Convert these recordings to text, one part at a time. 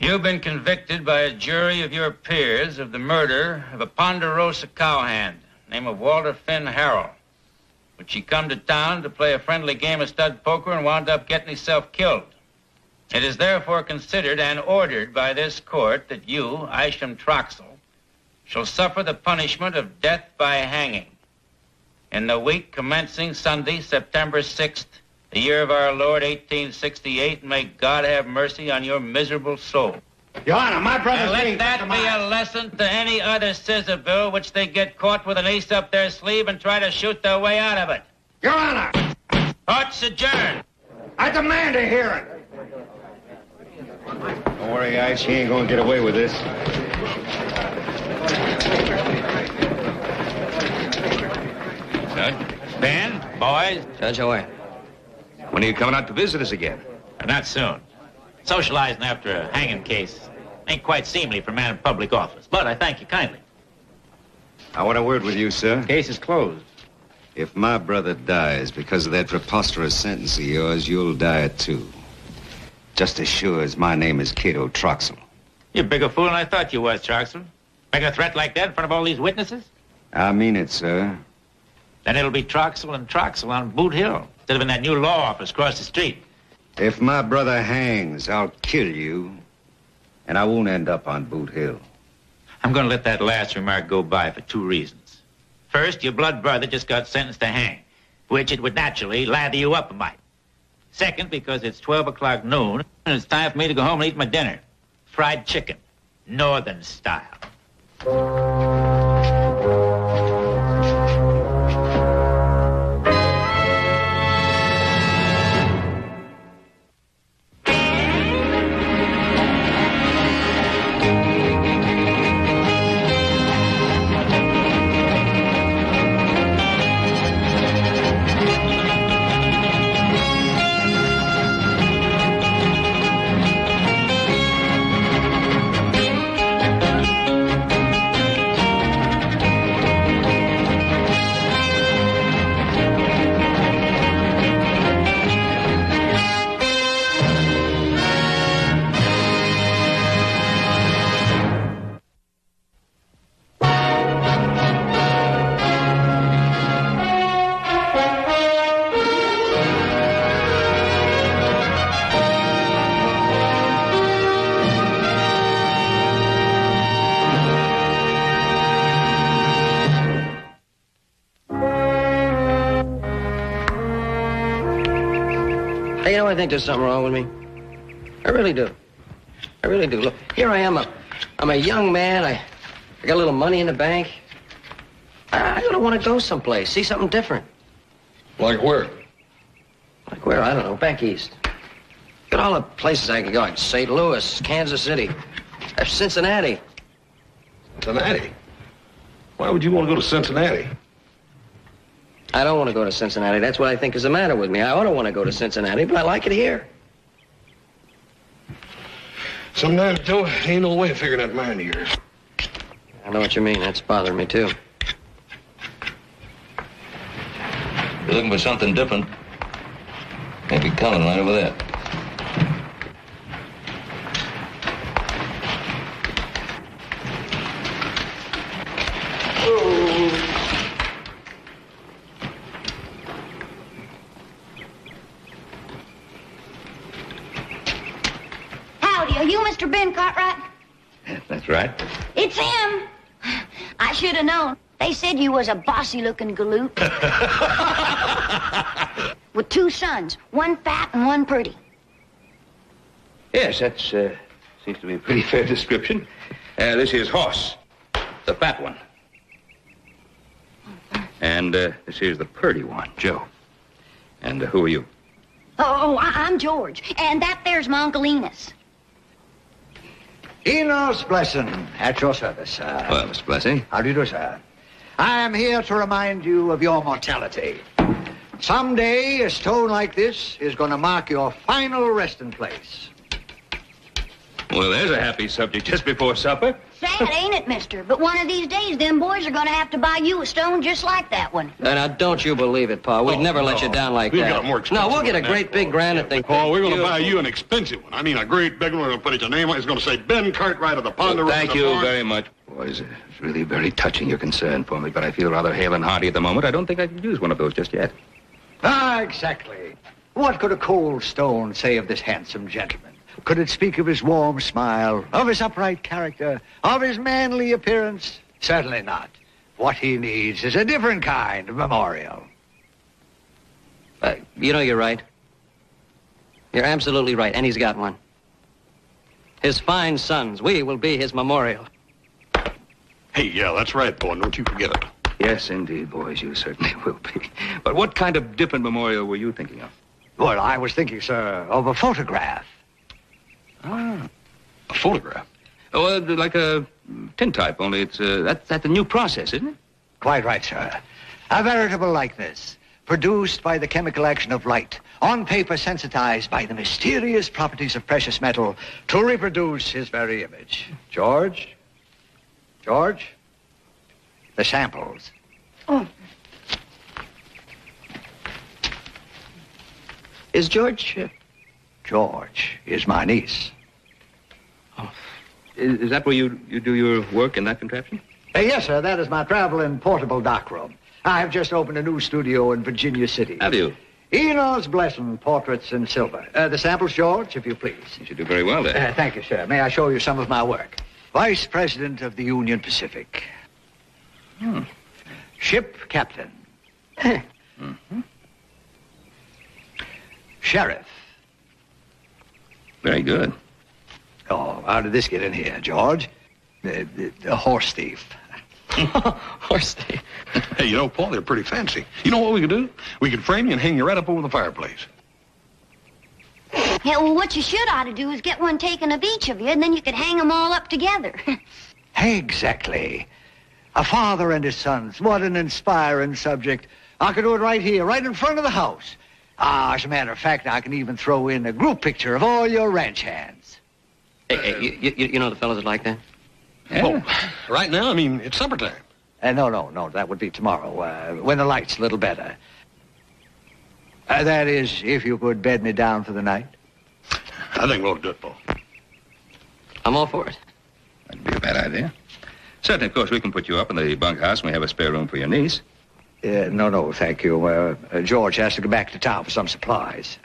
You've been convicted by a jury of your peers of the murder of a Ponderosa cowhand named of Walter Finn Harrell, which he come to town to play a friendly game of stud poker and wound up getting himself killed. It is therefore considered and ordered by this court that you, Isham Troxell, shall suffer the punishment of death by hanging in the week commencing Sunday, September 6th, the year of our Lord, 1868, and may God have mercy on your miserable soul. Your Honor, my brother's let that be a lesson to any other scissor bill which they get caught with an ace up their sleeve and try to shoot their way out of it. Your Honor! Court's adjourned. I demand a hearing. Don't worry, Ice. He ain't gonna get away with this. Judge, Ben, boys. Judge, away. When are you coming out to visit us again? Not soon. Socializing after a hanging case ain't quite seemly for a man in public office, but I thank you kindly. I want a word with you, sir. Case is closed. If my brother dies because of that preposterous sentence of yours, you'll die too. Just as sure as my name is Cato Troxell. You're a bigger fool than I thought you was, Troxell. Make a threat like that in front of all these witnesses? I mean it, sir. Then it'll be Troxell and Troxell on Boot Hill, instead of in that new law office across the street. If my brother hangs, I'll kill you. And I won't end up on Boot Hill. I'm going to let that last remark go by for two reasons. First, your blood brother just got sentenced to hang, which it would naturally lather you up a mite. Second, because it's 12 o'clock noon, and it's time for me to go home and eat my dinner. Fried chicken, northern style. Hey, you know, I think there's something wrong with me. I really do. I really do. Look, here I am. I'm a young man. I got a little money in the bank. I don't want to go someplace, see something different. Like where? Like where? I don't know. Back east. Got all the places I can go. Like St. Louis, Kansas City, Cincinnati. Cincinnati? Why would you want to go to Cincinnati? I don't want to go to Cincinnati. That's what I think is the matter with me. I ought to want to go to Cincinnati, but I like it here. Sometimes, Joe, ain't no way of figuring that mind of yours. I know what you mean. That's bothering me, too. You're looking for something different. Maybe coming right over there. Howdy, are you Mr. Ben Cartwright? That's right. It's him. I should have known. They said you was a bossy-looking galoot. With two sons, one fat and one pretty. Yes, that seems to be a pretty fair description. This here's Hoss, the fat one. And this here's the purty one, Joe. And who are you? I'm George. And that there's my Uncle Enos. Enos Blessing, at your service, sir. Well, Mr. Blessing. How do you do, sir? I am here to remind you of your mortality. Someday, a stone like this is going to mark your final resting place. Well, there's a happy subject just before supper. Sad, ain't it, mister? But one of these days, them boys are going to have to buy you a stone just like that one. Now, don't you believe it, Pa. We'd never let you down like We've that. got a more expensive No, we'll get a one great than big that. granite thing. Paul, we're going to Beautiful. buy you an expensive one. I mean, a great big one. We're going to put your name on it. It's going to say Ben Cartwright of the Ponderosa. Thank you Farm. very much. Boys, it's really very touching your concern for me, but I feel rather hale and hearty at the moment. I don't think I can use one of those just yet. Ah, exactly. What could a cold stone say of this handsome gentleman? Could it speak of his warm smile, of his upright character, of his manly appearance? Certainly not. What he needs is a different kind of memorial. You know, you're right. You're absolutely right, and he's got one. His fine sons, we will be his memorial. Hey, yeah, that's right, Paul. Don't you forget it. Yes, indeed, boys, you certainly will be. But what kind of different memorial were you thinking of? Well, I was thinking, sir, of a photograph. Ah. A photograph? Oh, like a tintype, only it's that's a new process, isn't it? Quite right, sir. A veritable likeness, produced by the chemical action of light, on paper sensitized by the mysterious properties of precious metal to reproduce his very image. George? George? The samples. Oh. Is George... George is my niece. Is that where you do your work in that contraption? Yes, sir. That is my travel and portable darkroom. I have just opened a new studio in Virginia City. Have you? Enos Blesson, portraits in silver. The samples, George, if you please. You should do very well there. Thank you, sir. May I show you some of my work? Vice President of the Union Pacific. Ship captain. Sheriff. Very good. Oh, how did this get in here, George? The horse thief. Horse thief. Hey, you know, Paul, they're pretty fancy. You know what we could do? We could frame you and hang you right up over the fireplace. Yeah, well, what you should ought to do is get one taken of each of you, and then you could hang them all up together. Exactly. A father and his sons. What an inspiring subject. I could do it right here, right in front of the house. As a matter of fact, I can even throw in a group picture of all your ranch hands. Hey, you know the fellows that like that? Yeah. Oh, right now, I mean, it's supper time. No, that would be tomorrow, when the light's a little better. That is, if you could bed me down for the night. I think we'll do it, Paul. I'm all for it. That'd be a bad idea. Certainly, of course, we can put you up in the bunkhouse and we have a spare room for your niece. No, thank you. George has to go back to town for some supplies.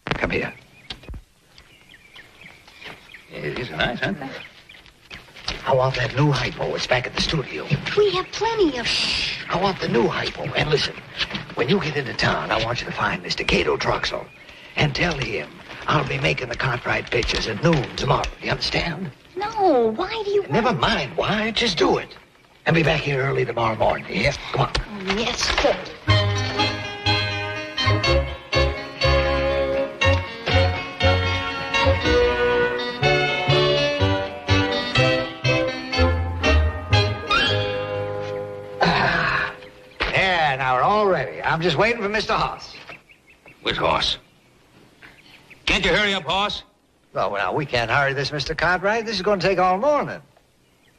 Come here. These are nice, aren't they? I want that new hypo. It's back at the studio. We have plenty of... I want the new hypo. And listen, when you get into town, I want you to find Mr. Cato Troxel and tell him I'll be making the Cartwright pictures at noon tomorrow. You understand? No, why do you... Never mind why. Just do it. And be back here early tomorrow morning. Yeah? Come on. Oh, yes, sir. Yeah, now we're all ready. I'm just waiting for Mr. Hoss. Where's Hoss? Can't you hurry up, Hoss? Oh, well, we can't hurry this, Mr. Cartwright. This is going to take all morning.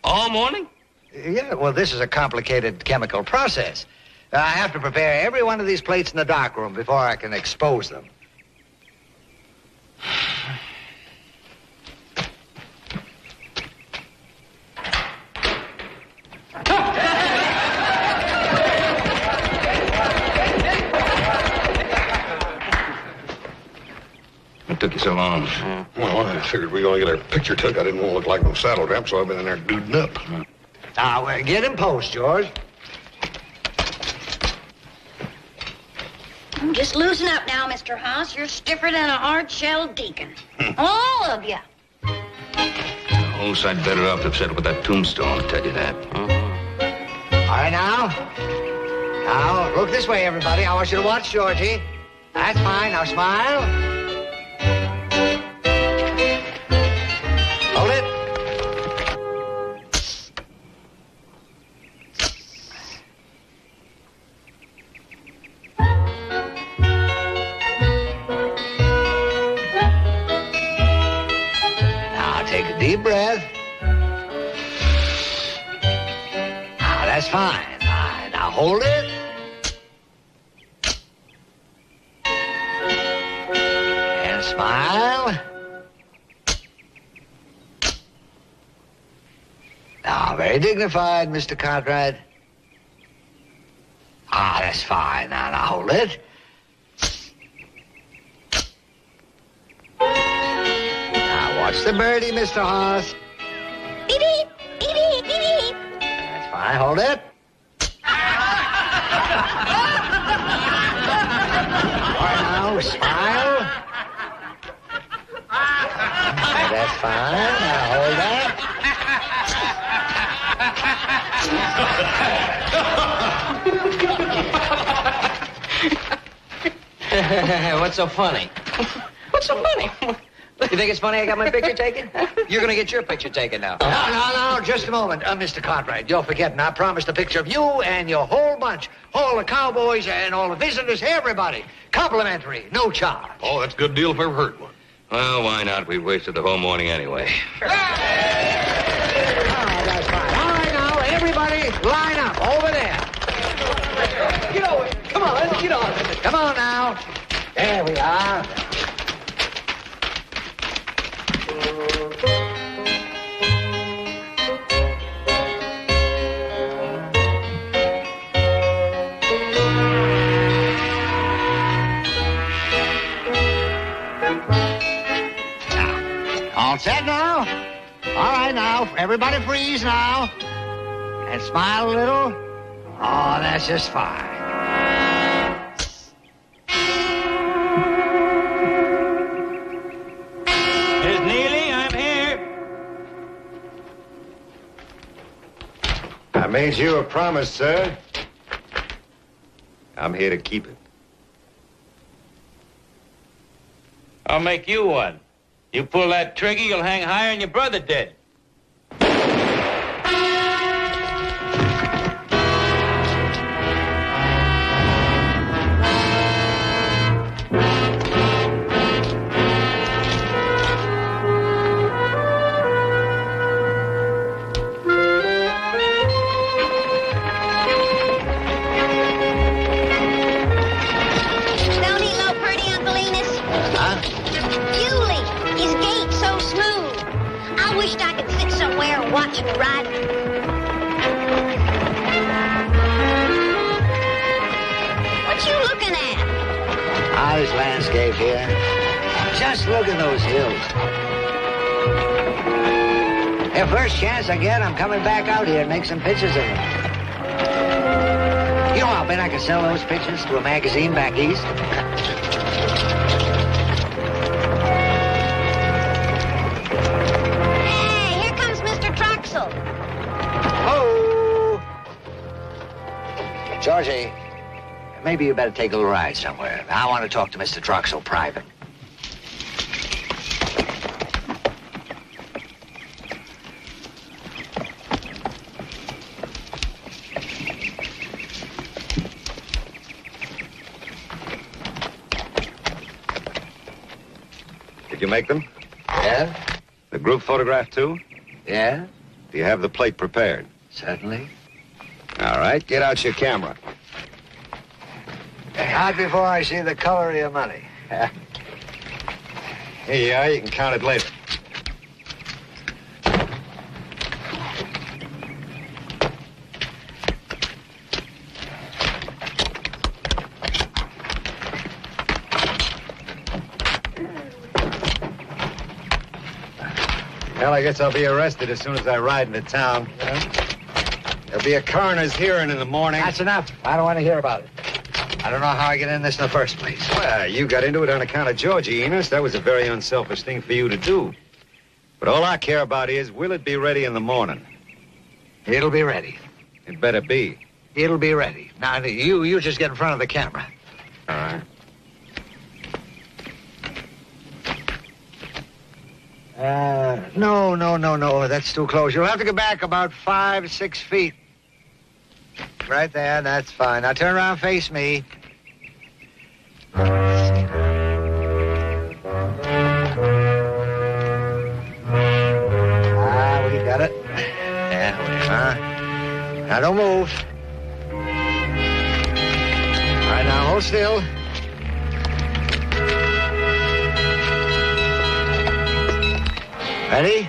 All morning? Yeah, well, this is a complicated chemical process. I have to prepare every one of these plates in the darkroom before I can expose them. What took you so long? Well, I figured we were going to get our picture took. I didn't want to look like no saddle tramp, so I've been in there duding up. Now, get in post, George. Just loosen up now, Mr. Hoss. You're stiffer than a hard-shelled deacon. All of you. The whole sight better off to have settled with that tombstone, I'll tell you that. All right, now. Now, look this way, everybody. I want you to watch Georgie. That's fine. Now, smile. Hold it. breath. Ah, that's fine. Now hold it. And smile. Now, very dignified, Mr. Cartwright. Ah, that's fine. Now hold it. Now, watch the birdie, Mr. Hoss. Beep, beep, beep, beep, beep, beep. That's fine. Hold it. All right, now, smile. That's fine. Now, hold that. What's so funny? What's so funny? You think it's funny I got my picture taken? You're gonna get your picture taken now. No, just a moment. Mr. Cartwright, you're forgetting. I promised a picture of you and your whole bunch. All the cowboys and all the visitors, everybody. Complimentary, no charge. Oh, that's a good deal if I ever heard one. Well, why not? We've wasted the whole morning anyway. All right, that's fine. All right, now, everybody line up over there. Get over. Come on, let's get on. Come on now. There we are. All set now? All right, now, everybody freeze now. And smile a little. Oh, that's just fine. Miss Neely, I'm here. I made you a promise, sir. I'm here to keep it. I'll make you one. You pull that trigger, you'll hang higher than your brother did. Don't he low pretty, Uncle Enos? Julie, his gait's so smooth. I wished I could sit somewhere and watch him ride. What you looking at? How's landscape here? Just look at those hills. The first chance I get, I'm coming back out here and make some pictures of them. You know how bad I can sell those pictures to a magazine back east? Hey, here comes Mr. Troxel. Oh! Georgie, maybe you better take a little ride somewhere. I want to talk to Mr. Troxel private. Did you make them? Yeah? The group photograph, too? Yeah? Do you have the plate prepared? Certainly. All right, get out your camera. Not before I see the color of your money. Here you are. You can count it later. Well, I guess I'll be arrested as soon as I ride into town. There'll be a coroner's hearing in the morning. That's enough. I don't want to hear about it. I don't know how I get in this in the first place. Well, you got into it on account of Georgie, Enos. That was a very unselfish thing for you to do. But all I care about is, will it be ready in the morning? It'll be ready. It better be. It'll be ready. Now, you just get in front of the camera. All right. No. That's too close. You'll have to go back about 5, 6 feet. Right there. That's fine. Now turn around, face me. Ready?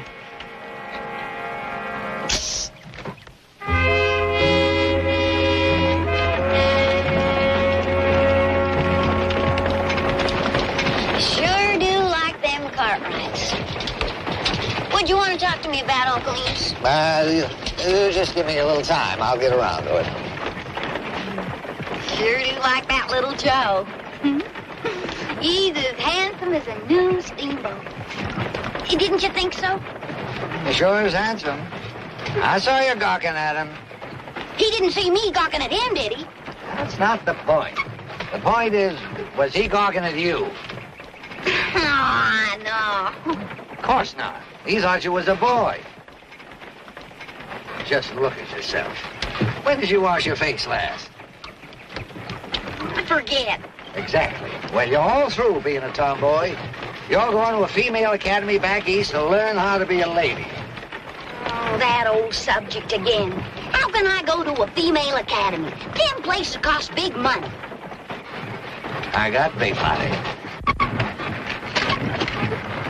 Sure do like them Cartwrights. What'd you want to talk to me about, Uncle Enos? You just give me a little time. I'll get around to it. Sure do like that little Joe. He's as handsome as a new steamboat. Didn't you think so? He sure is handsome. I saw you gawking at him. He didn't see me gawking at him, did he? That's not the point. The point is, was he gawking at you? Oh, no. Of course not. He thought you was a boy. Just look at yourself. When did you wash your face last? I forget. Exactly. Well, you're all through being a tomboy. You're going to a female academy back east to learn how to be a lady. Oh, that old subject again. How can I go to a female academy? Them places cost big money. I got big money.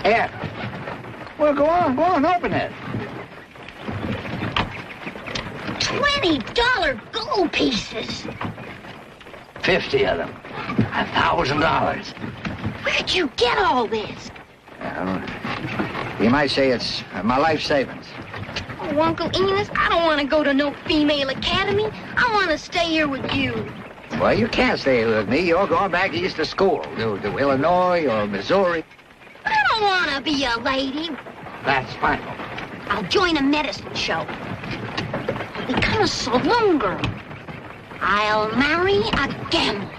Here. Well, go on, open it. $20 gold pieces. 50 of them. $1,000. Where'd you get all this? Well, you might say it's my life savings. Oh, Uncle Enos, I don't want to go to no female academy. I want to stay here with you. Well, you can't stay here with me. You're going back east to school, to Illinois or Missouri. I don't want to be a lady. That's final. I'll join a medicine show. I'll become a saloon girl. I'll marry a gambler.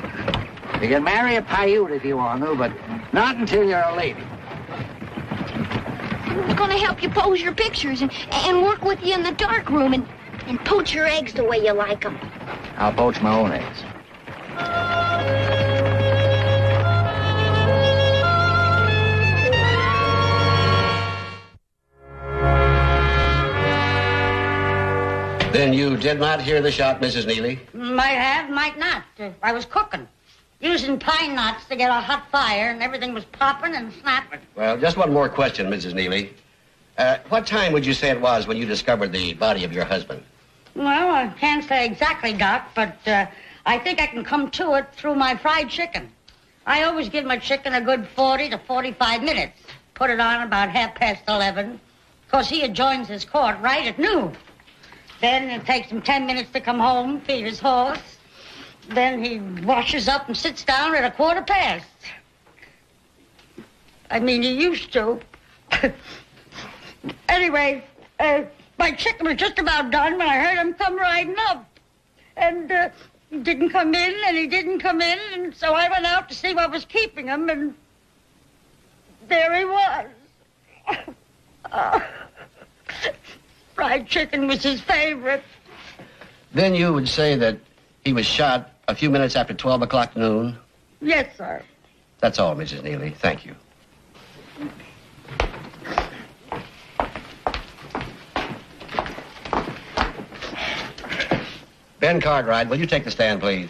You can marry a Paiute if you want to, but not until you're a lady. I'm going to help you pose your pictures and work with you in the dark room and poach your eggs the way you like them. I'll poach my own eggs. Then you did not hear the shot, Mrs. Neely? Might have, might not. I was cooking. Using pine knots to get a hot fire, and everything was popping and snapping. Well, just one more question, Mrs. Neely. What time would you say it was when you discovered the body of your husband? Well, I can't say exactly, Doc, but I think I can come to it through my fried chicken. I always give my chicken a good 40 to 45 minutes. Put it on about 11:30. Because he joins his court right at noon. Then it takes him 10 minutes to come home, feed his horse. Then he washes up and sits down at 1:15. I mean, he used to. Anyway, my chicken was just about done when I heard him come riding up. And he didn't come in, and he didn't come in, and so I went out to see what was keeping him, and there he was. Fried chicken was his favorite. Then you would say that he was shot a few minutes after 12 o'clock noon? Yes, sir. That's all, Mrs. Neely. Thank you. Ben Cartwright, will you take the stand, please?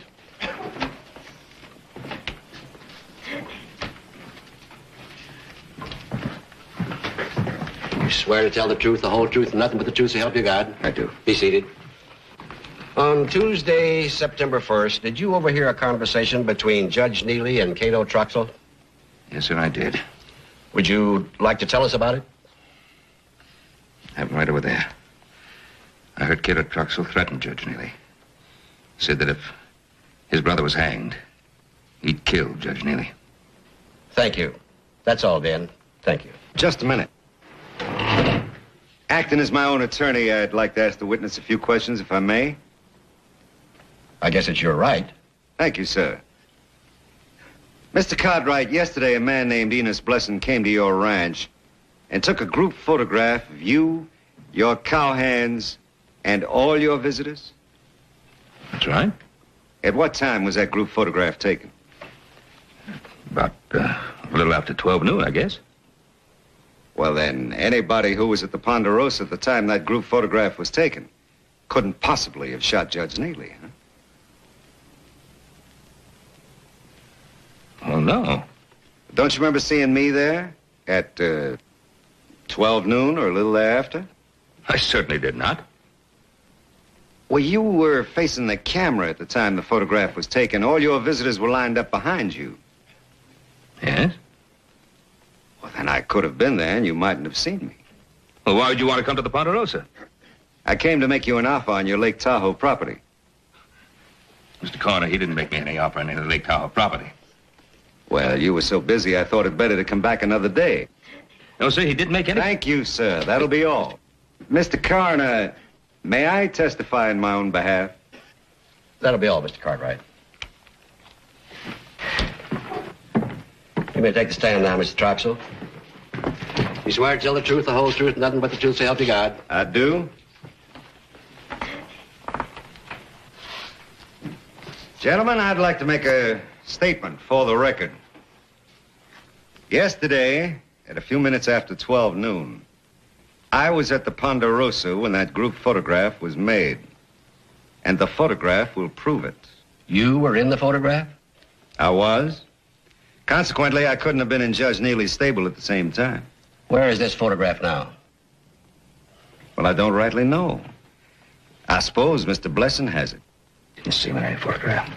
You swear to tell the truth, the whole truth, and nothing but the truth, so help you God? I do. Be seated. On Tuesday, September 1st, did you overhear a conversation between Judge Neely and Cato Truxell? Yes, sir, I did. Would you like to tell us about it? I'm right over there. I heard Cato Truxell threaten Judge Neely. Said that if his brother was hanged, he'd kill Judge Neely. Thank you. That's all, Ben. Thank you. Just a minute. Acting as my own attorney, I'd like to ask the witness a few questions, if I may. I guess it's your right. Thank you, sir. Mr. Cartwright, yesterday a man named Enos Blesson came to your ranch and took a group photograph of you, your cowhands, and all your visitors? That's right. At what time was that group photograph taken? About a little after 12 noon, I guess. Well, then, anybody who was at the Ponderosa at the time that group photograph was taken couldn't possibly have shot Judge Neely, huh? Well, no. Don't you remember seeing me there at 12 noon or a little thereafter? I certainly did not. Well, you were facing the camera at the time the photograph was taken. All your visitors were lined up behind you. Yes? Well, then I could have been there and you mightn't have seen me. Well, why would you want to come to the Ponderosa? I came to make you an offer on your Lake Tahoe property. Mr. Corner, he didn't make me any offer on any Lake Tahoe property. Well, you were so busy, I thought it better to come back another day. No, sir, he didn't make any... Thank you, sir. That'll be all. Mr. Coroner, may I testify in my own behalf? That'll be all, Mr. Cartwright. You may take the stand now, Mr. Troxel. You swear to tell the truth, the whole truth, and nothing but the truth, so help you God. I do. Gentlemen, I'd like to make a statement for the record. Yesterday, at a few minutes after 12 noon, I was at the Ponderosa when that group photograph was made. And the photograph will prove it. You were in the photograph? I was. Consequently, I couldn't have been in Judge Neely's stable at the same time. Where is this photograph now? Well, I don't rightly know. I suppose Mr. Blesson has it. Didn't see me in any photograph.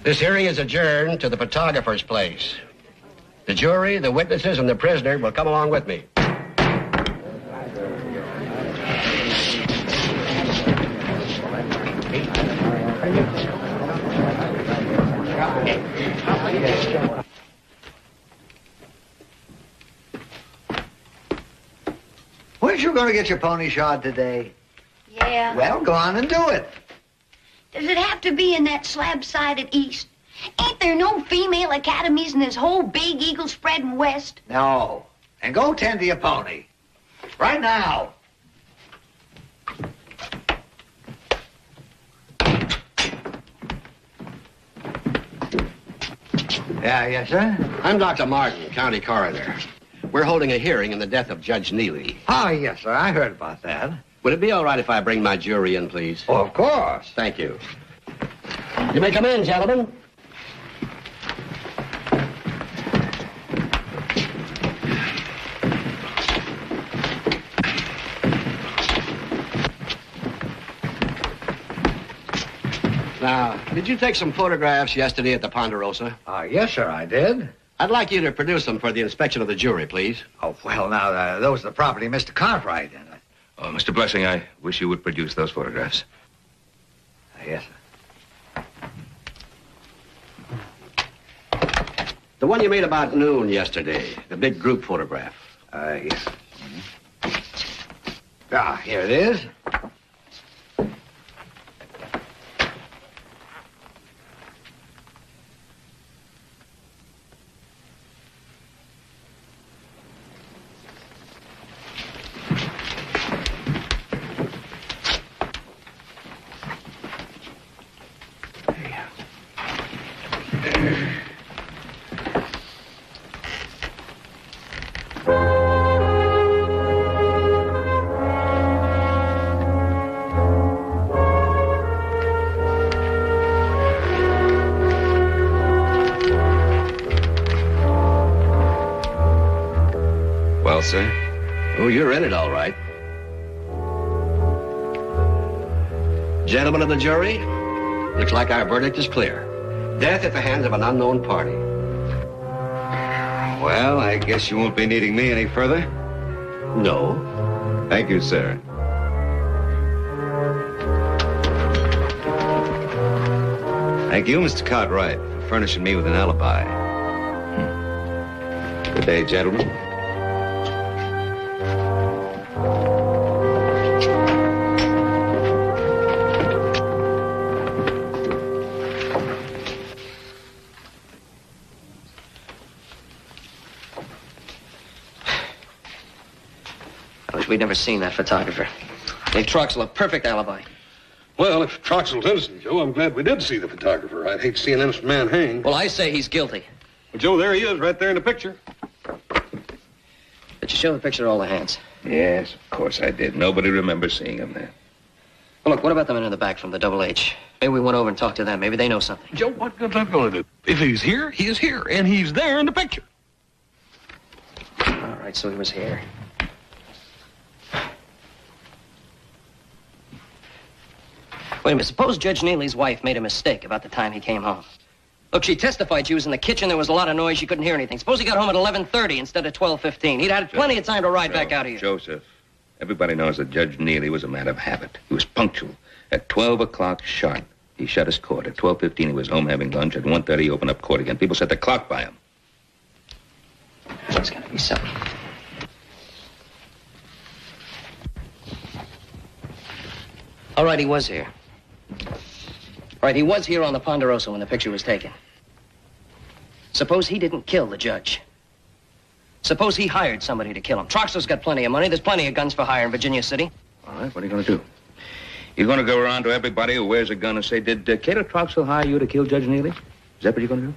This hearing is adjourned to the photographer's place. The jury, the witnesses, and the prisoner will come along with me. Weren't you going to get your pony shod today? Yeah. Well, go on and do it. Does it have to be in that slab-sided east? Ain't there no female academies in this whole big eagle spreading west? No. And go tend to your pony. Right now. Yeah, yes, sir? I'm Dr. Martin, county coroner. We're holding a hearing in the death of Judge Neely. Oh, yes, sir. I heard about that. Would it be all right if I bring my jury in, please? Oh, of course. Thank you. You may come in, gentlemen. Now, did you take some photographs yesterday at the Ponderosa? Yes, sir, I did. I'd like you to produce them for the inspection of the jury, please. Oh, well, now, those are the property of Mr. Cartwright. Oh, Mr. Blessing, I wish you would produce those photographs. Yes, sir. The one you made about noon yesterday, the big group photograph. Yes. Here it is. Well, sir? Oh, you're in it, all right. Gentlemen of the jury, looks like our verdict is clear. Death at the hands of an unknown party. Well, I guess you won't be needing me any further. No. Thank you, sir. Thank you, Mr. Cartwright, for furnishing me with an alibi. Good day, gentlemen. I wish we'd never seen that photographer. Gave Troxel a perfect alibi. Well, if Troxel's innocent, Joe, I'm glad we did see the photographer. I'd hate to see an innocent man hanged. Well, I say he's guilty. Well, Joe, there he is, right there in the picture. Did you show the picture to all the hands? Yes, of course I did. Nobody remembers seeing him there. Well, look, what about the men in the back from the Double H? Maybe we went over and talked to them. Maybe they know something. Joe, what good's that going to do? If he's here, he is here, and he's there in the picture. All right. right, so he was here. Wait a minute, suppose Judge Neely's wife made a mistake about the time he came home. Look, she testified she was in the kitchen, there was a lot of noise, she couldn't hear anything. Suppose he got home at 11:30 instead of 12:15. He'd had plenty of time to ride back out of here. Joseph, everybody knows that Judge Neely was a man of habit. He was punctual. At 12 o'clock sharp, he shut his court. At 12:15, he was home having lunch. At 1:30, he opened up court again. People set the clock by him. There's got to be something. All right, he was here. All right, he was here on the Ponderosa when the picture was taken. Suppose he didn't kill the judge. Suppose he hired somebody to kill him. Troxell's got plenty of money. There's plenty of guns for hire in Virginia City. All right, what are you going to do? You're going to go around to everybody who wears a gun and say, did Cato Troxell hire you to kill Judge Neely? Is that what you're going to do?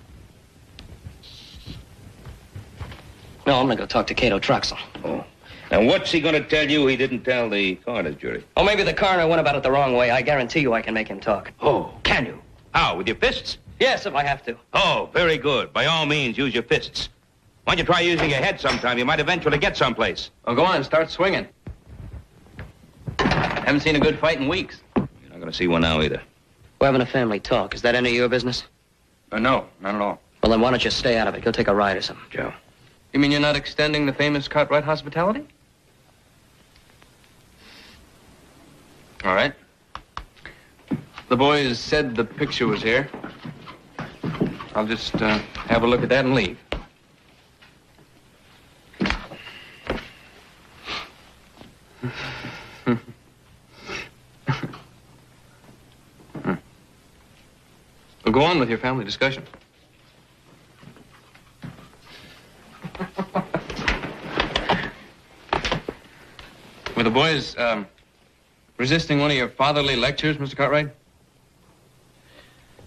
No, I'm going to go talk to Cato Troxell. Oh. And what's he going to tell you he didn't tell the coroner's jury? Oh, maybe the coroner went about it the wrong way. I guarantee you I can make him talk. Oh, can you? How, with your fists? Yes, if I have to. Oh, very good. By all means, use your fists. Why don't you try using your head sometime? You might eventually get someplace. Oh, go on, start swinging. Haven't seen a good fight in weeks. You're not going to see one now either. We're having a family talk. Is that any of your business? No, not at all. Well, then why don't you stay out of it? Go take a ride or something. Joe. You mean you're not extending the famous Cartwright hospitality? All right. The boys said the picture was here. I'll just have a look at that and leave. Well, go on with your family discussion. Were the boys resisting one of your fatherly lectures, Mr. Cartwright?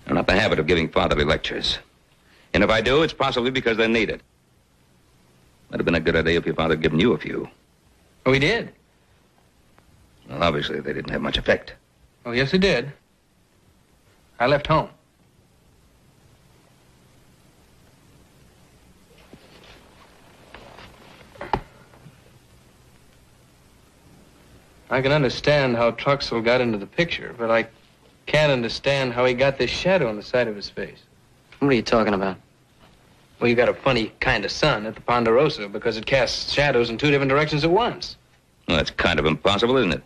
I'm not in the habit of giving fatherly lectures. And if I do, it's possibly because they're needed. Might have been a good idea if your father had given you a few. Oh, he did? Well, obviously, they didn't have much effect. Oh, yes, he did. I left home. I can understand how Troxell got into the picture, but I can't understand how he got this shadow on the side of his face. What are you talking about? Well, you got a funny kind of sun at the Ponderosa because it casts shadows in two different directions at once. Well, that's kind of impossible, isn't it?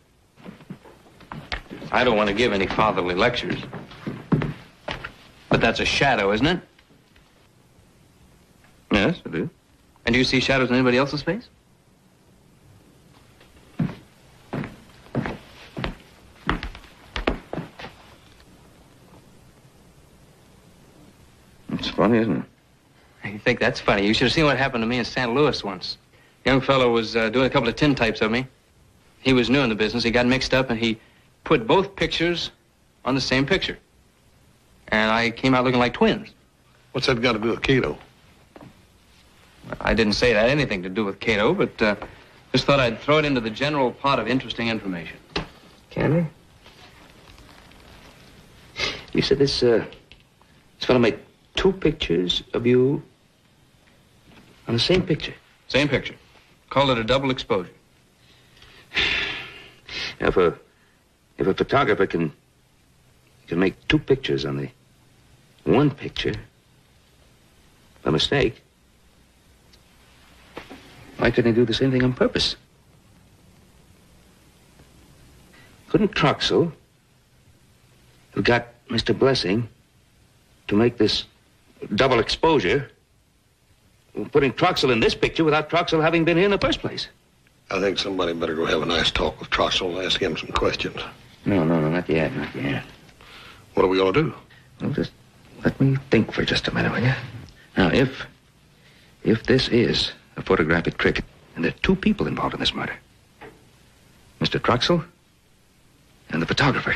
I don't want to give any fatherly lectures. But that's a shadow, isn't it? Yes, I do. And do you see shadows in anybody else's face? It's funny, isn't it? You think that's funny? You should have seen what happened to me in St. Louis once. Young fellow was doing a couple of tintypes of me. He was new in the business. He got mixed up, and he put both pictures on the same picture. And I came out looking like twins. What's that got to do with Cato? I didn't say it had anything to do with Cato, but just thought I'd throw it into the general pot of interesting information. Can we? You said this fellow made two pictures of you on the same picture. Same picture. Called it a double exposure. Now, if a photographer can make two pictures on the one picture by mistake, why couldn't he do the same thing on purpose? Couldn't Troxell have got Mr. Blessing to make this double exposure, putting Troxell in this picture without Troxell having been here in the first place? I think somebody better go have a nice talk with Troxell and ask him some questions. No, not yet, not yet. What are we going to do? Well, just let me think for just a minute, will you? Now, if this is a photographic trick, and there are two people involved in this murder, Mr. Troxell and the photographer.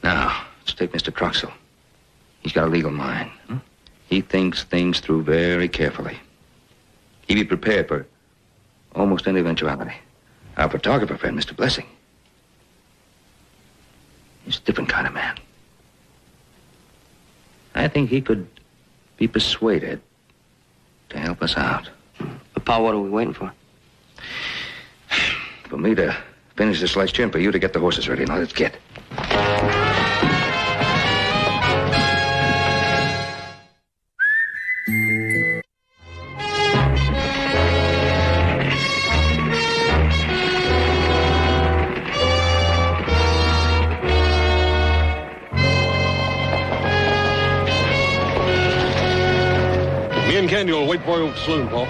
Now, let's take Mr. Troxell. He's got a legal mind. He thinks things through very carefully. He'd be prepared for almost any eventuality. Our photographer friend, Mr. Blessing, he's a different kind of man. I think he could be persuaded to help us out. Pa, what are we waiting for? For me to finish this last chin, for you to get the horses ready. Now, let's get. Me and Candy will wait for you at the saloon, Paul.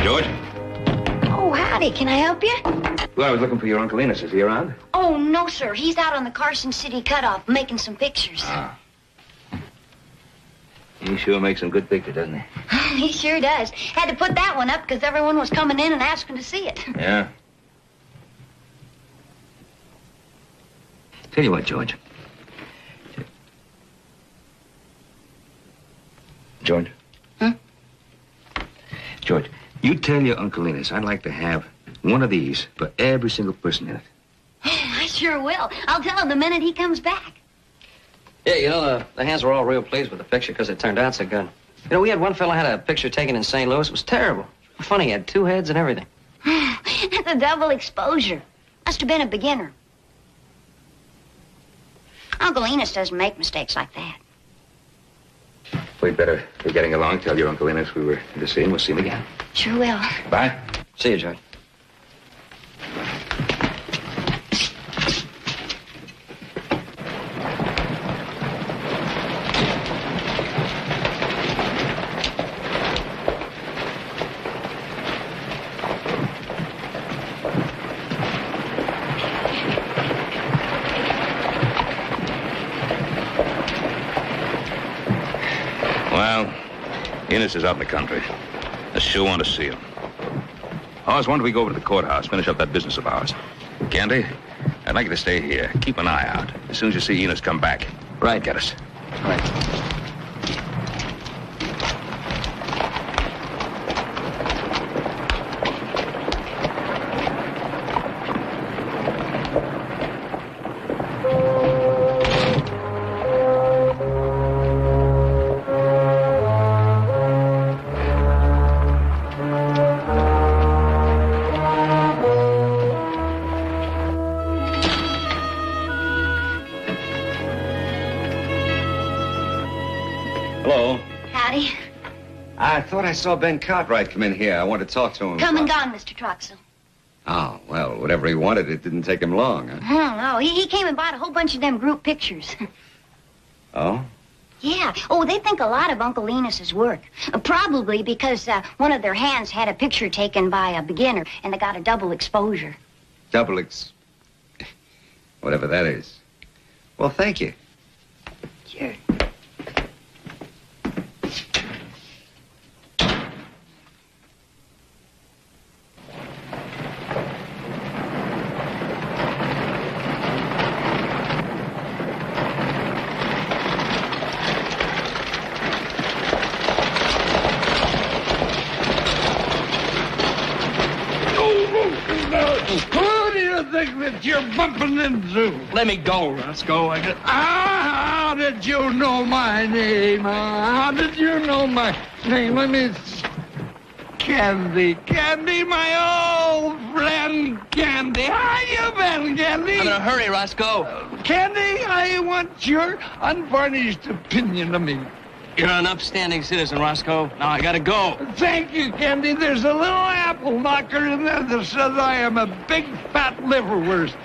George? Oh, howdy. Can I help you? Well, I was looking for your Uncle Enos. Is he around? Oh, no, sir. He's out on the Carson City cutoff making some pictures. Ah. He sure makes some good pictures, doesn't he? He sure does. Had to put that one up because everyone was coming in and asking to see it. Yeah. Tell you what, George. George? Huh? George, you tell your Uncle Enos I'd like to have one of these for every single person in it. I sure will. I'll tell him the minute he comes back. Yeah, you know, the hands were all real pleased with the picture because it turned out so good. You know, we had one fella had a picture taken in St. Louis. It was terrible. Funny, he had two heads and everything. That's a double exposure. Must have been a beginner. Uncle Enos doesn't make mistakes like that. We'd better be getting along. Tell your Uncle Enos we were to see him. We'll see him again. Sure will. Bye. See you, George. Well, Enos is out in the country. I sure want to see him. Horace, why don't we go over to the courthouse, finish up that business of ours? Candy, I'd like you to stay here. Keep an eye out. As soon as you see Enos come back, Right. get us. Right. Hello. Howdy. I thought I saw Ben Cartwright come in here. I want to talk to him. Come and gone, Mr. Troxel. Oh, well, whatever he wanted, it didn't take him long, huh? Oh, no. He came and bought a whole bunch of them group pictures. Oh? Yeah. Oh, they think a lot of Uncle Enos's work. Probably because one of their hands had a picture taken by a beginner, and they got a double exposure. Whatever that is. Well, thank you. Sure. Who do you think that you're bumping into? Let me go, Roscoe. How did you know my name? How did you know my name? Let me... Candy, my old friend Candy. How you been, Candy? I'm in a hurry, Roscoe. Candy, I want your unvarnished opinion of me. You're an upstanding citizen, Roscoe. Now I gotta go. Thank you, Candy. There's a little apple knocker in there that says I am a big fat liverwurst.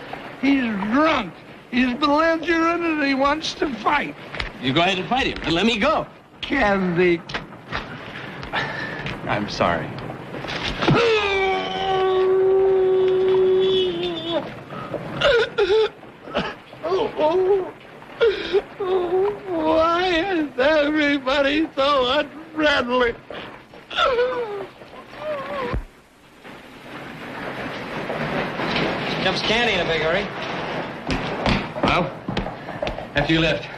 He's drunk. He's belligerent and he wants to fight. You go ahead and fight him, and let me go. Candy. I'm sorry. Why is everybody so unfriendly? Jumps Candy in a big hurry. Well, after you left,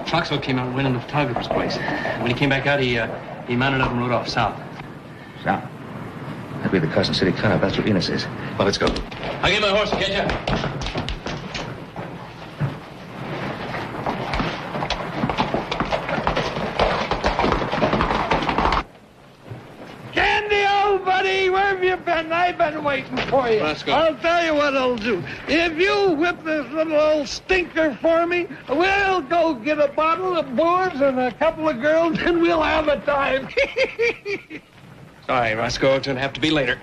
Troxel came out and went in the photographer's place. When he came back out, he mounted up and rode off south. South? That'd be the Carson City car. That's what Enos is. Well, let's go. I'll get my horse and catch up. Candy, old buddy, where have you been? I've been waiting for you. Let's go. I'll tell you what I'll do. If you whip this little old stinker for me, we'll go get a bottle of booze and a couple of girls, and we'll have a time. Sorry, Roscoe. It's going to have to be later.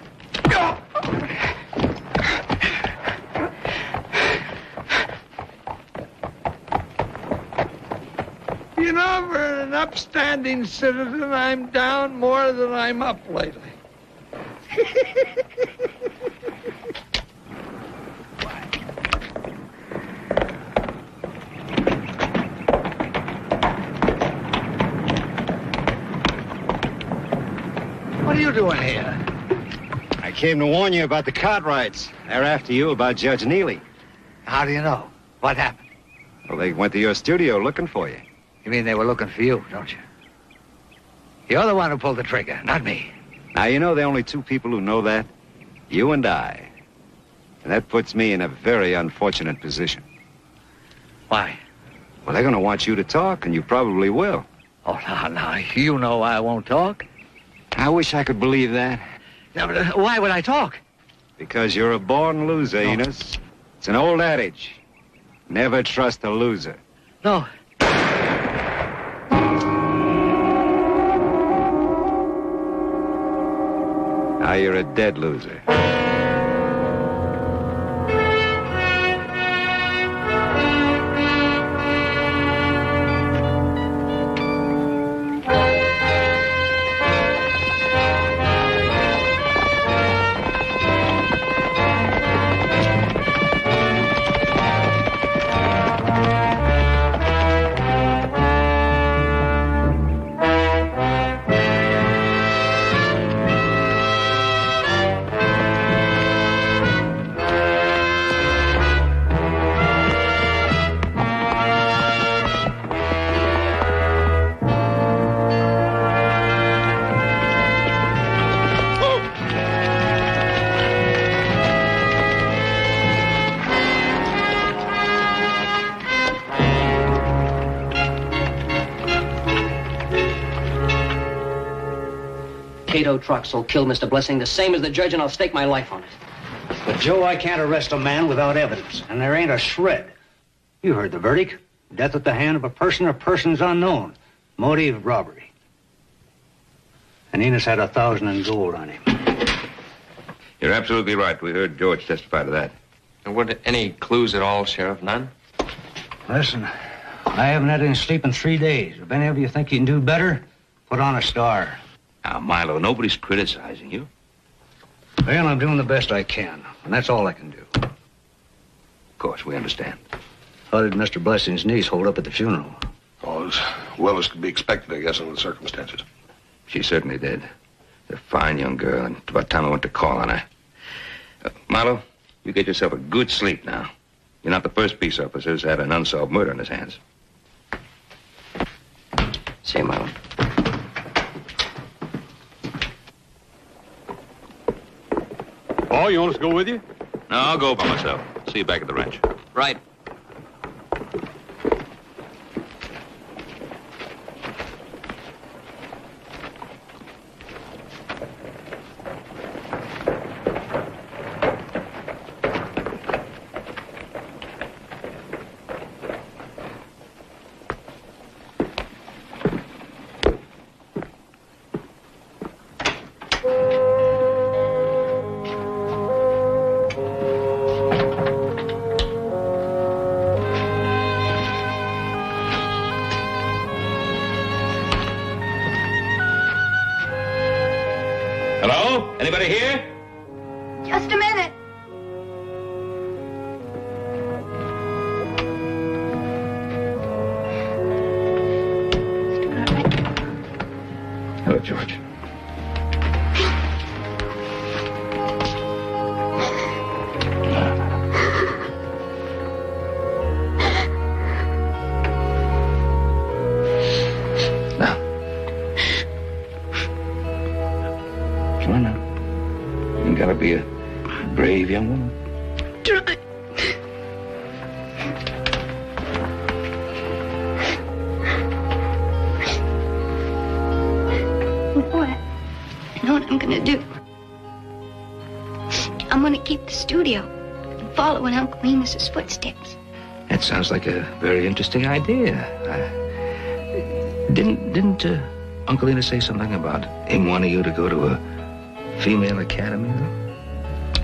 You know, for an upstanding citizen, I'm down more than I'm up lately. What are you doing here? I came to warn you about the Cartwrights. They're after you about Judge Neely. How do you know? What happened? Well, they went to your studio looking for you. You mean they were looking for you, don't you? You're the one who pulled the trigger, not me. Now, you know there are only two people who know that. You and I. And that puts me in a very unfortunate position. Why? Well, they're going to want you to talk, and you probably will. Oh, no, you know I won't talk. I wish I could believe that. Yeah, but, why would I talk? Because you're a born loser, Enos. It's an old adage. Never trust a loser. No. Now you're a dead loser. Cato Troxel killed Mr. Blessing the same as the judge, and I'll stake my life on it. But, Joe, I can't arrest a man without evidence, and there ain't a shred. You heard the verdict. Death at the hand of a person or persons unknown. Motive, robbery. And Enos had 1,000 in gold on him. You're absolutely right. We heard George testify to that. And what, any clues at all, Sheriff? None? Listen, I haven't had any sleep in 3 days. If any of you think you can do better, put on a star. Now, Milo, nobody's criticizing you. Well, I'm doing the best I can, and that's all I can do. Of course, we understand. How did Mr. Blessing's niece hold up at the funeral? Oh, as well as could be expected, I guess, under the circumstances. She certainly did. A fine young girl, and it's about time I went to call on her. Milo, you get yourself a good sleep now. You're not the first peace officer who's had an unsolved murder on his hands. See you, Milo. Oh, you want us to go with you? No, I'll go by myself. See you back at the ranch. Right. Hello? Anybody here? Just a minute. Hello, George. Now. Come on now. to be a brave young woman. Try. You know what I'm gonna do? I'm gonna keep the studio and follow in Uncle Enos's footsteps. That sounds like a very interesting idea. Didn't Uncle Enos say something about him wanting you to go to a female academy, though?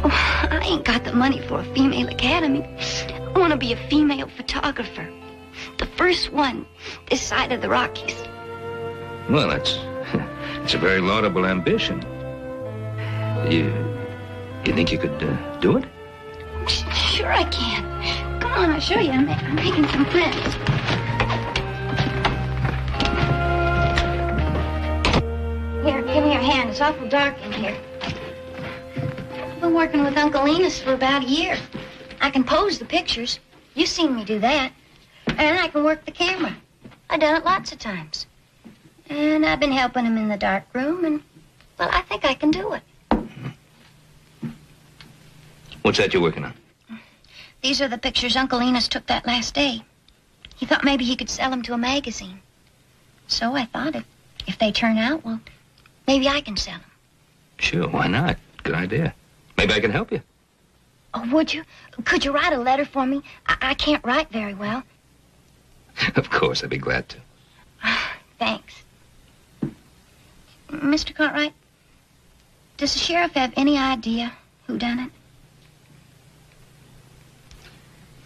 Oh, I ain't got the money for a female academy. I want to be a female photographer. The first one this side of the Rockies. Well, it's a very laudable ambition. You think you could do it? Sure I can. Come on, I'll show you. I'm making some friends. Here, give me your hand. It's awful dark in here. I've been working with Uncle Enos for about a year. I can pose the pictures. You've seen me do that. And I can work the camera. I've done it lots of times. And I've been helping him in the dark room, and, well, I think I can do it. What's that you're working on? These are the pictures Uncle Enos took that last day. He thought maybe he could sell them to a magazine. So I thought if they turn out, well, maybe I can sell them. Sure, why not? Good idea. Maybe I can help you. Oh, would you? Could you write a letter for me? I can't write very well. Of course, I'd be glad to. Thanks. Mr. Cartwright, does the sheriff have any idea who done it?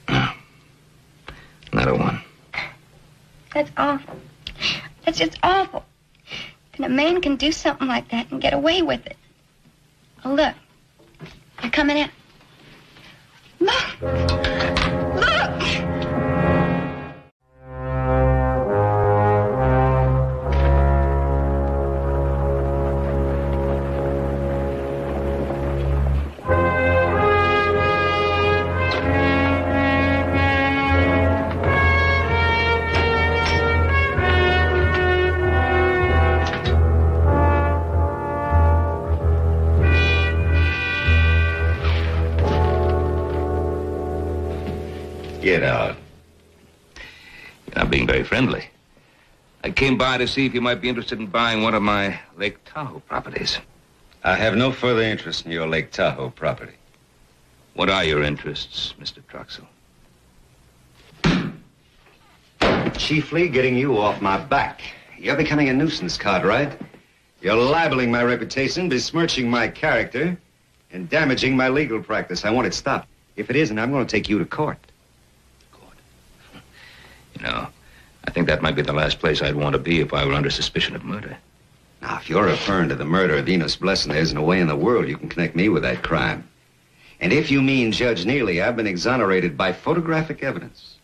No. Not a one. That's awful. That's just awful. And a man can do something like that and get away with it. Oh, look. They're coming out. Look! Look! Get out. You're not being very friendly. I came by to see if you might be interested in buying one of my Lake Tahoe properties. I have no further interest in your Lake Tahoe property. What are your interests, Mr. Troxell? Chiefly getting you off my back. You're becoming a nuisance, Cartwright. You're libeling my reputation, besmirching my character, and damaging my legal practice. I want it stopped. If it isn't, I'm going to take you to court. You know, I think that might be the last place I'd want to be if I were under suspicion of murder. Now, if you're referring to the murder of Enos Blessing, there isn't a way in the world you can connect me with that crime. And if you mean Judge Neely, I've been exonerated by photographic evidence.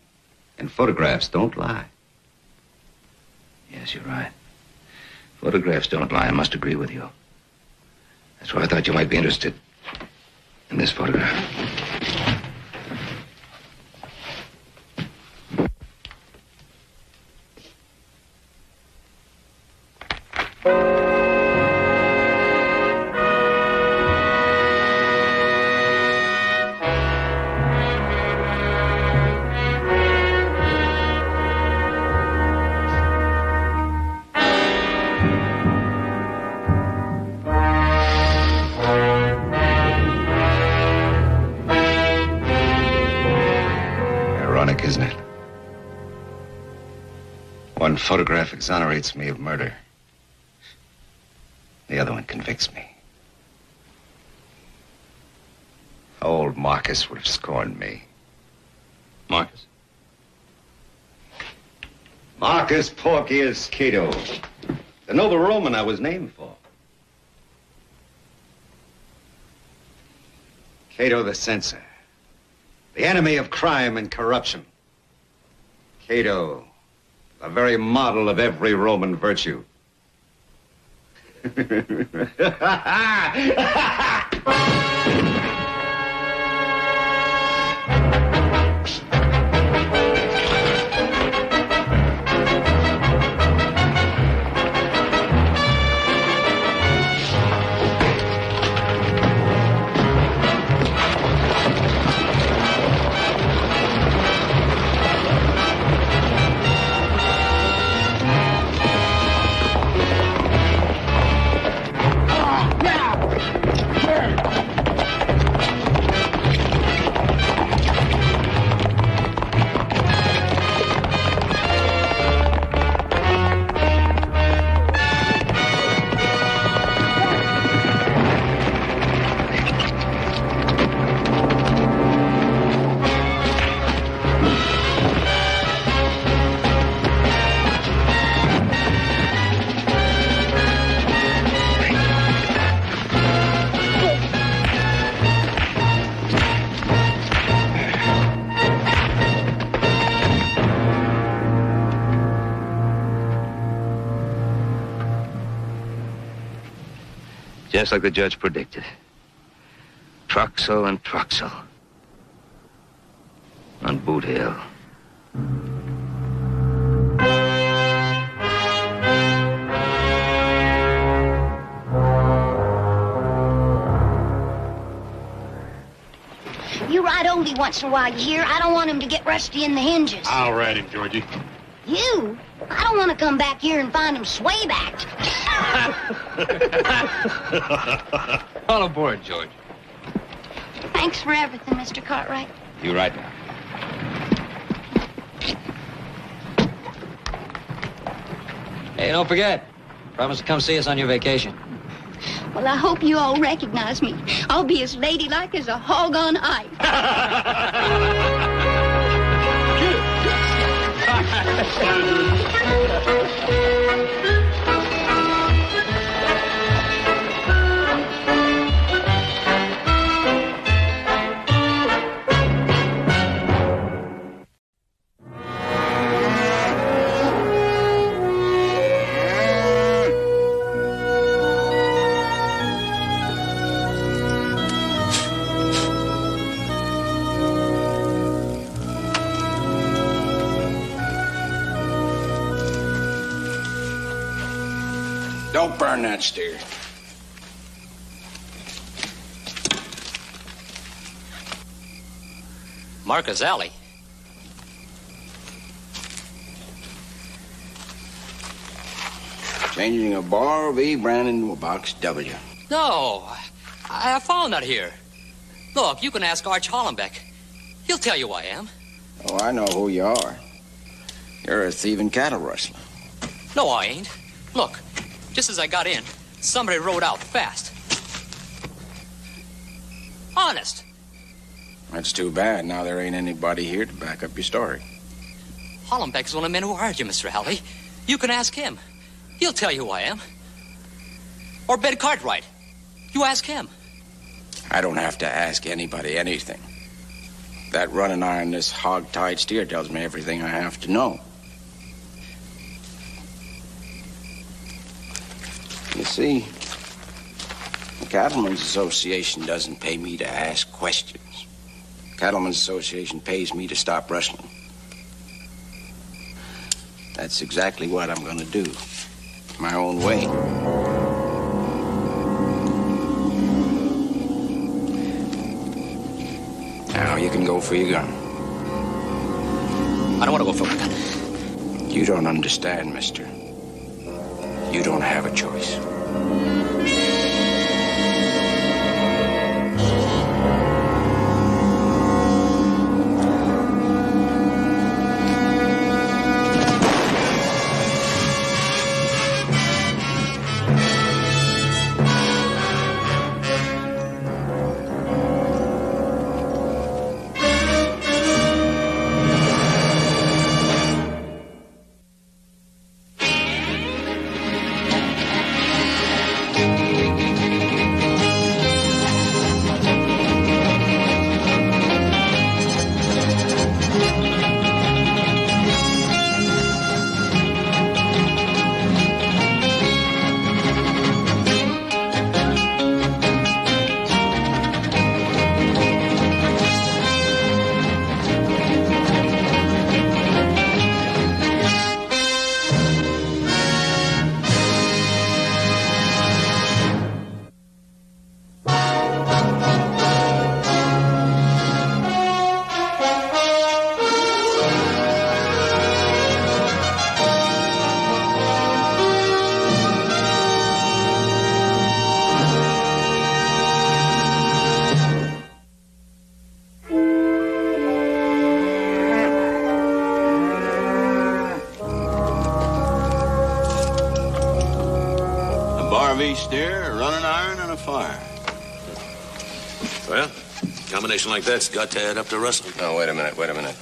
And photographs don't lie. Yes, you're right. Photographs don't lie. I must agree with you. That's why I thought you might be interested in this photograph. Isn't it? One photograph exonerates me of murder. The other one convicts me. Old Marcus would have scorned me. Marcus? Marcus Porcius Cato, the noble Roman I was named for. Cato the censor, the enemy of crime and corruption. Cato, the very model of every Roman virtue. Just like the judge predicted. Truxell and Truxell. On Boot Hill. You ride Oldie once in a while, you hear? I don't want him to get rusty in the hinges. I'll ride him, Georgie. You? I don't want to come back here and find him swaybacked. All aboard, George. Thanks for everything, Mr. Cartwright. You right now. Hey, don't forget. Promise to come see us on your vacation. Well, I hope you all recognize me. I'll be as ladylike as a hog on ice. Don't burn that steer. Marcus Alley. Changing a bar V brand into a box W. No, I found that here. Look, you can ask Arch Hollenbeck. He'll tell you who I am. Oh, I know who you are. You're a thieving cattle rustler. No, I ain't. Look, just as I got in, somebody rode out fast. Honest. That's too bad. Now there ain't anybody here to back up your story. Hollenbeck is one of the men who hired you, Mr. Alley. You can ask him. He'll tell you who I am. Or Ben Cartwright. You ask him. I don't have to ask anybody anything. That running iron, this hog-tied steer tells me everything I have to know. You see, the Cattlemen's Association doesn't pay me to ask questions. Cattlemen's Association pays me to stop rustling. That's exactly what I'm going to do. My own way. Now you can go for your gun. I don't want to go for my gun. You don't understand, mister. You don't have a choice. Steer, a running iron, and a fire. Well, a combination like that's got to add up to rustling. Oh, wait a minute.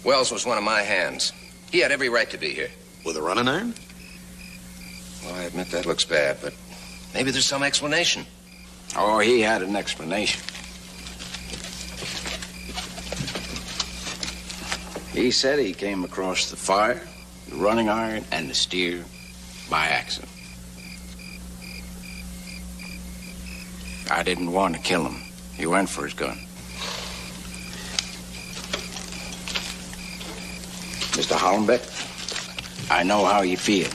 Wells was one of my hands. He had every right to be here. With a running iron? Well, I admit that looks bad, but maybe there's some explanation. Oh, he had an explanation. He said he came across the fire, the running iron, and the steer by accident. I didn't want to kill him. He went for his gun. Mr. Hollenbeck, I know how you feel.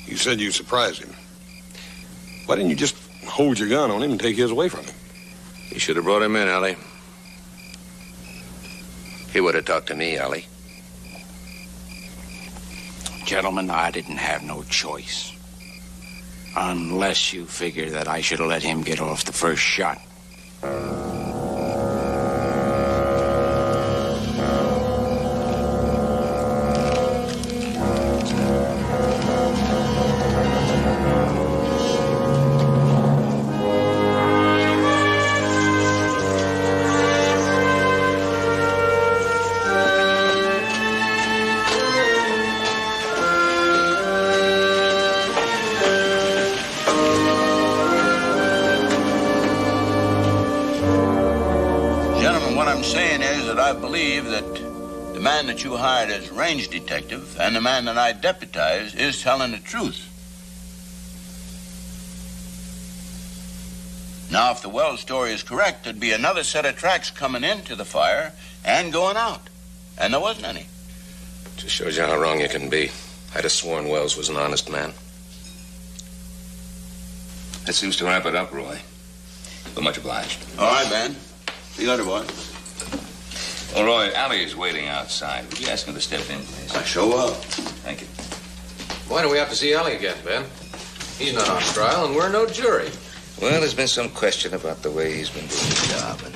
You said you surprised him. Why didn't you just hold your gun on him and take his away from him? You should have brought him in, Allie. He would have talked to me, Allie. Gentlemen, I didn't have no choice. Unless you figure that I should have let him get off the first shot. I believe that the man that you hired as range detective and the man that I deputized is telling the truth. Now, if the Wells story is correct, there'd be another set of tracks coming into the fire and going out. And there wasn't any. Just shows you how wrong you can be. I'd have sworn Wells was an honest man. That seems to wrap it up, Roy. But much obliged. All right, Ben. See you later, boy. Well, Roy, Allie is waiting outside. Would you ask him to step in, please? I sure will. Thank you. Why do we have to see Allie again, Ben? He's not on trial, and we're no jury. Well, there's been some question about the way he's been doing his job, and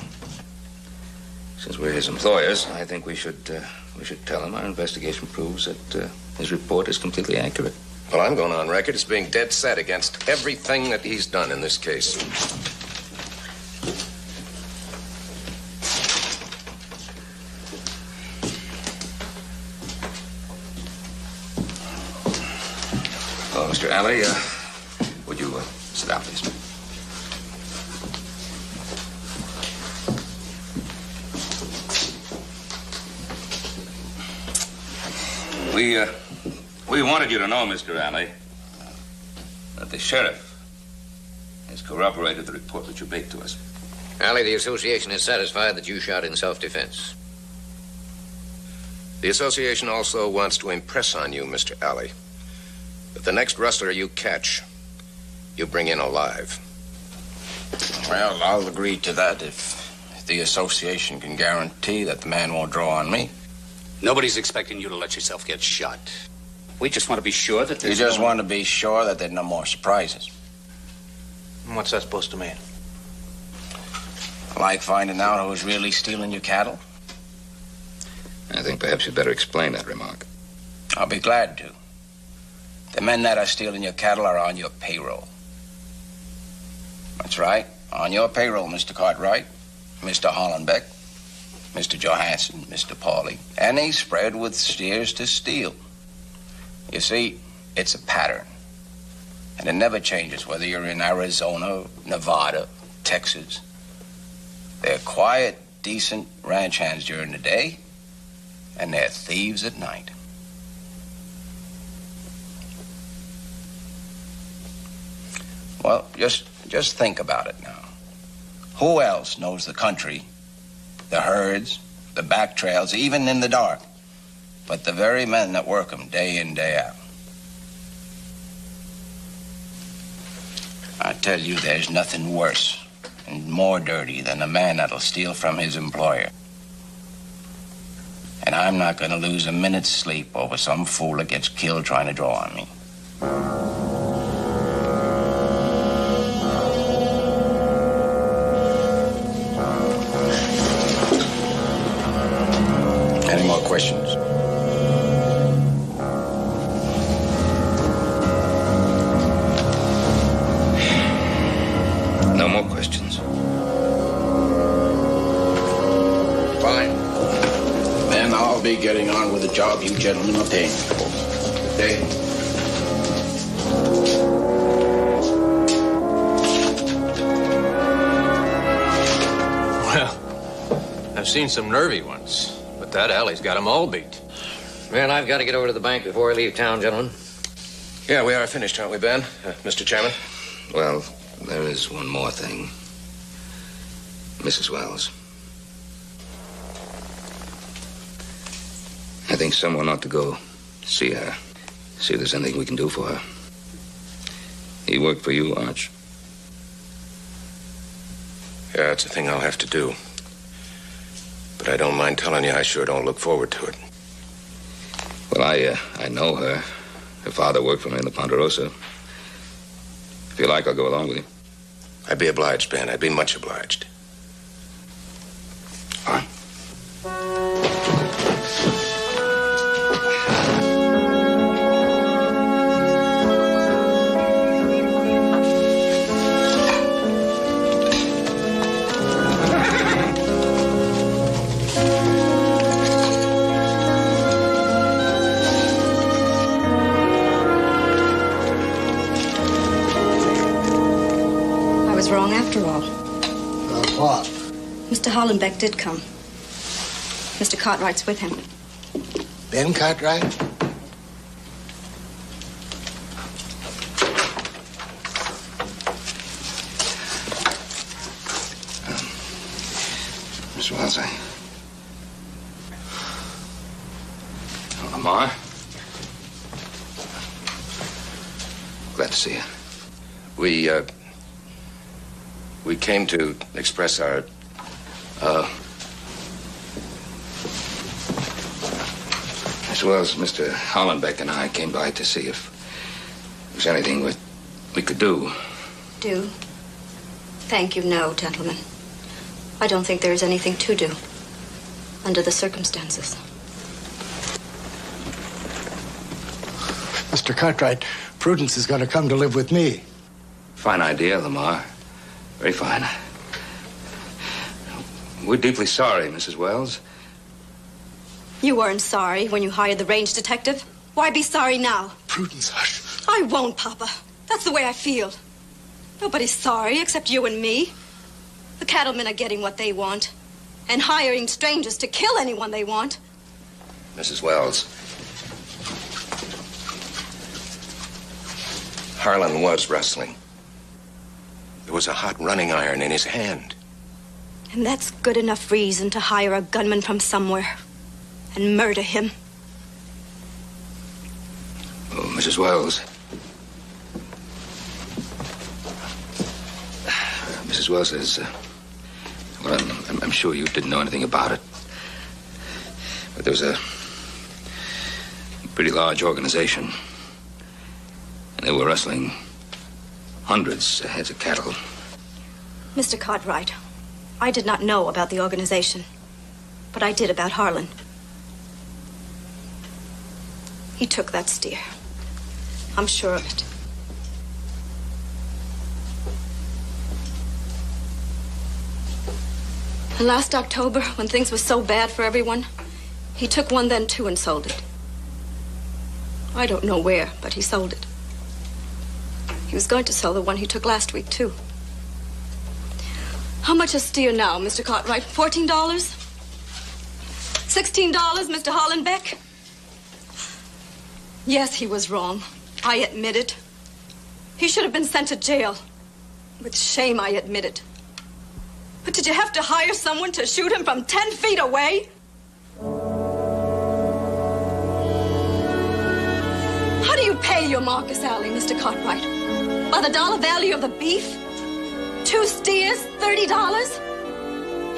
since we're his employers, I think we should tell him our investigation proves that his report is completely accurate. Well, I'm going on record as being dead set against everything that he's done in this case. Oh, Mr. Alley, would you sit down, please? We wanted you to know, Mr. Alley, that the sheriff has corroborated the report that you made to us. Allie, the association is satisfied that you shot in self-defense. The association also wants to impress on you, Mr. Alley, that the next rustler you catch, you bring in alive. Well, I'll agree to that if the association can guarantee that the man won't draw on me. Nobody's expecting you to let yourself get shot. We just want to be sure that there's You just want to be sure that there are no more surprises. What's that supposed to mean? Like finding out who's really stealing your cattle? I think perhaps you'd better explain that remark. I'll be glad to. The men that are stealing your cattle are on your payroll. That's right, on your payroll, Mr. Cartwright, Mr. Hollenbeck, Mr. Johansson, Mr. Pauly, and he's spread with steers to steal. You see, it's a pattern, and it never changes whether you're in Arizona, Nevada, Texas. They're quiet, decent ranch hands during the day, and they're thieves at night. Well, just think about it now. Who else knows the country, the herds, the back trails, even in the dark, but the very men that work them day in, day out? I tell you, there's nothing worse and more dirty than a man that'll steal from his employer. And I'm not going to lose a minute's sleep over some fool that gets killed trying to draw on me. Any more questions? No more questions. Fine. Then I'll be getting on with the job you gentlemen are paying for. Good day. Well, I've seen some nervy ones, but that alley's got them all beat. Well, I've got to get over to the bank before I leave town, gentlemen. Yeah, we are finished, aren't we, Ben? Mr. Chairman? Well, there is one more thing. Mrs. Wells. I think someone ought to go see her. See if there's anything we can do for her. He worked for you, Arch. Yeah, it's a thing I'll have to do. But I don't mind telling you, I sure don't look forward to it. Well, I know her. Her father worked for me in the Ponderosa. If you like, I'll go along with you. I'd be obliged, Ben. I'd be much obliged. Fine. Wrong after all. What? Mr. Hollenbeck did come. Mr. Cartwright's with him. Ben Cartwright? Miss Wells, Lamar? Glad to see you. We came to express our, As well as Mr. Hollenbeck and I came by to see if there was anything we could do. Do? Thank you, no, gentlemen. I don't think there is anything to do under the circumstances. Mr. Cartwright, Prudence is going to come to live with me. Fine idea, Lamar. Very fine. We're deeply sorry, Mrs. Wells. You weren't sorry when you hired the range detective. Why be sorry now? Prudence, hush. I won't, Papa. That's the way I feel. Nobody's sorry except you and me. The cattlemen are getting what they want and hiring strangers to kill anyone they want. Mrs. Wells. Harlan was wrestling. There was a hot running iron in his hand. And that's good enough reason to hire a gunman from somewhere and murder him. Oh, Mrs. Wells. Mrs. Wells says, well, I'm sure you didn't know anything about it. But there was a pretty large organization. And they were rustling hundreds of heads of cattle. Mr. Cartwright, I did not know about the organization, but I did about Harlan. He took that steer. I'm sure of it. And last October, when things were so bad for everyone, he took one then too and sold it. I don't know where, but he sold it. He was going to sell the one he took last week, too. How much a steer now, Mr. Cartwright? $14? $16, Mr. Hollenbeck? Yes, he was wrong. I admit it. He should have been sent to jail. With shame, I admit it. But did you have to hire someone to shoot him from 10 feet away? How do you pay your Marcus Alley, Mr. Cartwright? By the dollar value of the beef? 2 steers, $30?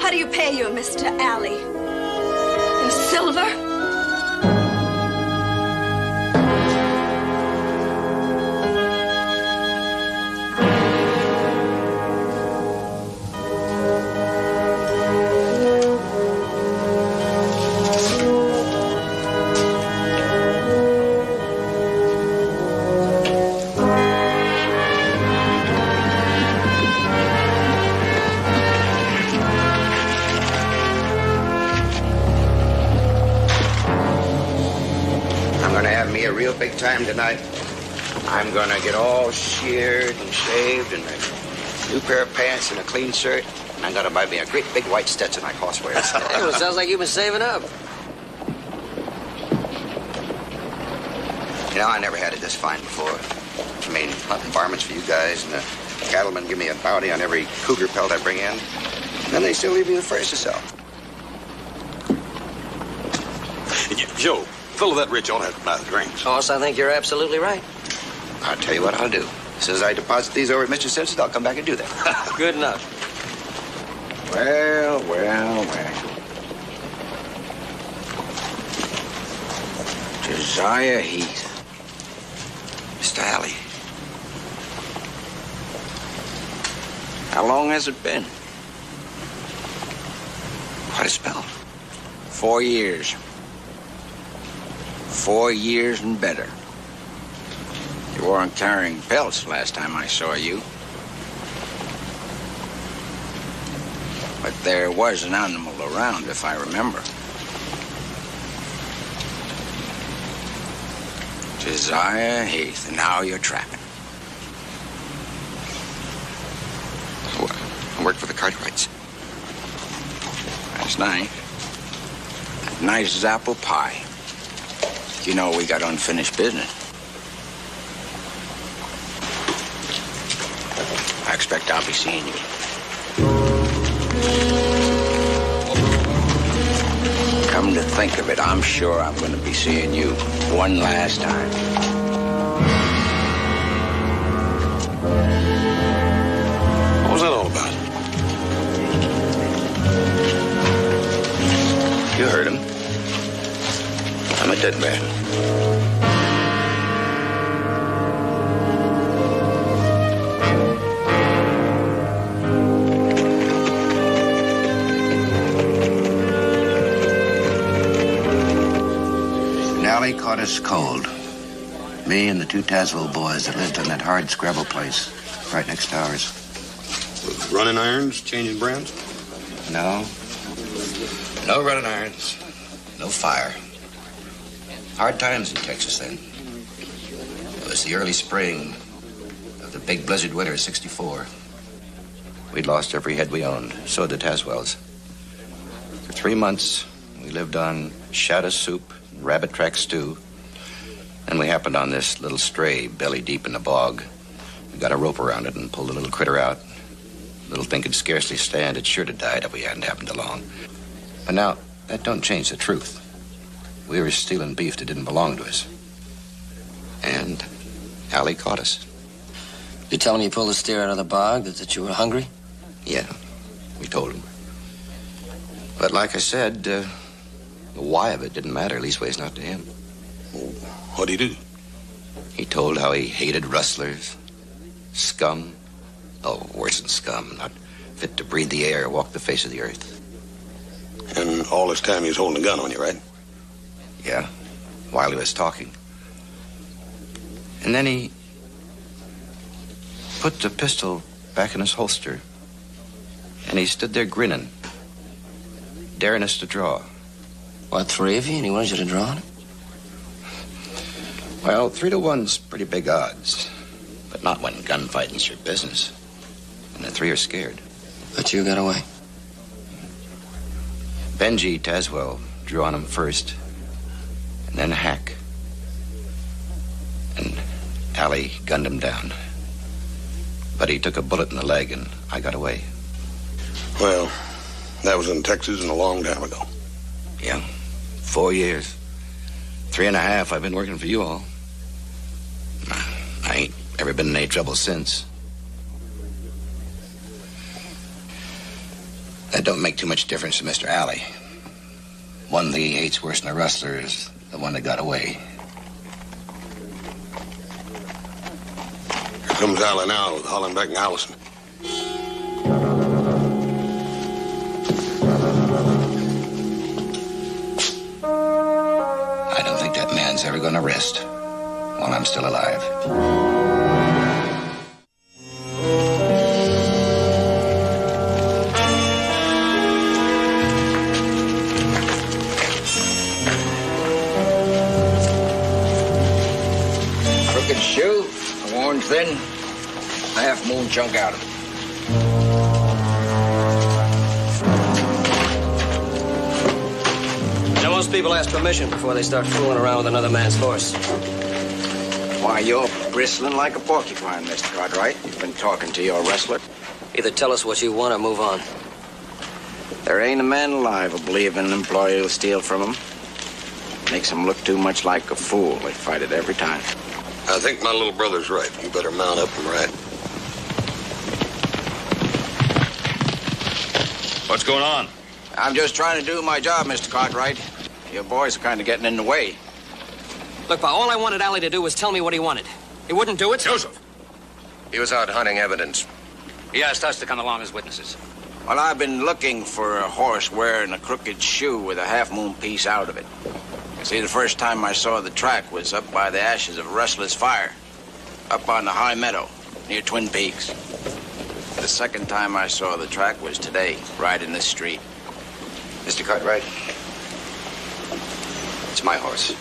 How do you pay your Mr. Alley? In silver? Big time tonight. I'm gonna get all sheared and shaved and a new pair of pants and a clean shirt. And I'm gonna buy me a great big white Stetson like Hoss wears. Well, sounds like you've been saving up. You know, I never had it this fine before. I mean, hunting varmints for you guys and the cattlemen give me a bounty on every cougar pelt I bring in. Then they still leave you the first to sell. Joe, fill that rich ought to have to buy the drinks. Boss, I think you're absolutely right. I'll tell you what I'll do. As soon as I deposit these over at Mr. Simpson's, I'll come back and do that. Good enough. Well. Josiah Heath. Mr. Alley. How long has it been? Quite a spell. 4 years. 4 years and better. You weren't carrying pelts last time I saw you. But there was an animal around, if I remember. Josiah Heath, and now you're trapping. I worked for the Cartwrights. Last night, nice as apple pie. You know we got unfinished business. I expect I'll be seeing you. Come to think of it, I'm sure I'm going to be seeing you one last time. What was that all about? You heard him. I'm a dead man. Allie caught us cold. Me and the 2 Tazewell boys that lived in that hard scrabble place right next to ours. Running irons, changing brands? No. No running irons. No fire. Hard times in Texas then. It was the early spring of the big blizzard winter of '64. We'd lost every head we owned. So had the Tazwells. For 3 months, we lived on shadow soup, rabbit track stew. And we happened on this little stray belly deep in the bog. We got a rope around it and pulled the little critter out. Little thing could scarcely stand. It sure to died if we hadn't happened along. But now, that don't change the truth. We were stealing beef that didn't belong to us. And Allie caught us. You tell him you pulled the steer out of the bog, that you were hungry? Yeah, we told him. But like I said, the why of it didn't matter, leastways not to him. Well, what'd he do? He told how he hated rustlers, scum. Oh, worse than scum, not fit to breathe the air or walk the face of the earth. And all this time he was holding a gun on you, right? Yeah, while he was talking. And then he put the pistol back in his holster. And he stood there grinning, daring us to draw. What, 3 of you? And he wanted you to draw on him? Well, 3 to 1's pretty big odds. But not when gunfighting's your business. And the 3 are scared. But you got away. Benji Tazwell drew on him first. And then Hack. And Allie gunned him down. But he took a bullet in the leg and I got away. Well, that was in Texas and a long time ago. Yeah, 4 years. 3.5 I've been working for you all. I ain't ever been in any trouble since. That don't make too much difference to Mr. Alley. One thing he hates worse than a rustler is the one that got away. Here comes Alley now with Hollenbeck and Allison. I don't think that man's ever gonna rest while I'm still alive. Crooked shoe, a worn thin, half-moon chunk out of it. Now, most people ask permission before they start fooling around with another man's horse. Why, you're bristling like a porcupine, Mr. Cartwright. You've been talking to your wrestler. Either tell us what you want or move on. There ain't a man alive who'll believe an employee will steal from him. Makes him look too much like a fool. They fight it every time. I think my little brother's right. You better mount up and ride. What's going on? I'm just trying to do my job, Mr. Cartwright. Your boys are kind of getting in the way. Look, Pa, all I wanted Allie to do was tell me what he wanted. He wouldn't do it. Joseph! He was out hunting evidence. He asked us to come along as witnesses. Well, I've been looking for a horse wearing a crooked shoe with a half-moon piece out of it. See, the first time I saw the track was up by the ashes of a restless fire, up on the high meadow near Twin Peaks. The second time I saw the track was today, right in this street. Mr. Cartwright, it's my horse.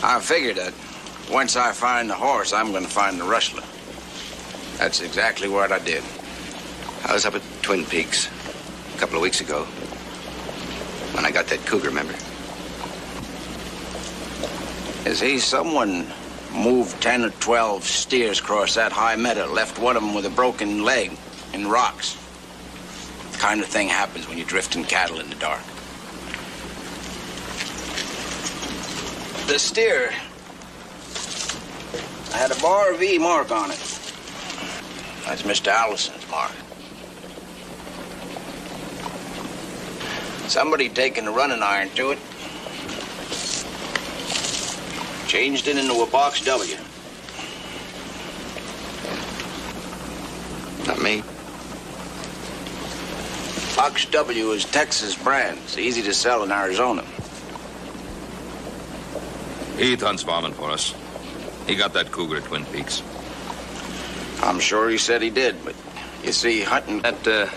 I figured that once I find the horse, I'm going to find the rustler. That's exactly what I did. I was up at Twin Peaks a couple of weeks ago when I got that cougar, remember? You see, someone moved 10 or 12 steers across that high meadow, left one of them with a broken leg in rocks. The kind of thing happens when you're drifting cattle in the dark. The steer had a bar V mark on it. That's Mr. Allison's mark. Somebody taken a running iron to it, changed it into a box W. Not me. Box W is Texas brand. It's easy to sell in Arizona. Heath hunts varmint for us. He got that cougar at Twin Peaks. I'm sure he said he did, but you see, hunting... That,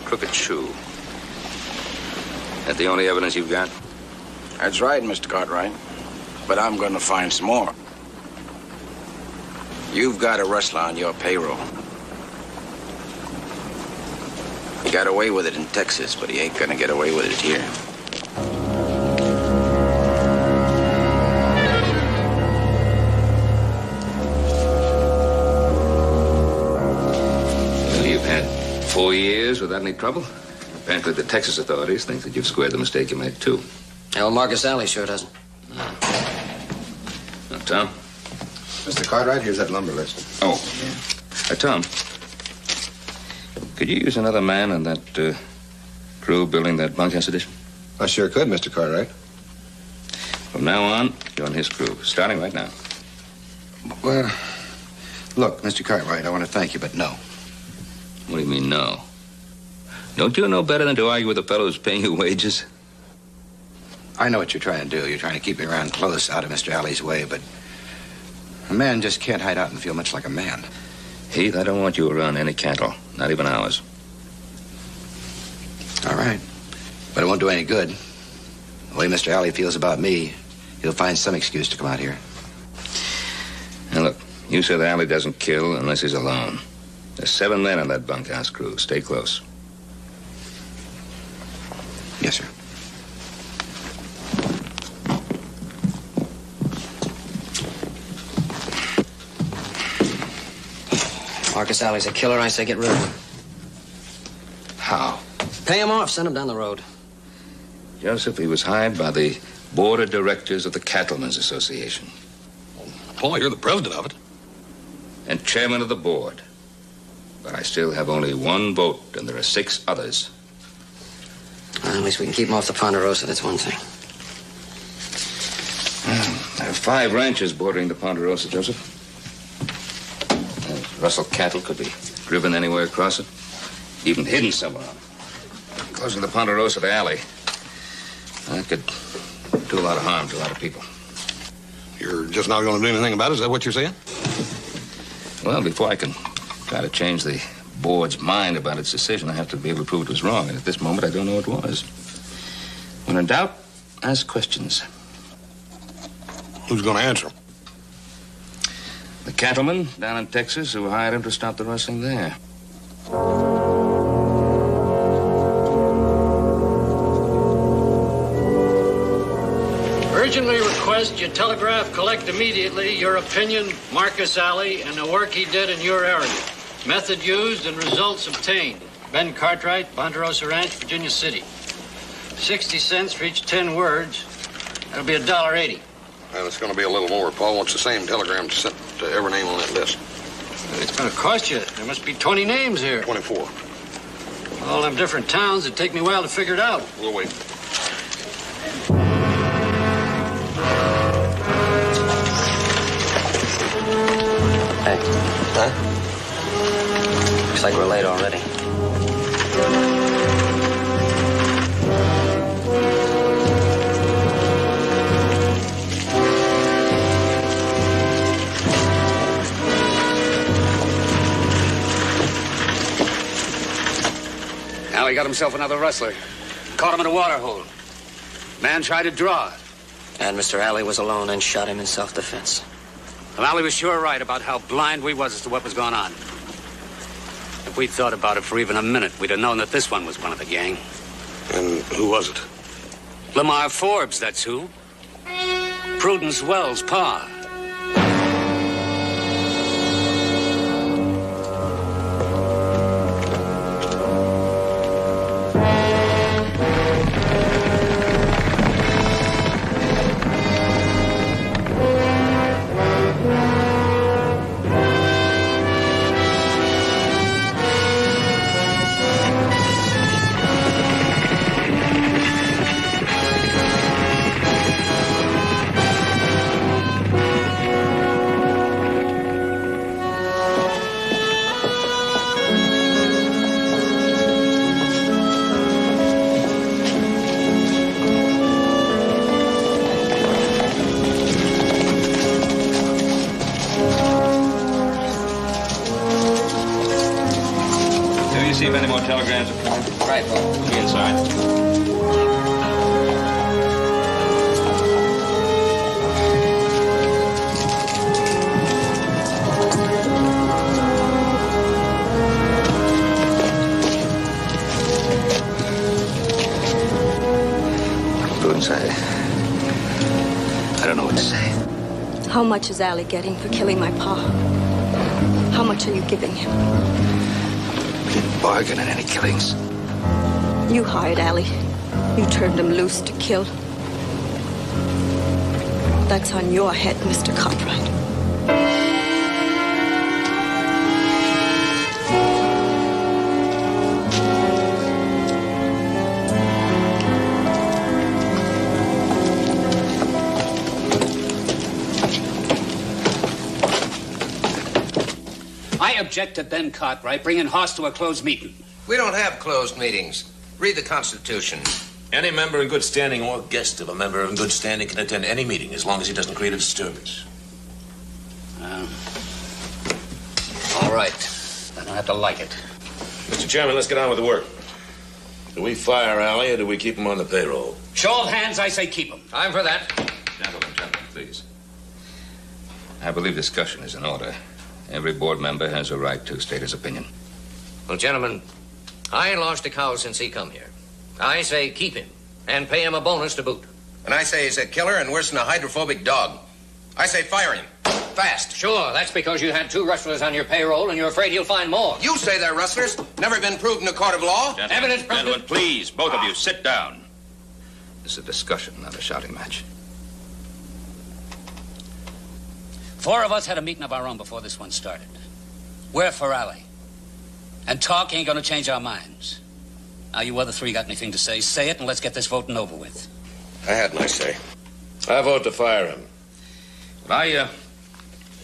crooked shoe. That the only evidence you've got? That's right, Mr. Cartwright. But I'm going to find some more. You've got a rustler on your payroll. He got away with it in Texas, but he ain't going to get away with it here. Well, you've had 4 years without any trouble. Apparently the Texas authorities think that you've squared the mistake you made, too. Yeah, well, Marcus Alley sure doesn't. Tom? Mr. Cartwright, here's that lumber list. Oh, yeah. Tom, could you use another man on that crew building that bunkhouse addition? I sure could, Mr. Cartwright. From now on, you're on his crew, starting right now. Well, look, Mr. Cartwright, I want to thank you, but no. What do you mean, no? Don't you know better than to argue with a fellow who's paying you wages? I know what you're trying to do. You're trying to keep me around close, out of Mr. Alley's way, but a man just can't hide out and feel much like a man. Heath, I don't want you around any cattle, not even ours. All right. But it won't do any good. The way Mr. Alley feels about me, he'll find some excuse to come out here. Now, look, you said Alley doesn't kill unless he's alone. There's 7 men on that bunkhouse crew. Stay close. Yes, sir. Marcus Alley's a killer. I say get rid of him. How? Pay him off. Send him down the road. Joseph, he was hired by the board of directors of the Cattlemen's Association. Paul, you're the president of it. And chairman of the board. But I still have only 1 vote, and there are 6 others. Well, at least we can keep him off the Ponderosa. That's one thing. There are 5 ranches bordering the Ponderosa, Joseph. Russell cattle could be driven anywhere across it, even hidden somewhere on it. Closing the Ponderosa to Alley, that could do a lot of harm to a lot of people. You're just not going to do anything about it? Is that what you're saying? Well, before I can try to change the board's mind about its decision, I have to be able to prove it was wrong. And at this moment, I don't know what was. When in doubt, ask questions. Who's going to answer them? The cattlemen down in Texas who hired him to stop the rustling there. Urgently request you telegraph collect immediately your opinion, Marcus Alley, and the work he did in your area. Method used and results obtained. Ben Cartwright, Ponderosa Ranch, Virginia City. 60 cents for each 10 words. That'll be $1.80. And it's going to be a little more. Paul wants the same telegram sent to every name on that list. It's going to cost you. There must be 20 names here. 24. All them different towns. It'd take me a while to figure it out. We'll wait. Hey. Huh? Looks like we're late already. Now he got himself another rustler. Caught him in a water hole. Man tried to draw. And Mr. Alley was alone and shot him in self-defense. Well, Alley was sure right about how blind we was as to what was going on. If we'd thought about it for even a minute, we'd have known that this one was one of the gang. And who was it? Lamar Forbes, that's who. Prudence Wells' pa. See if any more telegrams are coming. Right, Paul. Be inside. Go inside. I don't know what to say. How much is Allie getting for killing my pa? How much are you giving him? Didn't bargain in any killings. You hired Allie. You turned him loose to kill. That's on your head, Mr. Cartwright. I object to Ben Cartwright bringing Hoss to a closed meeting. We don't have closed meetings. Read the Constitution. Any member in good standing or guest of a member in good standing can attend any meeting as long as he doesn't create a disturbance. All right. I don't have to like it. Mr. Chairman, let's get on with the work. Do we fire Alley or do we keep him on the payroll? Show of hands, I say keep him. I'm for that. Gentlemen, please. I believe discussion is in order. Every board member has a right to state his opinion. Well, gentlemen, I ain't lost a cow since he come here. I say keep him and pay him a bonus to boot. And I say he's a killer and worse than a hydrophobic dog. I say fire him. Fast. Sure, that's because you had 2 rustlers on your payroll and you're afraid you'll find more. You say they're rustlers. Never been proved in a court of law. Gentlemen, please, both of you, sit down. This is a discussion, not a shouting match. 4 of us had a meeting of our own before this one started. We're for Alley. And talk ain't gonna change our minds. Now, you other 3 got anything to say? Say it and let's get this voting over with. I had my say. I vote to fire him. Well, I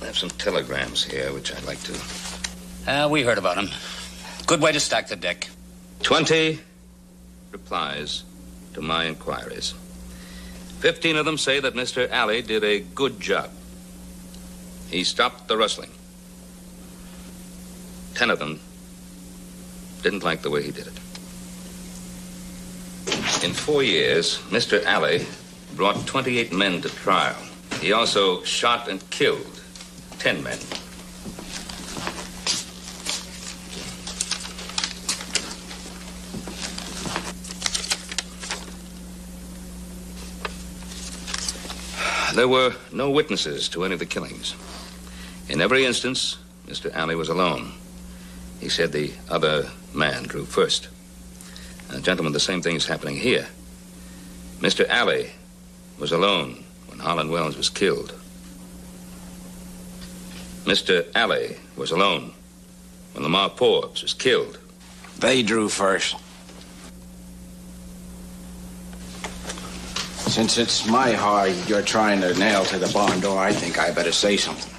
have some telegrams here, which I'd like to... We heard about them. Good way to stack the deck. 20 replies to my inquiries. 15 of them say that Mr. Alley did a good job. He stopped the rustling. 10 of them didn't like the way he did it. In 4 years, Mr. Alley brought 28 men to trial. He also shot and killed 10 men. There were no witnesses to any of the killings. In every instance, Mr. Alley was alone. He said the other man drew first. Gentlemen, the same thing is happening here. Mr. Alley was alone when Harlan Wells was killed. Mr. Alley was alone when Lamar Forbes was killed. They drew first. Since it's my hide you're trying to nail to the barn door, I think I better say something.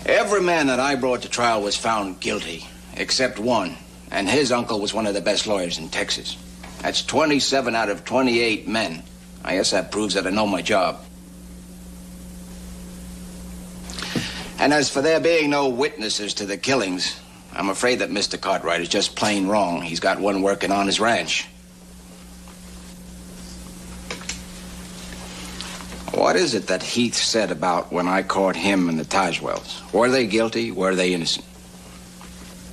Every man that I brought to trial was found guilty, except one, and his uncle was one of the best lawyers in Texas. That's 27 out of 28 men. I guess that proves that I know my job. And as for there being no witnesses to the killings, I'm afraid that Mr. Cartwright is just plain wrong. He's got one working on his ranch. What is it that Heath said about when I caught him and the Tazewells? Were they guilty? Were they innocent?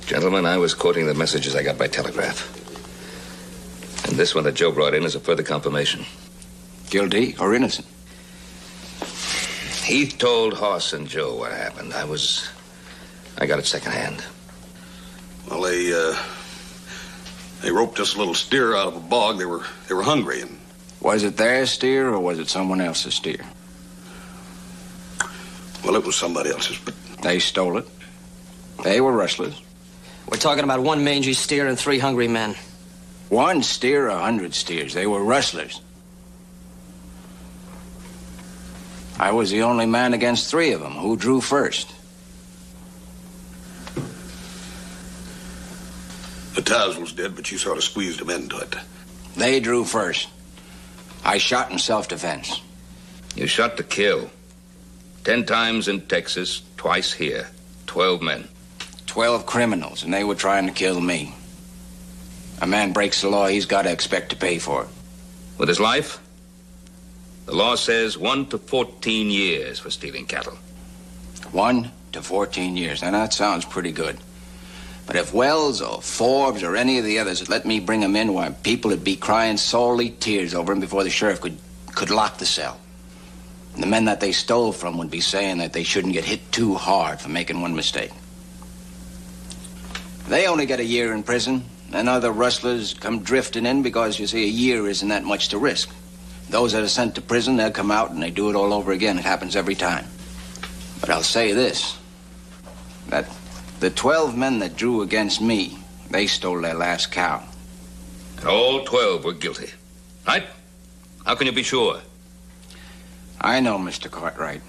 Gentlemen, I was quoting the messages I got by telegraph. And this one that Joe brought in is a further confirmation. Guilty or innocent? Heath told Hoss and Joe what happened. I got it secondhand. Well, they roped us a little steer out of a bog. They were hungry, and was it their steer or was it someone else's steer? Well, it was somebody else's, but they stole it. They were rustlers. We're talking about one mangy steer and 3 hungry men. One steer, 100 steers. They were rustlers. I was the only man against 3 of them. Who drew first? the Taz was dead, but you sort of squeezed him into it. They drew first. I shot in self-defense. You shot to kill. 10 times in Texas, twice here. 12 men. 12 criminals, and they were trying to kill me. A man breaks the law, he's got to expect to pay for it. With his life? The law says 1 to 14 years for stealing cattle. 1 to 14 years. Now, that sounds pretty good. But if Wells or Forbes or any of the others had let me bring him in, why, people would be crying salty tears over him before the sheriff could lock the cell. And the men that they stole from would be saying that they shouldn't get hit too hard for making one mistake. They only get a year in prison, and other rustlers come drifting in because, you see, a year isn't that much to risk. Those that are sent to prison, they'll come out and they do it all over again. It happens every time. But I'll say this, that the 12 men that drew against me, they stole their last cow. And all 12 were guilty, right? How can you be sure? I know, Mr. Cartwright.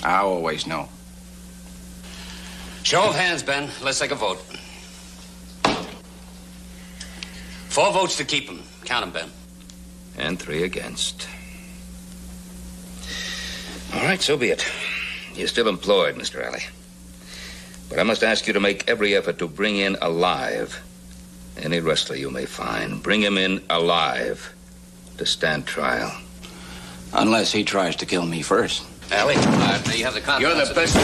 I always know. Show of hands, Ben. Let's take a vote. 4 votes to keep him. Count them, Ben. And 3 against. All right, so be it. You're still employed, Mr. Alley. But I must ask you to make every effort to bring in alive any wrestler you may find. Bring him in alive to stand trial. Unless he tries to kill me first. Alley, you have the confidence. You're the best.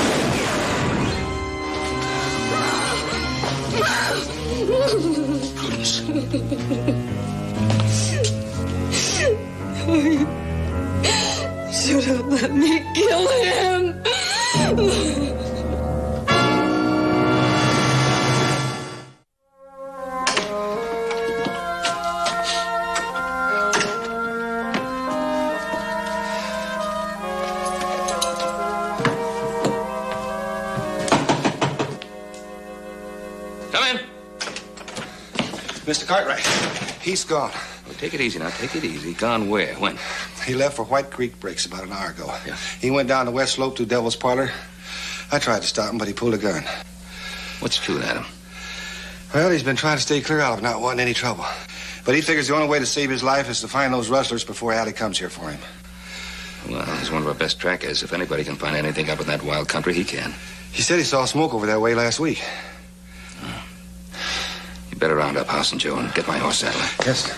Should have let me kill him. Mr. Cartwright, he's gone. Well, take it easy now. Take it easy. Gone where? When? He left for White Creek Breaks about an hour ago. Yeah. He went down the west slope to Devil's Parlor. I tried to stop him, but he pulled a gun. What's shooting at him? Well, he's been trying to stay clear out of not wanting any trouble. But he figures the only way to save his life is to find those rustlers before Allie comes here for him. Well, he's one of our best trackers. If anybody can find anything up in that wild country, he can. He said he saw smoke over that way last week. You better round up House and Joe and get my horse saddle. Yes, sir.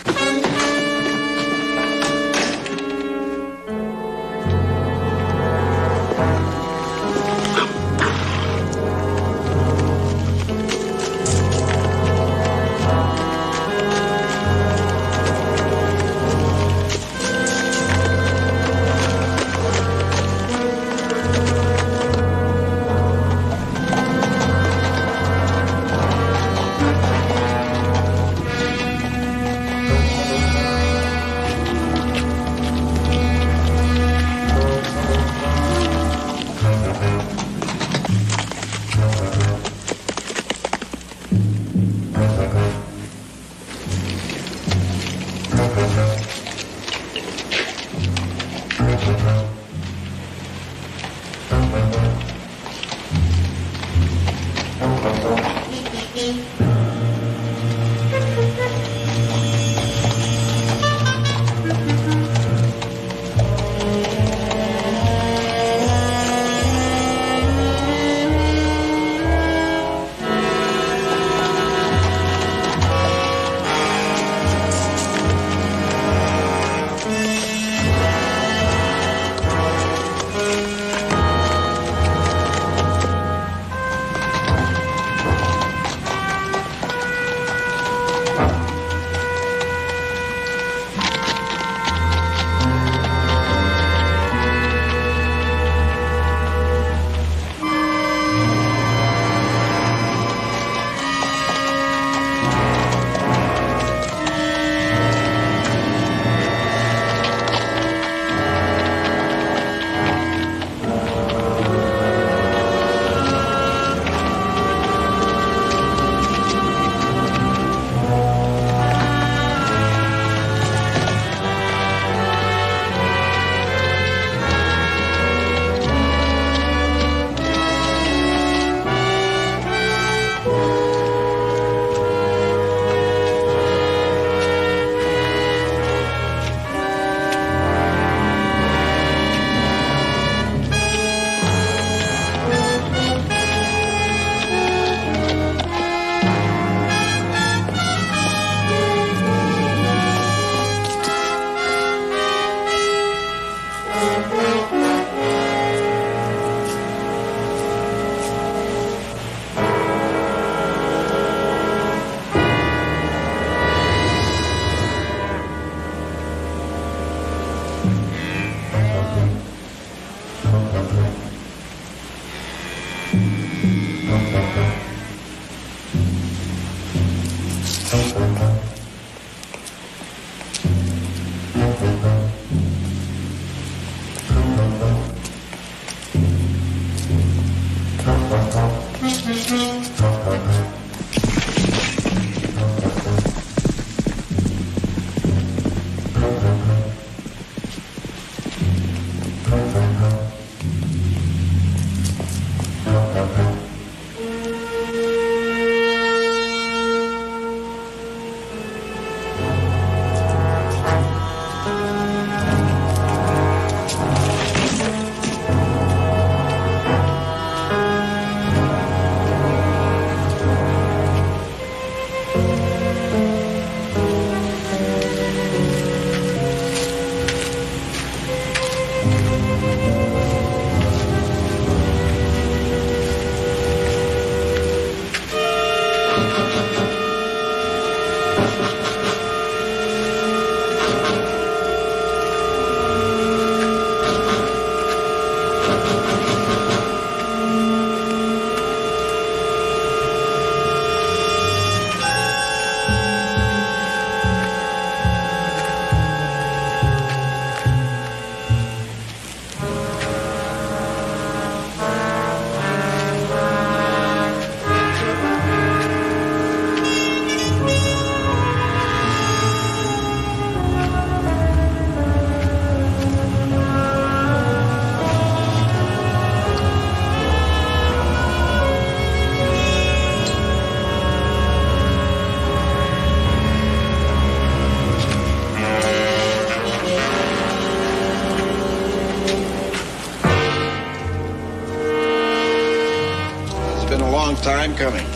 Time coming.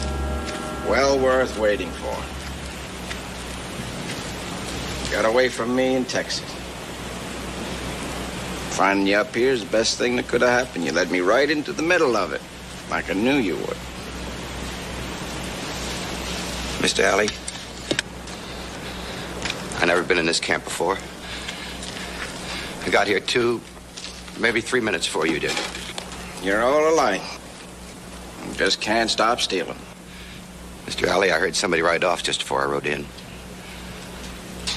Well worth waiting for. Got away from me in Texas. Finding you up here is the best thing that could have happened. You led me right into the middle of it, like I knew you would. Mr. Alley, I've never been in this camp before. I got here 2, maybe 3 minutes before you did. You're all alike. Just can't stop stealing. Mr. Alley, I heard somebody ride off just before I rode in.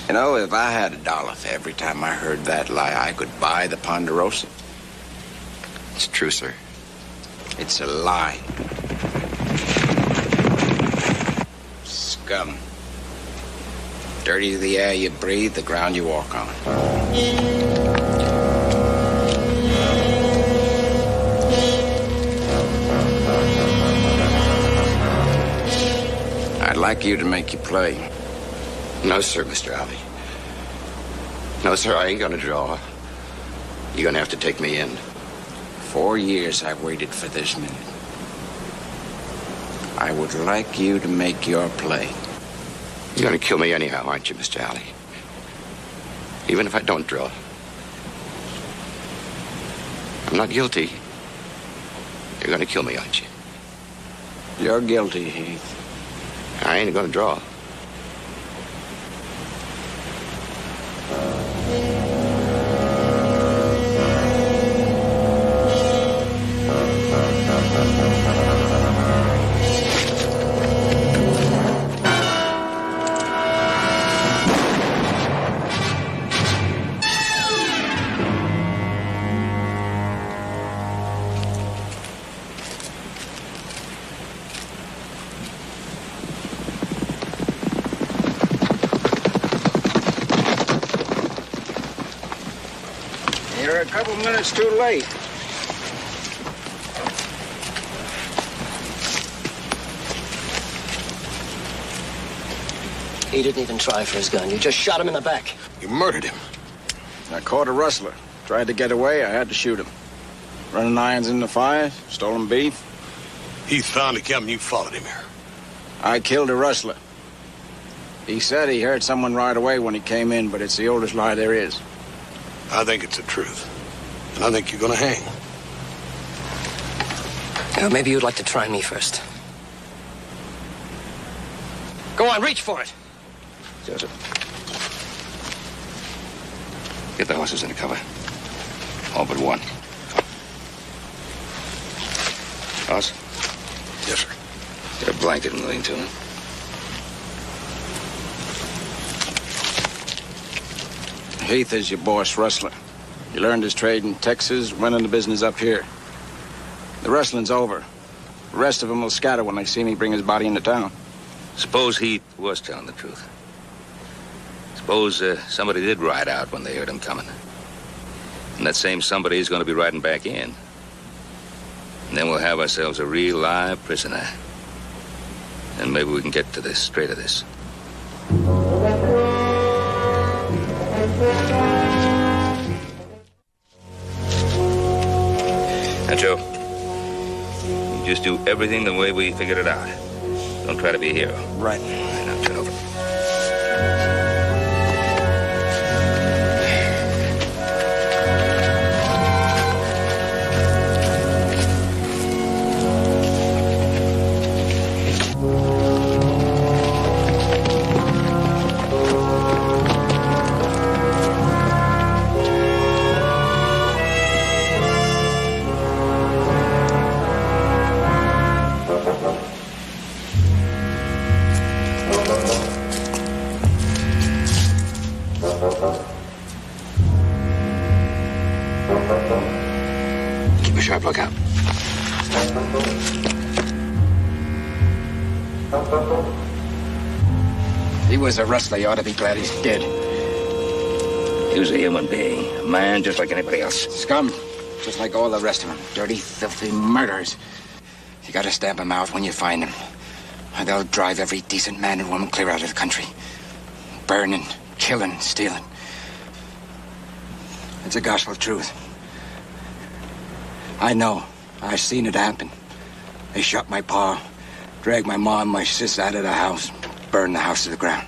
You know, if I had $1 for every time I heard that lie, I could buy the Ponderosa. It's true, sir. It's a lie. Scum. Dirty the air you breathe, the ground you walk on. I'd like you to make your play. No, sir, Mr. Alley. No, sir, I ain't gonna draw. You're gonna have to take me in. 4 years I've waited for this minute. I would like you to make your play. You're gonna kill me anyhow, aren't you, Mr. Alley? Even if I don't draw. I'm not guilty. You're gonna kill me, aren't you? You're guilty, Heath. I ain't gonna draw. You're a couple minutes too late. He didn't even try for his gun. You just shot him in the back. You murdered him. I caught a rustler. Tried to get away, I had to shoot him. Running irons in the fire, stolen beef. He found the camp and you followed him here. I killed a rustler. He said he heard someone ride away when he came in, but it's the oldest lie there is. I think it's the truth. And I think you're gonna hang. Maybe you'd like to try me first. Go on, reach for it. Joseph. Get the horses into cover. All but one. Hoss? Yes, sir. Get a blanket and lean to him. Heath is your boss rustler. He learned his trade in Texas, went into business up here. The wrestling's over. The rest of them will scatter when they see me bring his body into town. Suppose Heath was telling the truth. Suppose somebody did ride out when they heard him coming. And that same somebody is going to be riding back in. And then we'll have ourselves a real live prisoner. And maybe we can get to the straight of this. Now, Joe, you just do everything the way we figured it out. Don't try to be a hero. Right. All right, now turn over. Keep a sharp lookout. He was a wrestler. You ought to be glad he's dead. He was a human being, a man just like anybody else. Scum, just like all the rest of them. Dirty, filthy murderers. You gotta stamp them out when you find them. Or they'll drive every decent man and woman clear out of the country. Burning, killing, stealing. It's the gospel truth. I know. I've seen it happen. They shot my pa, dragged my mom and my sis out of the house, burned the house to the ground.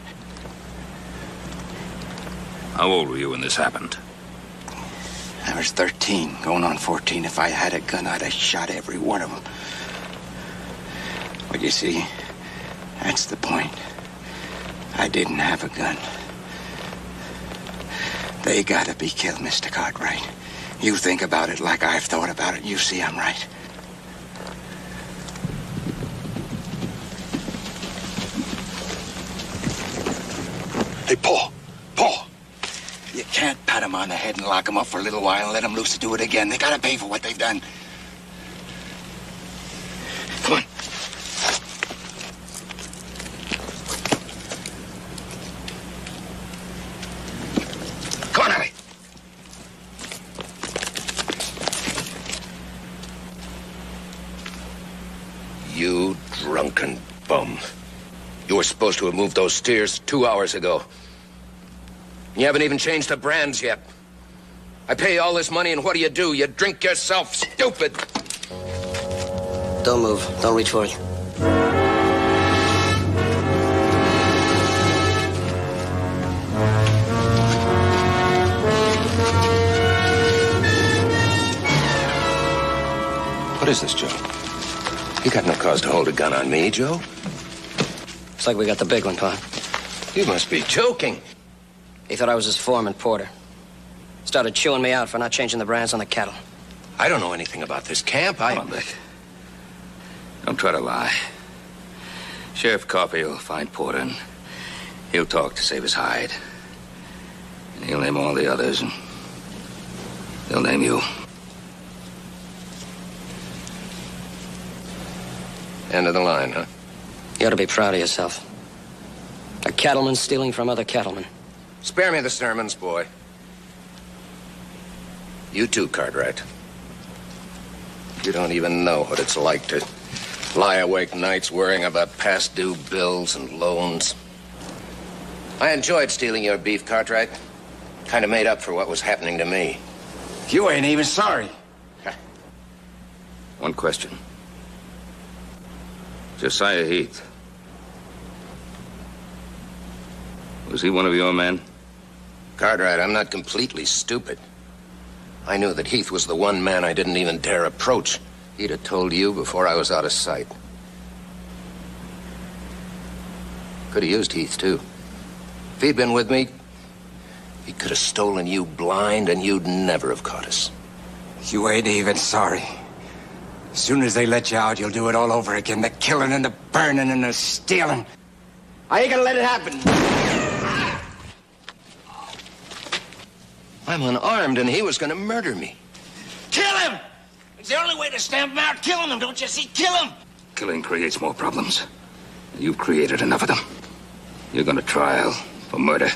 How old were you when this happened? I was 13, going on 14. If I had a gun, I'd have shot every one of them. But you see, that's the point. I didn't have a gun. They gotta be killed, Mr. Cartwright. You think about it like I've thought about it. You see I'm right. Hey, Paul. Paul. You can't pat them on the head and lock them up for a little while and let them loose to do it again. They gotta pay for what they've done. You drunken bum. You were supposed to have moved those steers 2 hours ago. You haven't even changed the brands yet. I pay you all this money, and what do? You drink yourself stupid. Don't move. Don't reach for it. What is this, Joe? You got no cause to hold a gun on me, Joe. Looks like we got the big one, Pa. You must be joking. He thought I was his foreman, Porter. Started chewing me out for not changing the brands on the cattle. I don't know anything about this camp. Come on, Beck. Don't try to lie. Sheriff Coffey will find Porter, and he'll talk to save his hide. And he'll name all the others, and he'll name you. End of the line, huh? You ought to be proud of yourself. A cattleman stealing from other cattlemen. Spare me the sermons, boy. You too, Cartwright. You don't even know what it's like to lie awake nights worrying about past due bills and loans. I enjoyed stealing your beef, Cartwright. Kind of made up for what was happening to me. You ain't even sorry. One question. Josiah Heath. Was he one of your men? Cartwright, I'm not completely stupid. I knew that Heath was the one man I didn't even dare approach. He'd have told you before I was out of sight. Could have used Heath, too. If he'd been with me, he could have stolen you blind, and you'd never have caught us. You ain't even sorry. As soon as they let you out, you'll do it all over again. The killing and the burning and the stealing. I ain't gonna let it happen. I'm unarmed, and he was gonna murder me. Kill him! It's the only way to stamp him out. Killing him, don't you see? Kill him! Killing creates more problems. You've created enough of them. You're going to trial for murder.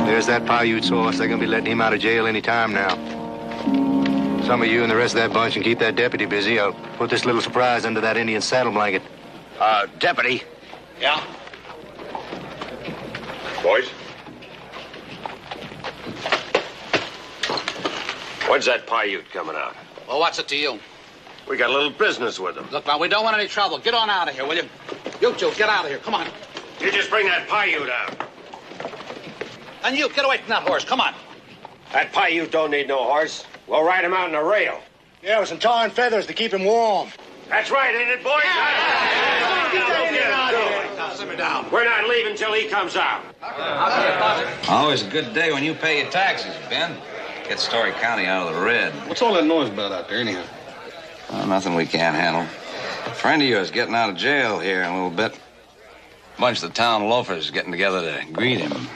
There's that Paiute source. They're going to be letting him out of jail any time now. Some of you and the rest of that bunch can keep that deputy busy. I'll put this little surprise under that Indian saddle blanket. Deputy. Yeah? Boys. When's that Paiute coming out? Well, what's it to you? We got a little business with him. Look, now, we don't want any trouble. Get on out of here, will you? You two, get out of here. Come on. You just bring that Paiute out. And you, get away from that horse. Come on. That Paiute don't need no horse. We'll ride him out in a rail. Yeah, with some tar and feathers to keep him warm. That's right, ain't it, boys? Simmer down. We're not leaving till he comes out. Always a good day when you pay your taxes, Ben. Get Story County out of the red. What's all that noise about out there, anyhow? Well, nothing we can't handle. A friend of yours getting out of jail here in a little bit. A bunch of the town loafers getting together to greet him.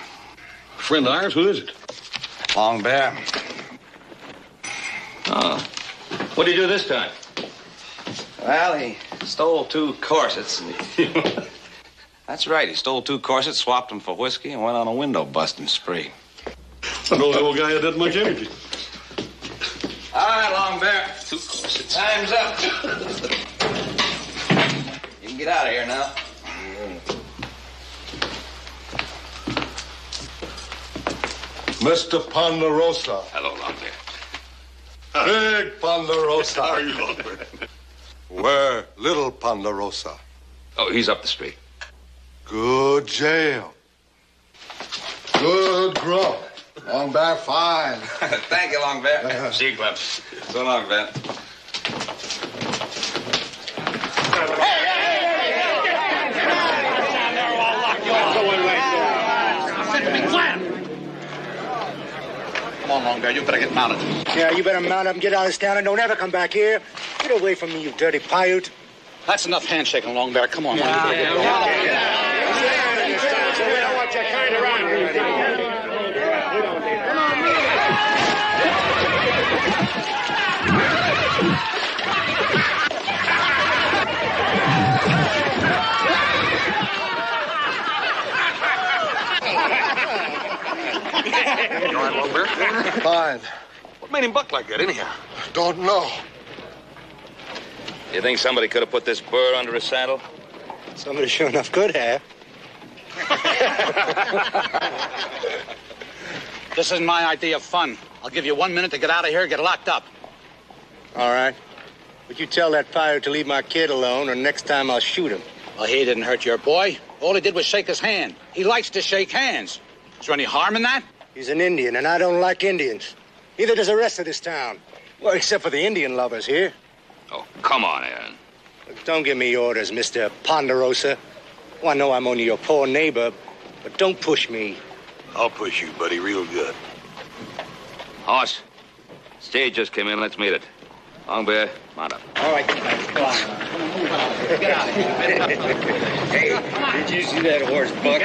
Friend of ours? Who is it? Long Bear. Oh. What did he do this time? Well, he stole 2 corsets. That's right. He stole 2 corsets, swapped them for whiskey, and went on a window busting spree. I know the old guy had that much energy. All right, Long Bear. 2 corsets. Time's up. You can get out of here now. Mr. Ponderosa. Hello, Long Bear. Big Ponderosa. How are you, Long Bear? Where little Ponderosa? Oh, he's up the street. Good jail. Good grub. Long Bear, fine. Thank you, Long Bear. See you, Clem. So long, Ben. Hey, Long Bear. You better get mounted. Yeah, you better mount up and get out of this town and don't ever come back here. Get away from me, you dirty Paiute. That's enough handshaking, Long Bear. Come on. You all right, Long Bear? Fine. What made him buck like that, anyhow? Don't know. You think somebody could have put this burr under his saddle? Somebody sure enough could have. This isn't my idea of fun. I'll give you 1 minute to get out of here and get locked up. All right. But you tell that Paiute to leave my kid alone, or next time I'll shoot him. Well, he didn't hurt your boy. All he did was shake his hand. He likes to shake hands. Is there any harm in that? He's an Indian, and I don't like Indians. Neither does the rest of this town. Well, except for the Indian lovers here. Oh, come on, Aaron. Look, don't give me orders, Mr. Ponderosa. Well, I know I'm only your poor neighbor, but don't push me. I'll push you, buddy, real good. Horse, stage just came in. Let's meet it. Long Bear, mount up. All right. Come on. Get out of here. Hey, did you see that horse buck?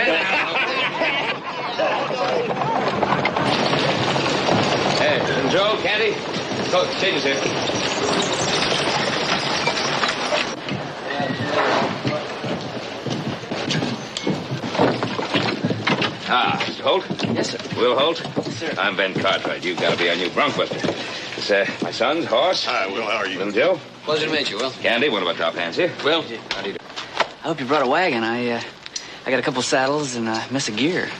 Hey, Joe, Candy. Go, change here. Mr. Holt? Yes, sir. Will Holt? Yes, sir. I'm Ben Cartwright. You've got to be our new bronc buster. It's my son's horse. Hi, Will. How are you? Little Joe. Pleasure to meet you, Will. Candy, one of our top hands here. Will. How do you do? I hope you brought a wagon. I got a couple saddles and a mess of gear.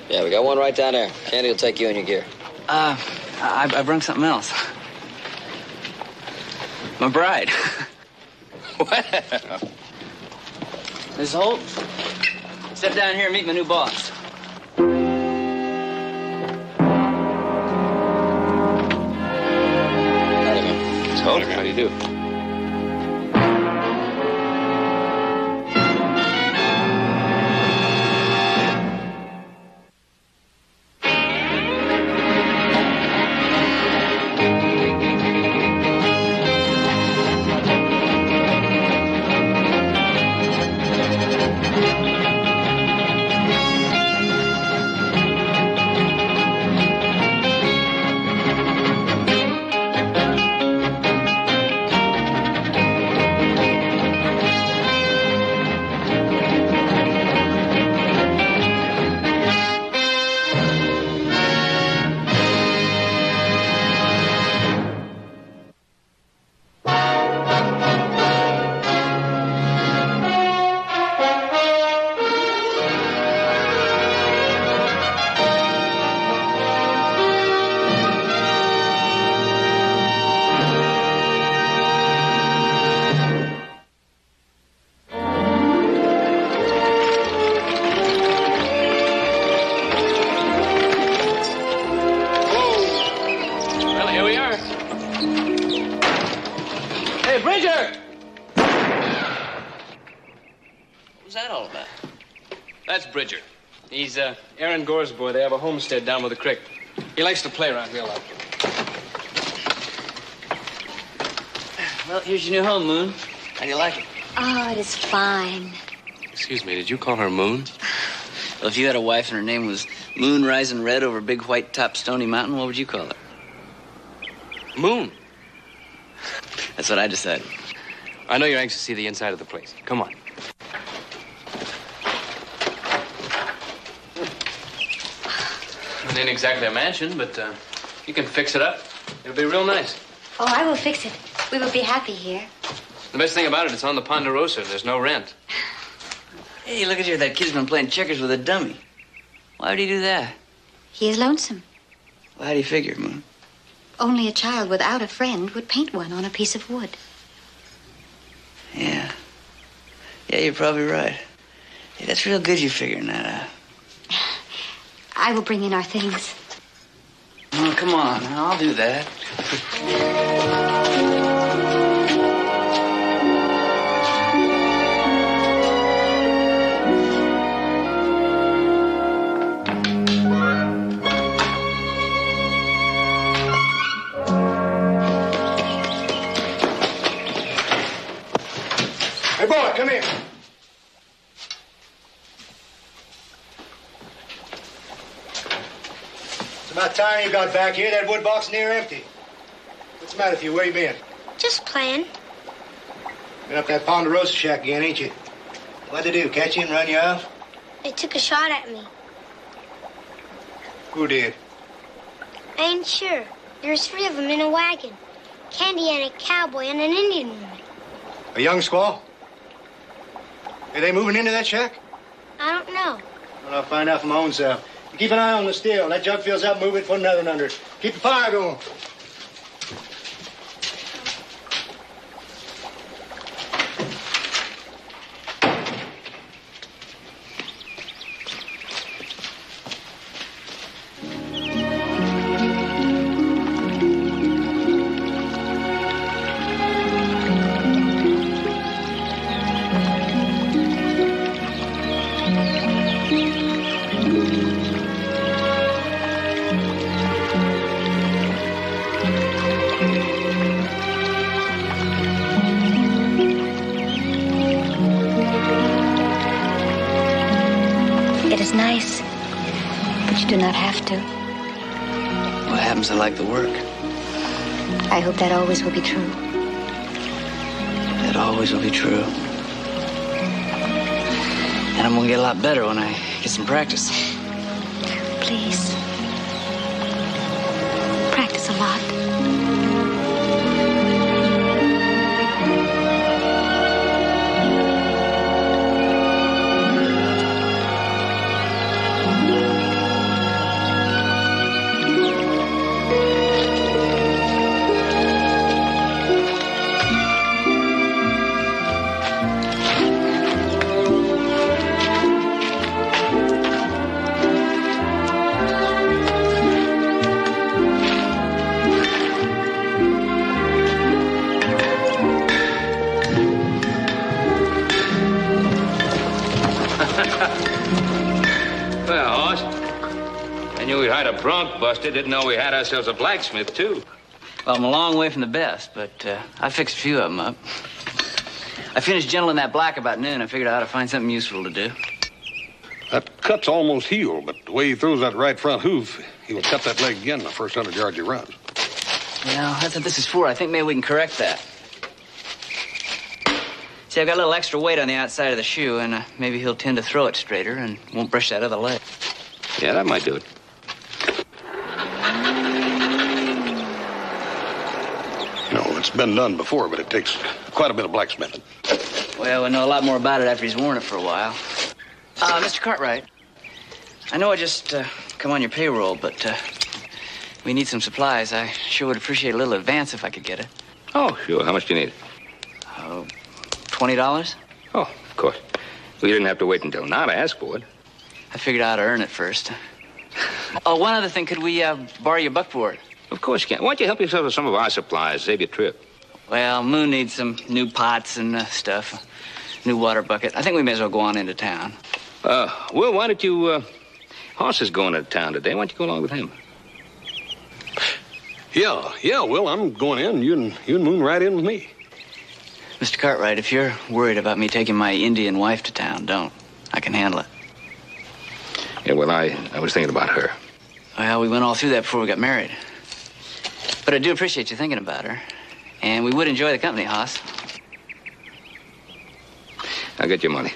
Yeah, we got one right down there. Candy will take you and your gear. I brung something else. My bride. Well. Miss Holt, step down here and meet my new boss. Miss Holt, how do you do? Bridger. He's Aaron Gore's boy. They have a homestead down by the creek. He likes to play around here a lot. Well, here's your new home, Moon. How do you like it? Oh, it is fine. Excuse me, did you call her Moon? Well, if you had a wife and her name was Moon Rising Red over Big White Top Stony Mountain, what would you call her? Moon. That's what I decided. I know you're anxious to see the inside of the place. Come on. It ain't exactly a mansion, but you can fix it up. It'll be real nice. Oh, I will fix it. We will be happy here. The best thing about it, it's on the Ponderosa. There's no rent. Hey, look at here. That kid's been playing checkers with a dummy. Why would he do that? He is lonesome. Well, how do you figure, Moon? Only a child without a friend would paint one on a piece of wood. Yeah. Yeah, you're probably right. Hey, that's real good you figuring that out. I will bring in our things. Oh, come on. I'll do that. Hey, boy, come here. It's about time you got back here. That wood box near empty. What's the matter with you? Where you been? Just playing. Been up that Ponderosa shack again, ain't you? What'd they do, catch you and run you off? They took a shot at me. Who did? I ain't sure. There's 3 of them in a wagon. Candy and a cowboy and an Indian woman. A young squaw? Are they moving into that shack? I don't know. Well, I'll find out for my own self. You keep an eye on the steel. That jug fills up, move it, put another one under it. Keep the fire going. It is nice, but you do not have to. What happens to like the work? I hope that always will be true. That always will be true. And I'm gonna get a lot better when I get some practice. Please. Practice a lot. Well, Hoss, I knew we had a bronc busted. Didn't know we had ourselves a blacksmith, too. Well, I'm a long way from the best, but I fixed a few of them up. I finished gentling that black about noon. I figured I ought to find something useful to do. That cut's almost healed, but the way he throws that right front hoof, he'll cut that leg again the first 100 yards he runs. Yeah, that's what this is for. I think maybe we can correct that. See, I've got a little extra weight on the outside of the shoe, and maybe he'll tend to throw it straighter and won't brush that other leg. Yeah, that might do it. No, it's been done before, but it takes quite a bit of blacksmithing. Well, we'll know a lot more about it after he's worn it for a while. Mr. Cartwright, I know I just come on your payroll, but we need some supplies. I sure would appreciate a little advance if I could get it. Oh, sure. How much do you need? Oh, $20? Oh, of course. We didn't have to wait until now to ask for it. I figured I ought to earn it first. Oh, one other thing. Could we borrow your buckboard? Of course you can. Why don't you help yourself to some of our supplies? Save your trip. Well, Moon needs some new pots and stuff. New water bucket. I think we may as well go on into town. Will, why don't you... Hoss is going to town today. Why don't you go along with him? Yeah, Will, I'm going in. You and Moon right in with me. Mr. Cartwright, if you're worried about me taking my Indian wife to town, don't. I can handle it. Yeah, well, I was thinking about her. Well, we went all through that before we got married. But I do appreciate you thinking about her. And we would enjoy the company, Hoss. I'll get your money.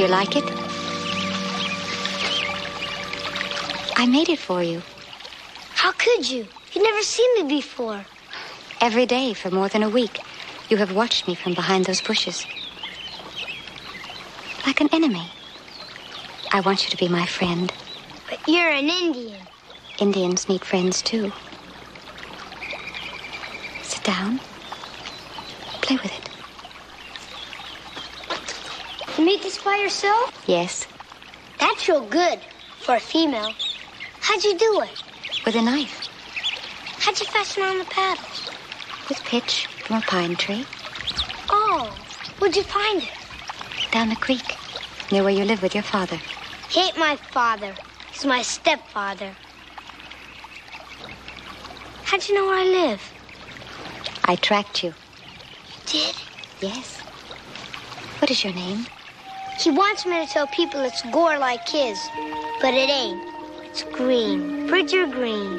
you like it? I made it for you. How could you? You've never seen me before. Every day for more than a week, you have watched me from behind those bushes. Like an enemy. I want you to be my friend. But you're an Indian. Indians need friends, too. Sit down. Play with it. You made this by yourself? Yes, That's real good for a female. How'd you do it? with a knife. How'd you fasten on the paddles? With pitch from a pine tree. Oh, where'd you find it? Down the creek, near where you live with your father. He ain't my father. He's my stepfather. How'd you know where I live? I tracked you. You did? Yes. What is your name? He wants me to tell people it's gore like his, but it ain't. It's Green. Bridger Green.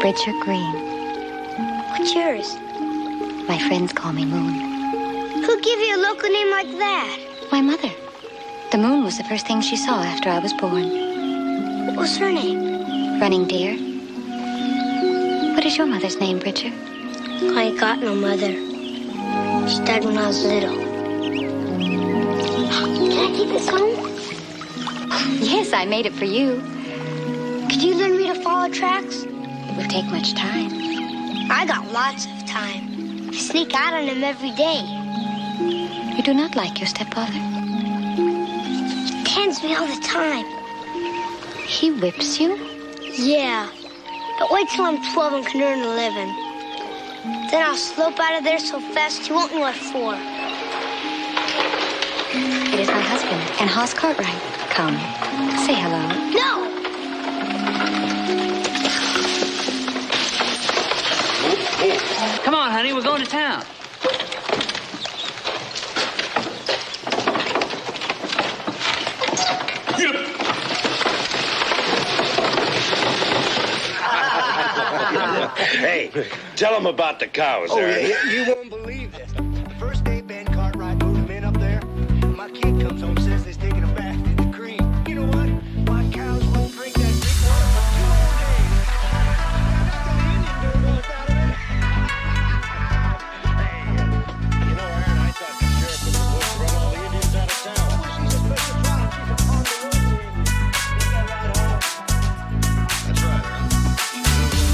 Bridger Green. What's yours? My friends call me Moon. Who gave you a local name like that? My mother. The moon was the first thing she saw after I was born. What was her name? Running Deer. What is your mother's name, Bridger? I ain't got no mother. She died when I was little. Can I take this home? Yes, I made it for you. Could you learn me to follow tracks? It would take much time. I got lots of time. I sneak out on him every day. You do not like your stepfather? He tends me all the time. He whips you? Yeah. But wait till I'm 12 and can earn a living. Then I'll slope out of there so fast he won't know what for. It is my husband, and Hoss Cartwright. Come, say hello. No! Come on, honey, we're going to town. Hey, tell them about the cows, Oh, Aaron. yeah, you won't believe this. The first day Ben Cartwright moved them in up there, my kid comes home, says they're taking a bath in the creek. You know what? My cows won't drink that creek water for 2 whole days. You know, Aaron, I thought the sheriff was supposed to run all the Indians out of town. She's a special trial. She's a part of the road for Indians. Ain't that right, Hall? That's right, Aaron.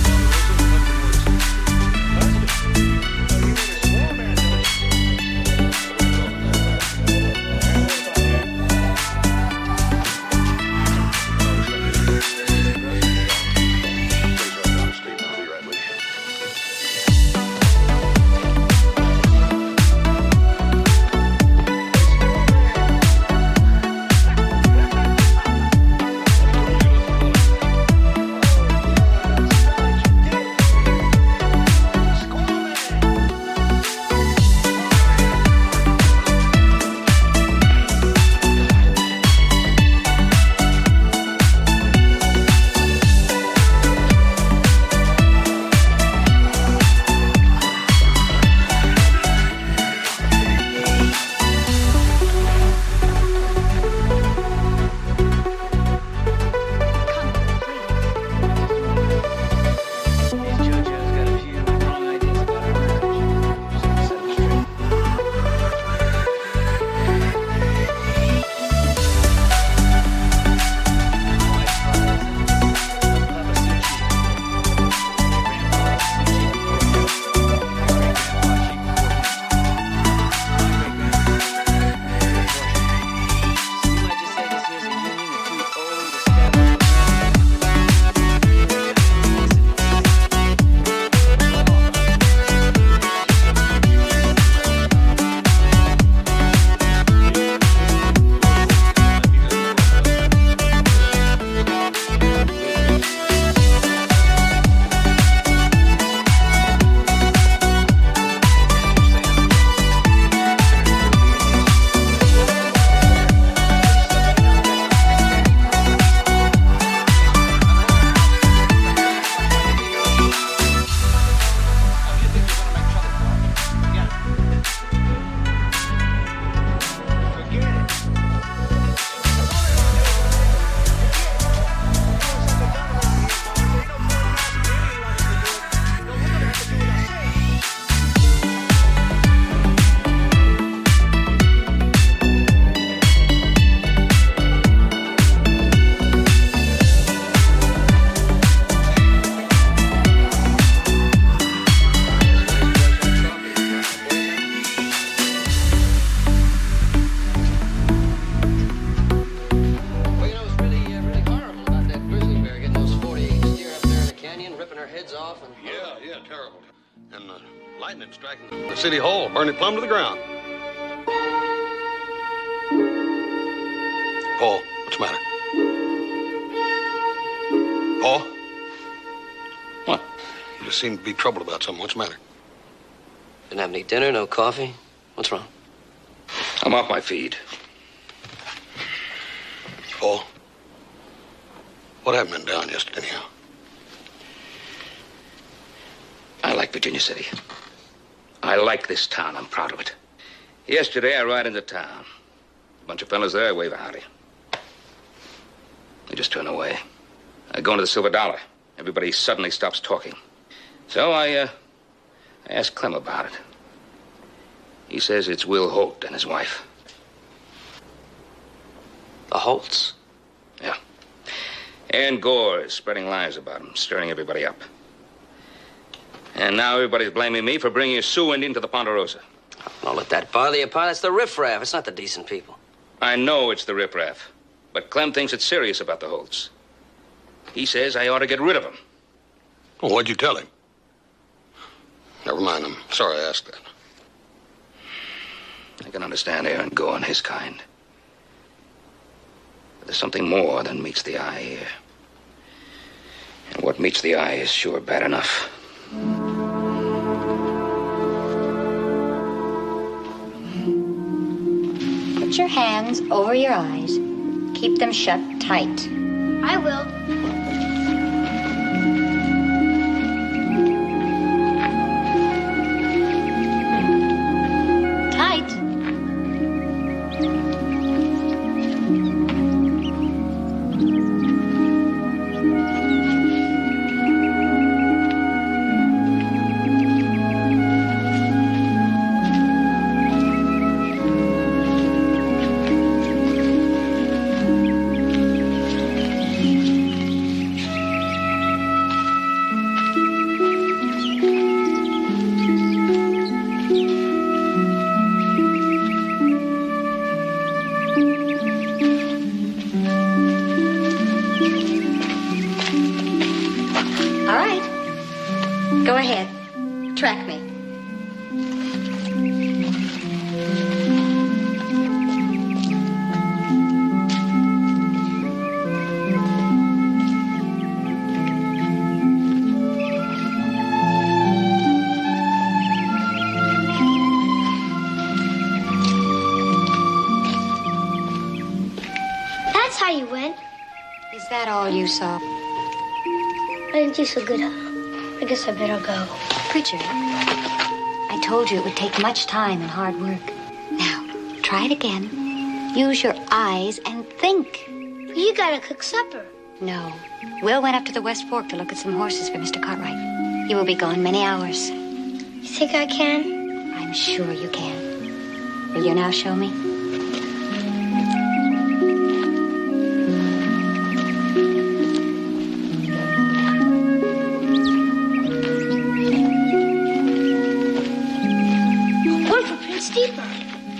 Yeah, terrible. And the lightning striking the city hall, burning plumb to the ground. Paul, what's the matter? Paul? What? You just seem to be troubled about something. What's the matter? Didn't have any dinner, no coffee. What's wrong? I'm off my feed. Paul? What happened in down yesterday, anyhow? I like Virginia City. I like this town. I'm proud of it. Yesterday, I ride into town. A bunch of fellas there, I wave a howdy. They just turn away. I go into the Silver Dollar. Everybody suddenly stops talking. So I asked Clem about it. He says it's Will Holt and his wife. The Holts? Yeah. Ann Gore is spreading lies about him, stirring everybody up. And now everybody's blaming me for bringing a Sioux Indian to the Ponderosa. Don't let that bother you, Pa. That's the riffraff. It's not the decent people. I know it's the riffraff, but Clem thinks it's serious about the Holts. He says I ought to get rid of them. Well, what'd you tell him? Never mind. I'm sorry I asked that. I can understand Aaron Gore and his kind. But there's something more than meets the eye here. And what meets the eye is sure bad enough. Put your hands over your eyes. Keep them shut tight. I will. Tight. All right. Go ahead. Track me. That's how you went. Is that all you saw? I didn't do so good. I guess I better go. Pritchard, I told you it would take much time and hard work. Now, try it again. Use your eyes and think. You gotta cook supper. No. Will went up to the West Fork to look at some horses for Mr. Cartwright. He will be gone many hours. You think I can? I'm sure you can. Will you now show me? One for Prince Deeper.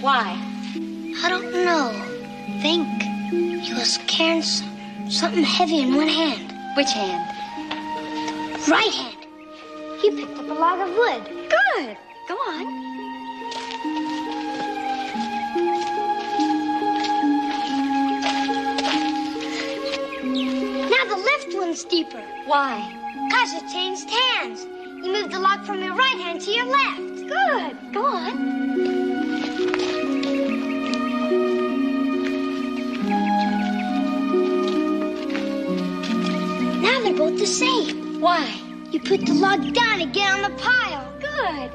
Why? I don't know. Think. He was carrying something heavy in one hand. Which hand? Right hand. He picked up a log of wood. Good. Go on. Now the left one's deeper. Why? 'Cause it changed hands. You moved the log from your right hand to your left. Good. Go on. Now they're both the same. Why? You put the log down and get on the pile. Good.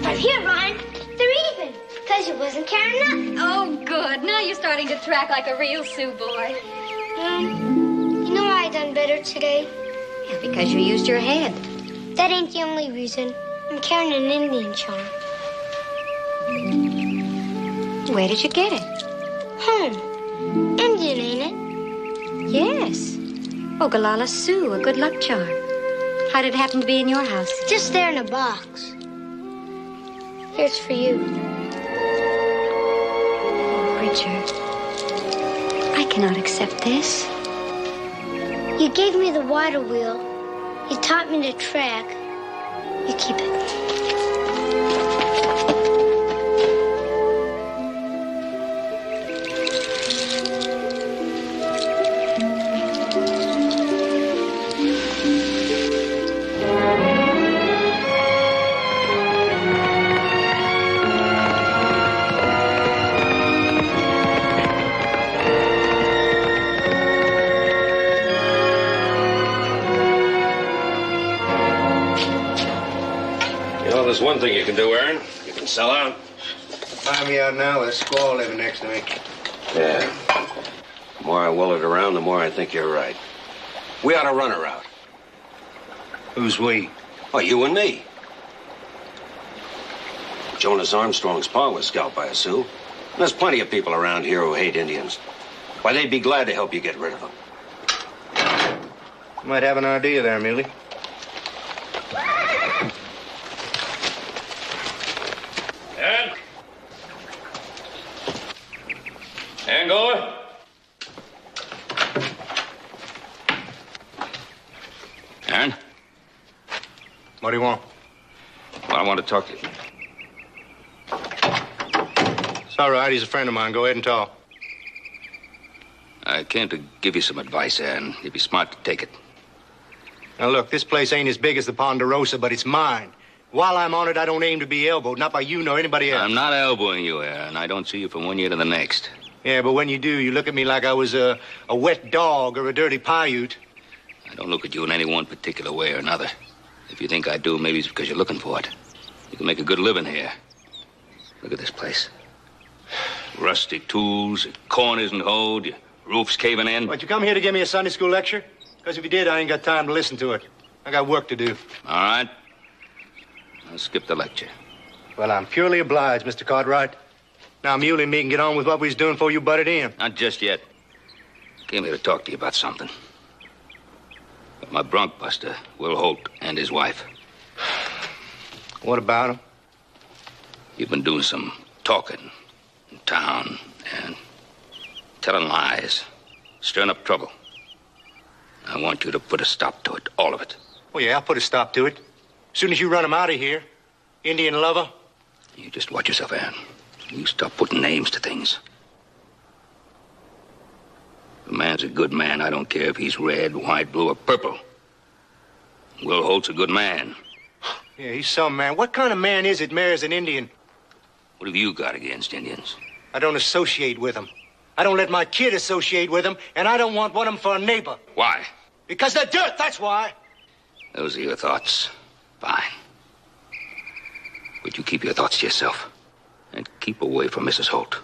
But here, Ryan, they're even. 'Cause you wasn't carrying nothing. Oh, good. Now you're starting to track like a real Sioux boy. You know why I done better today? Yeah, because you used your head. That ain't the only reason. I'm carrying an Indian charm. Where did you get it? Home. Indian, ain't it? Yes. Ogallala Sioux, a good luck charm. How did it happen to be in your house? Just there in a box. Here's for you. Richard, I cannot accept this. You gave me the water wheel. You taught me to track. You keep it. There's one thing you can do, Aaron. You can sell out. Find me out now with a squaw living next to me. Yeah. The more I will it around, the more I think you're right. We ought to run her out. Who's we? Oh, you and me. Jonas Armstrong's pa was scalped by a Sioux. And there's plenty of people around here who hate Indians. Why, they'd be glad to help you get rid of them. You might have an idea there, Muley. Angola? Aaron? What do you want? Well, I want to talk to you. It's all right. He's a friend of mine. Go ahead and talk. I came to give you some advice, Aaron. You'd be smart to take it. Now, look, this place ain't as big as the Ponderosa, but it's mine. While I'm on it, I don't aim to be elbowed, not by you nor anybody else. I'm not elbowing you, Aaron. I don't see you from 1 year to the next. Yeah, but when you do, you look at me like I was a wet dog or a dirty Paiute. I don't look at you in any one particular way or another. If you think I do, maybe it's because you're looking for it. You can make a good living here. Look at this place. Rusty tools, your corn isn't hoed, your roof's caving in. What, you come here to give me a Sunday school lecture? Because if you did, I ain't got time to listen to it. I got work to do. All right. I'll skip the lecture. Well, I'm purely obliged, Mr. Cartwright. Now, Muley and me can get on with what we was doing before you butted in. Not just yet. Came here to talk to you about something. About my bronc buster, Will Holt, and his wife. What about him? You've been doing some talking in town and telling lies, stirring up trouble. I want you to put a stop to it, all of it. Well, yeah, I'll put a stop to it. As soon as you run him out of here, Indian lover. You just watch yourself, Aaron. You stop putting names to things. The man's a good man. I don't care if he's red, white, blue, or purple. Will Holt's a good man. Yeah, he's some man. What kind of man is it marries an Indian? What have you got against Indians? I don't associate with them. I don't let my kid associate with them, and I don't want one of them for a neighbor. Why? Because they're dirt, that's why. Those are your thoughts. Fine. But you keep your thoughts to yourself. And keep away from Mrs. Holt.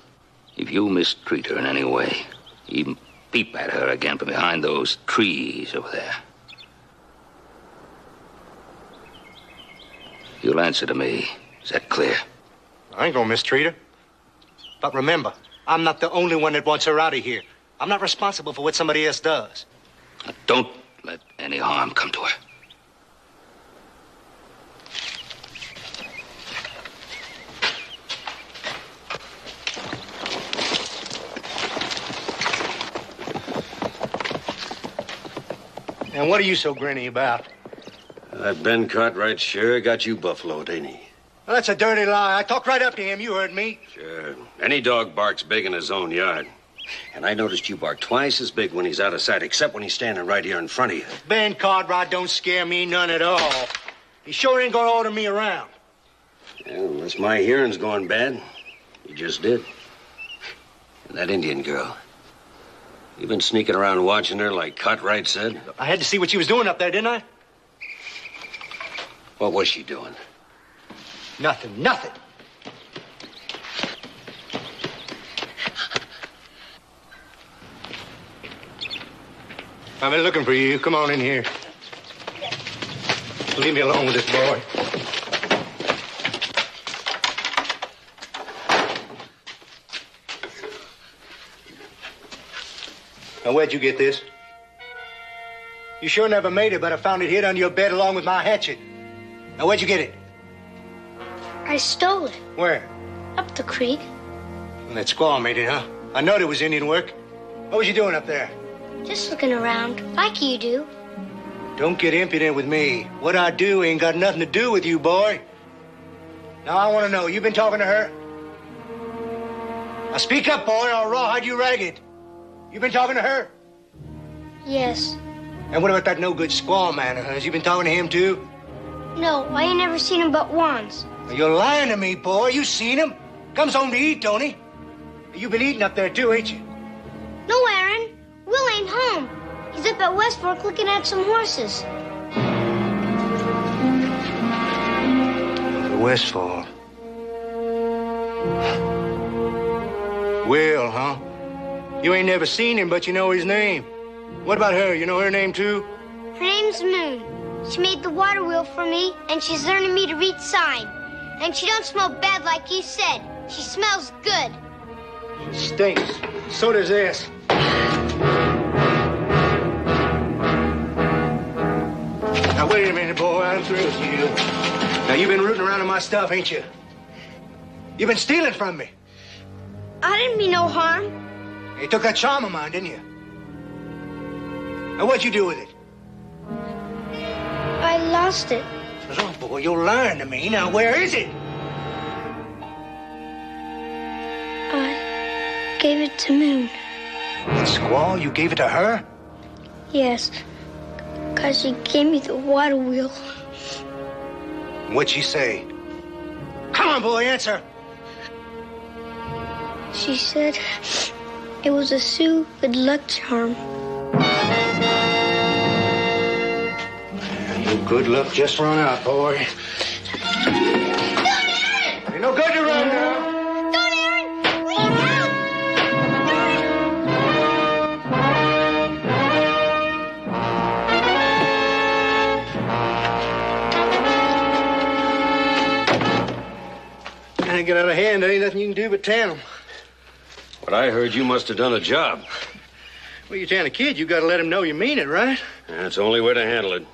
If you mistreat her in any way, even peep at her again from behind those trees over there, you'll answer to me. Is that clear? I ain't gonna mistreat her. But remember, I'm not the only one that wants her out of here. I'm not responsible for what somebody else does. Now, don't let any harm come to her. And what are you so grinny about? That Ben Cartwright sure got you buffaloed, ain't he? Well, that's a dirty lie. I talked right up to him. You heard me. Sure. Any dog barks big in his own yard. And I noticed you bark twice as big when he's out of sight, except when he's standing right here in front of you. Ben Cartwright don't scare me none at all. He sure ain't gonna order me around. Yeah, unless my hearing's going bad. He just did. And that Indian girl. You been sneaking around watching her like Cartwright said? I had to see what she was doing up there, didn't I? What was she doing? Nothing, nothing. I've been looking for you. Come on in here. Leave me alone with this boy. Now, where'd you get this? You sure never made it, but I found it hid under your bed along with my hatchet. Now, where'd you get it? I stole it. Where? Up the creek. Well, that squaw made it, huh? I knowed it was Indian work. What was you doing up there? Just looking around, like you do. Don't get impudent with me. What I do ain't got nothing to do with you, boy. Now, I want to know, you been talking to her? Now, speak up, boy, or I'll rawhide you ragged. You been talking to her? Yes. And what about that no-good squaw man of hers? You been talking to him, too? No, I ain't never seen him but once. You're lying to me, boy. You seen him. Comes home to eat, don't he? You been eating up there, too, ain't you? No, Aaron. Will ain't home. He's up at West Fork looking at some horses. West Fork. Will, huh? You ain't never seen him, but you know his name. What about her? You know her name, too? Her name's Moon. She made the water wheel for me, and she's learning me to read sign. And she don't smell bad like you said. She smells good. She stinks. So does this. Now, wait a minute, boy. I'm through with you. Now, you've been rooting around in my stuff, ain't you? You've been stealing from me. I didn't mean no harm. You took that charm of mine, didn't you? Now, what'd you do with it? I lost it. Oh, boy, you're lying to me. Now, where is it? I gave it to Moon. That squaw, you gave it to her? Yes. 'Cause she gave me the water wheel. What'd she say? Come on, boy, answer. She said it was a Sioux good luck charm. Your good luck just run out, boy. Ain't no good to run now. Get out of hand, there ain't nothing you can do but tell him. What I heard, you must have done a job. Well, you tell a kid, you gotta let him know you mean it, right? That's the only way to handle it.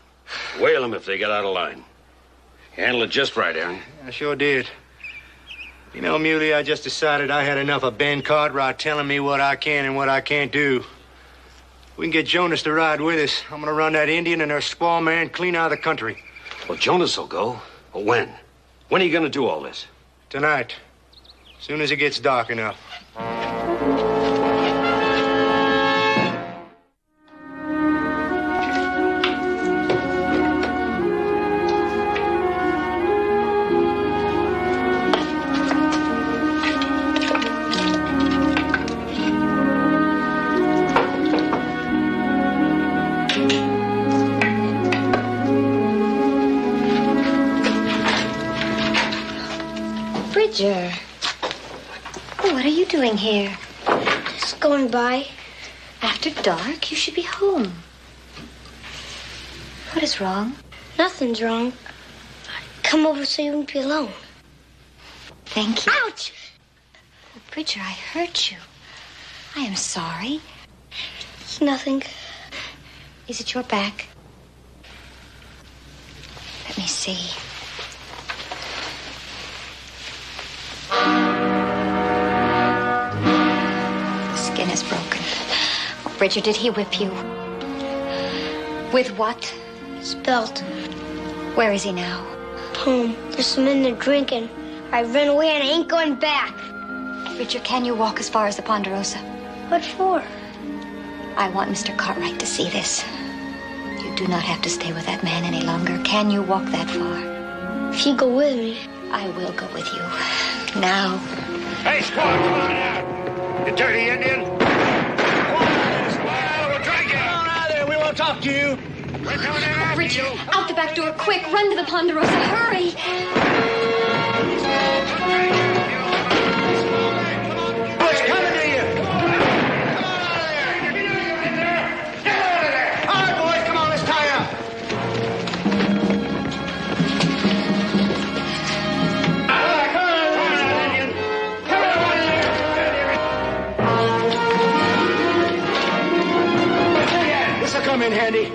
Whale them if they get out of line. You handle it just right, Aaron. I sure did. You know, Muley, I just decided I had enough of Ben Cartwright telling me what I can and what I can't do. We can get Jonas to ride with us. I'm gonna run that Indian and her squaw man clean out of the country. Well, Jonas will go. But when? When are you gonna do all this? Tonight. As soon as it gets dark enough. Bridger. Oh, what are you doing here? Just going by. After dark, you should be home. What is wrong? Nothing's wrong. I come over so you won't be alone. Thank you. Ouch! Oh, Bridger, I hurt you. I am sorry. It's nothing. Is it your back? Let me see. The skin is broken. Oh, Bridger, did he whip you? With what? His belt. Where is he now? Home. There's some in there drinking. I ran away and I ain't going back. Bridger, can you walk as far as the Ponderosa? What for? I want Mr. Cartwright to see this. You do not have to stay with that man any longer. Can you walk that far? If you go with me. I will go with you. Now. Hey, squaw, come on out. You dirty Indian. Come on out, squaw. We'll drag you. Come on out there. We won't talk to you. We're coming in after Bridger, you. out the back door, quick. Run to the Ponderosa. Hurry. What's coming to you? Come on out of there. Get out of there. All right, boys, come on, let's tie up. This'll come in handy.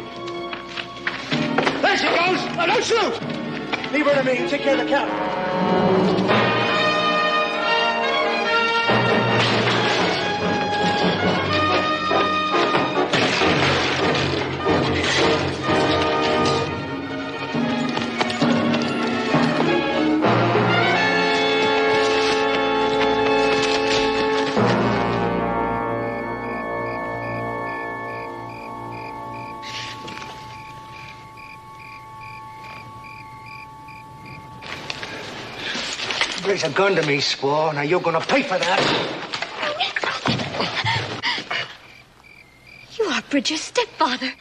There she goes. Oh, don't shoot. Leave her to me. Take care of the cow. raise a gun to me, Squaw. Now you're gonna pay for that. You are Bridger's stepfather.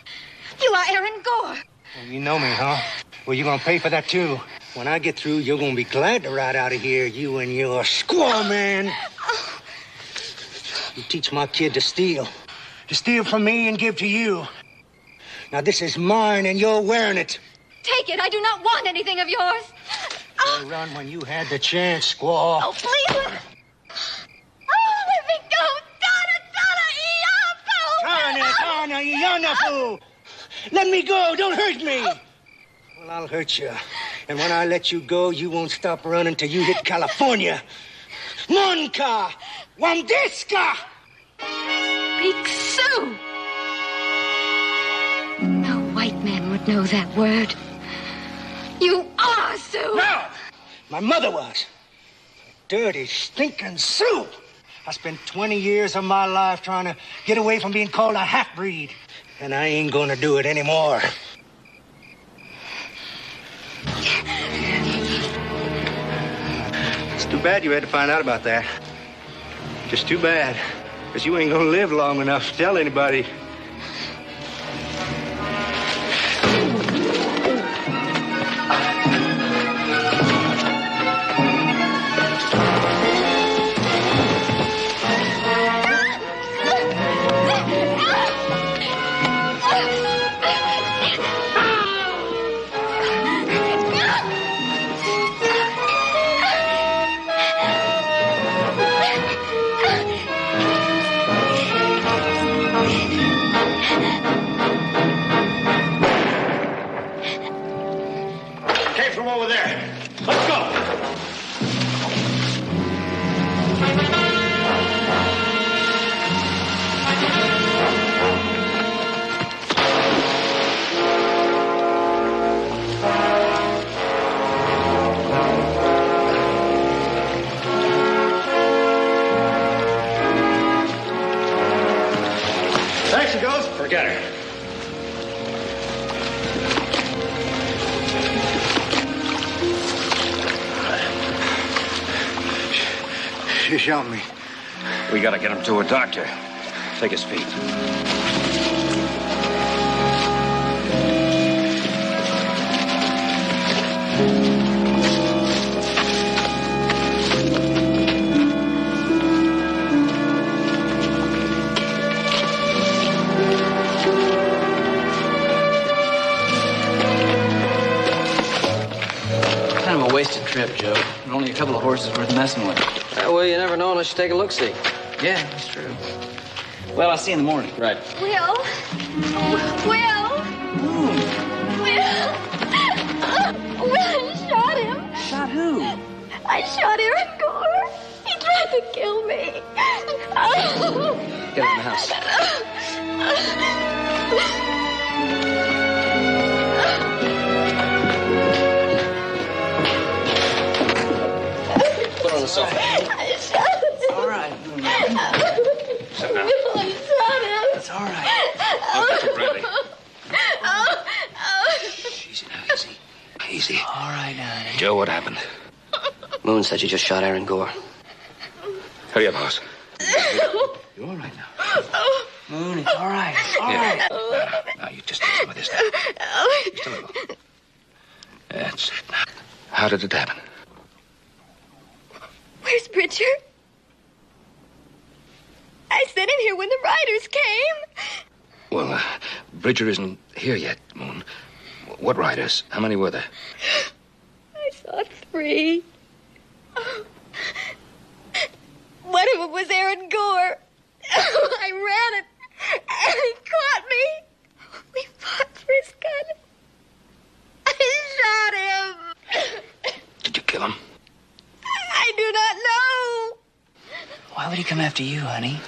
You are Aaron Gore. Well, you know me, huh? Well, you're gonna pay for that, too. When I get through, you're gonna be glad to ride out of here, you and your squaw man. You teach my kid to steal. To steal from me and give to you. Now, this is mine, and you're wearing it. Take it. I do not want anything of yours. You run when you had the chance, squaw. Oh, please. Oh, let me go. Tana, Yanafu. Let me go. Don't hurt me. Well, I'll hurt you. And when I let you go, you won't stop running till you hit California. Monka! Wamdiska! Speak Sioux. No white man would know that word. You are Sioux. No! My mother was. Dirty, stinking Sioux. I spent 20 years of my life trying to get away from being called a half-breed. And I ain't gonna do it anymore. It's too bad you had to find out about that. Just too bad. Because you ain't gonna live long enough to tell anybody. Over there. Let's go. There she goes. Forget her. She shot me. We gotta get him to a doctor. Take his feet. Kind of a wasted trip, Joe. And only a couple of horses worth messing with. Well, you never know unless you take a look-see. Yeah, that's true. Well, I'll see you in the morning. Right. Will. Will. I shot him. Shot who? I shot Aaron Gore. He tried to kill me. Get in the house. Put her on the sofa. All right. Sit down. It's all right. I'll get some brandy. Easy now, easy. Easy. All right, now. Joe, what happened? Moon said you just shot Aaron Gore. Hurry up, House. You all right now? Moon, it's all right. It's all right. Now, you just take some of this now. Just a little. That's it. How did it happen? Where's Bridger? I sent him here when the riders came. Well, Bridger isn't here yet, Moon. What riders? How many were there? I saw 3. One of them was Aaron Gore. I ran and he caught me. We fought for his gun. I shot him. Did you kill him? I do not know. Why would he come after you, honey?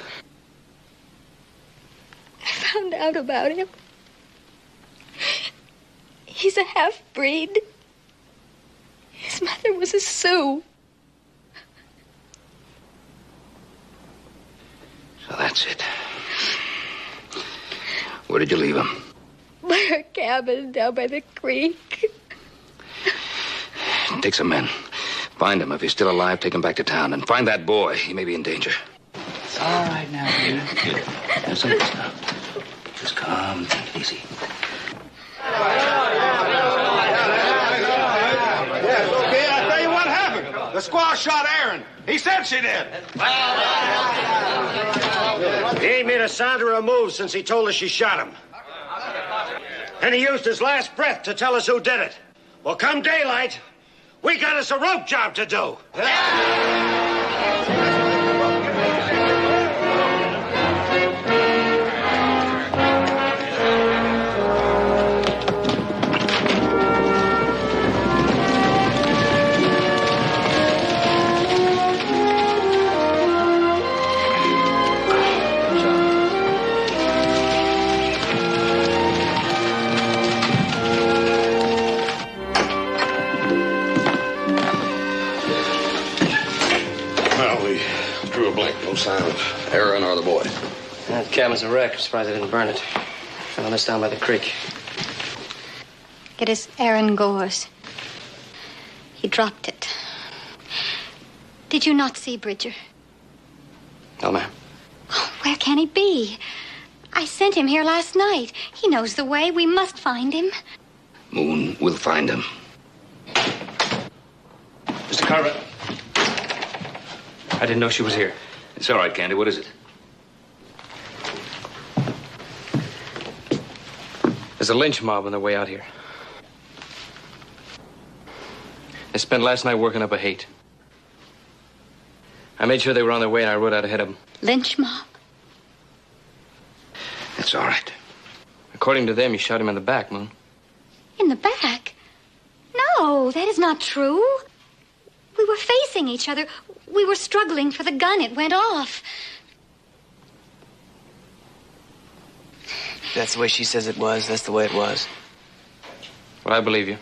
I found out about him. He's a half-breed. His mother was a Sioux. So that's it. Where did you leave him? By her cabin down by the creek. Take some men. Find him. If he's still alive, take him back to town. And find that boy. He may be in danger. It's all right now, baby. Now, just calm. Take it easy. Yes, okay. I'll tell you what happened. The squaw shot Aaron. He said she did. He ain't made a sound or a move since he told us she shot him. And he used his last breath to tell us who did it. Well, come daylight, we got us a rope job to do. No sign of Aaron or the boy. That cabin's a wreck. I'm surprised I didn't burn it. Found this down by the creek. It is Aaron Gore's. He dropped it. Did you not see Bridger? No, ma'am. Oh, where can he be? I sent him here last night. He knows the way. We must find him. Moon will find him. Mr. Carver. I didn't know she was here. It's all right, Candy. What is it? There's a lynch mob on their way out here. They spent last night working up a hate. I made sure they were on their way and I rode out ahead of them. Lynch mob? It's all right. According to them, you shot him in the back, Moon. In the back? No, that is not true. We were facing each other. We were struggling for the gun. It went off. That's the way she says it was. That's the way it was. Well, I believe you.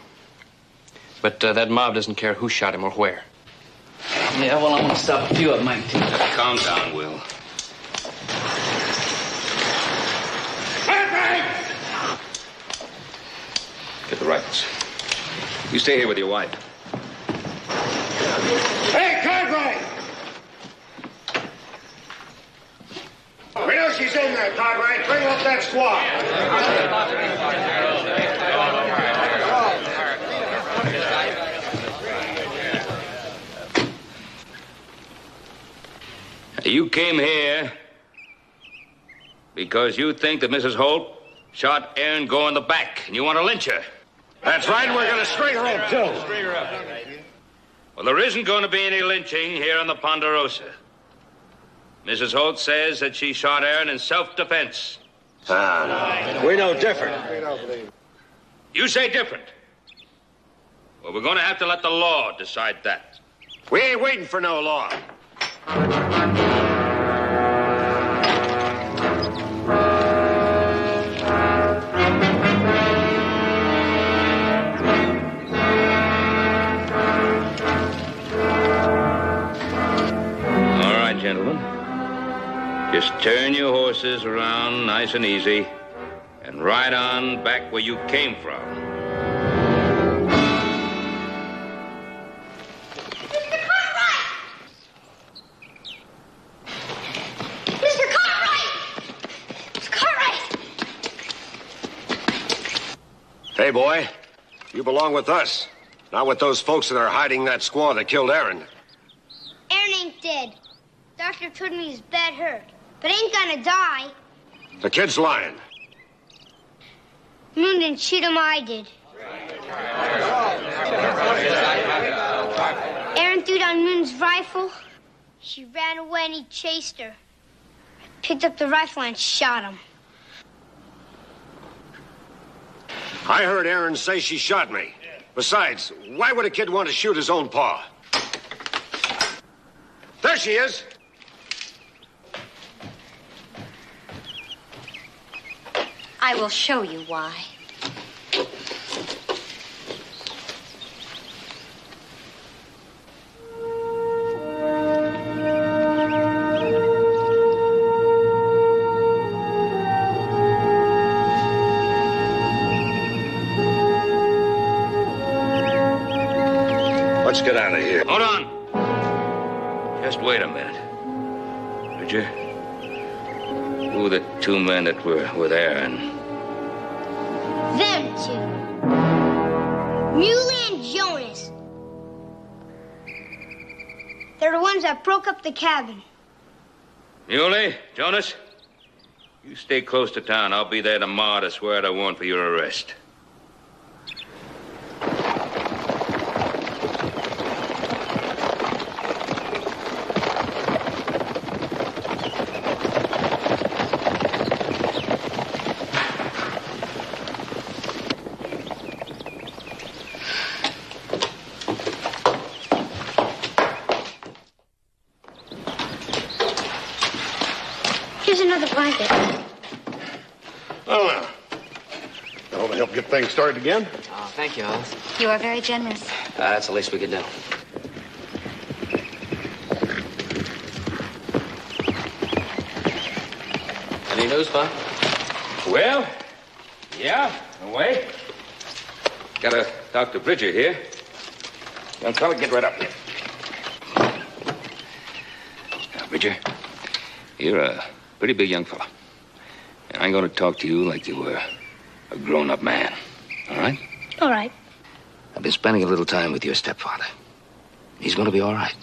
But that mob doesn't care who shot him or where. Yeah, well, I want to stop a few of them, Mike, too. Calm down, Will. Get the rifles. You stay here with your wife. Hey, Cartwright! We know she's in there, Cartwright. Bring up that squad. You came here because you think that Mrs. Holt shot Aaron Gore in the back, and you want to lynch her. That's right, we're going to string her up, too. Well, there isn't going to be any lynching here on the Ponderosa. Mrs. Holt says that she shot Aaron in self-defense. We know different. You say different. Well, we're going to have to let the law decide that. We ain't waiting for no law. Gentlemen, just turn your horses around nice and easy and ride on back where you came from. Mr. Cartwright! Mr. Cartwright! Hey, boy, you belong with us, not with those folks that are hiding that squaw that killed Aaron. Aaron ain't dead. Doctor told me he's bad hurt, but ain't gonna die. The kid's lying. Moon didn't shoot him, I did. Aaron threw down Moon's rifle. She ran away and he chased her. I picked up the rifle and shot him. I heard Aaron say she shot me. Besides, why would a kid want to shoot his own pa? There she is. I will show you why. let's get out of here. Hold on. Just wait a minute. Bridger, who were the two men that were with Aaron? Them two. Muley and Jonas. They're the ones that broke up the cabin. Muley, Jonas, you stay close to town. I'll be there tomorrow to swear out a warrant for your arrest. Here's another blanket. Oh, now. That ought to help get things started again. Oh, thank you, Alice. You are very generous. That's the least we could do. Any news, Bob? Well, yeah, away. Got a Dr. Bridger here. Young fella, get right up here. Now, Bridger, you're a pretty big young fella. And I'm going to talk to you like you were a grown-up man. All right? All right. I've been spending a little time with your stepfather. He's going to be all right.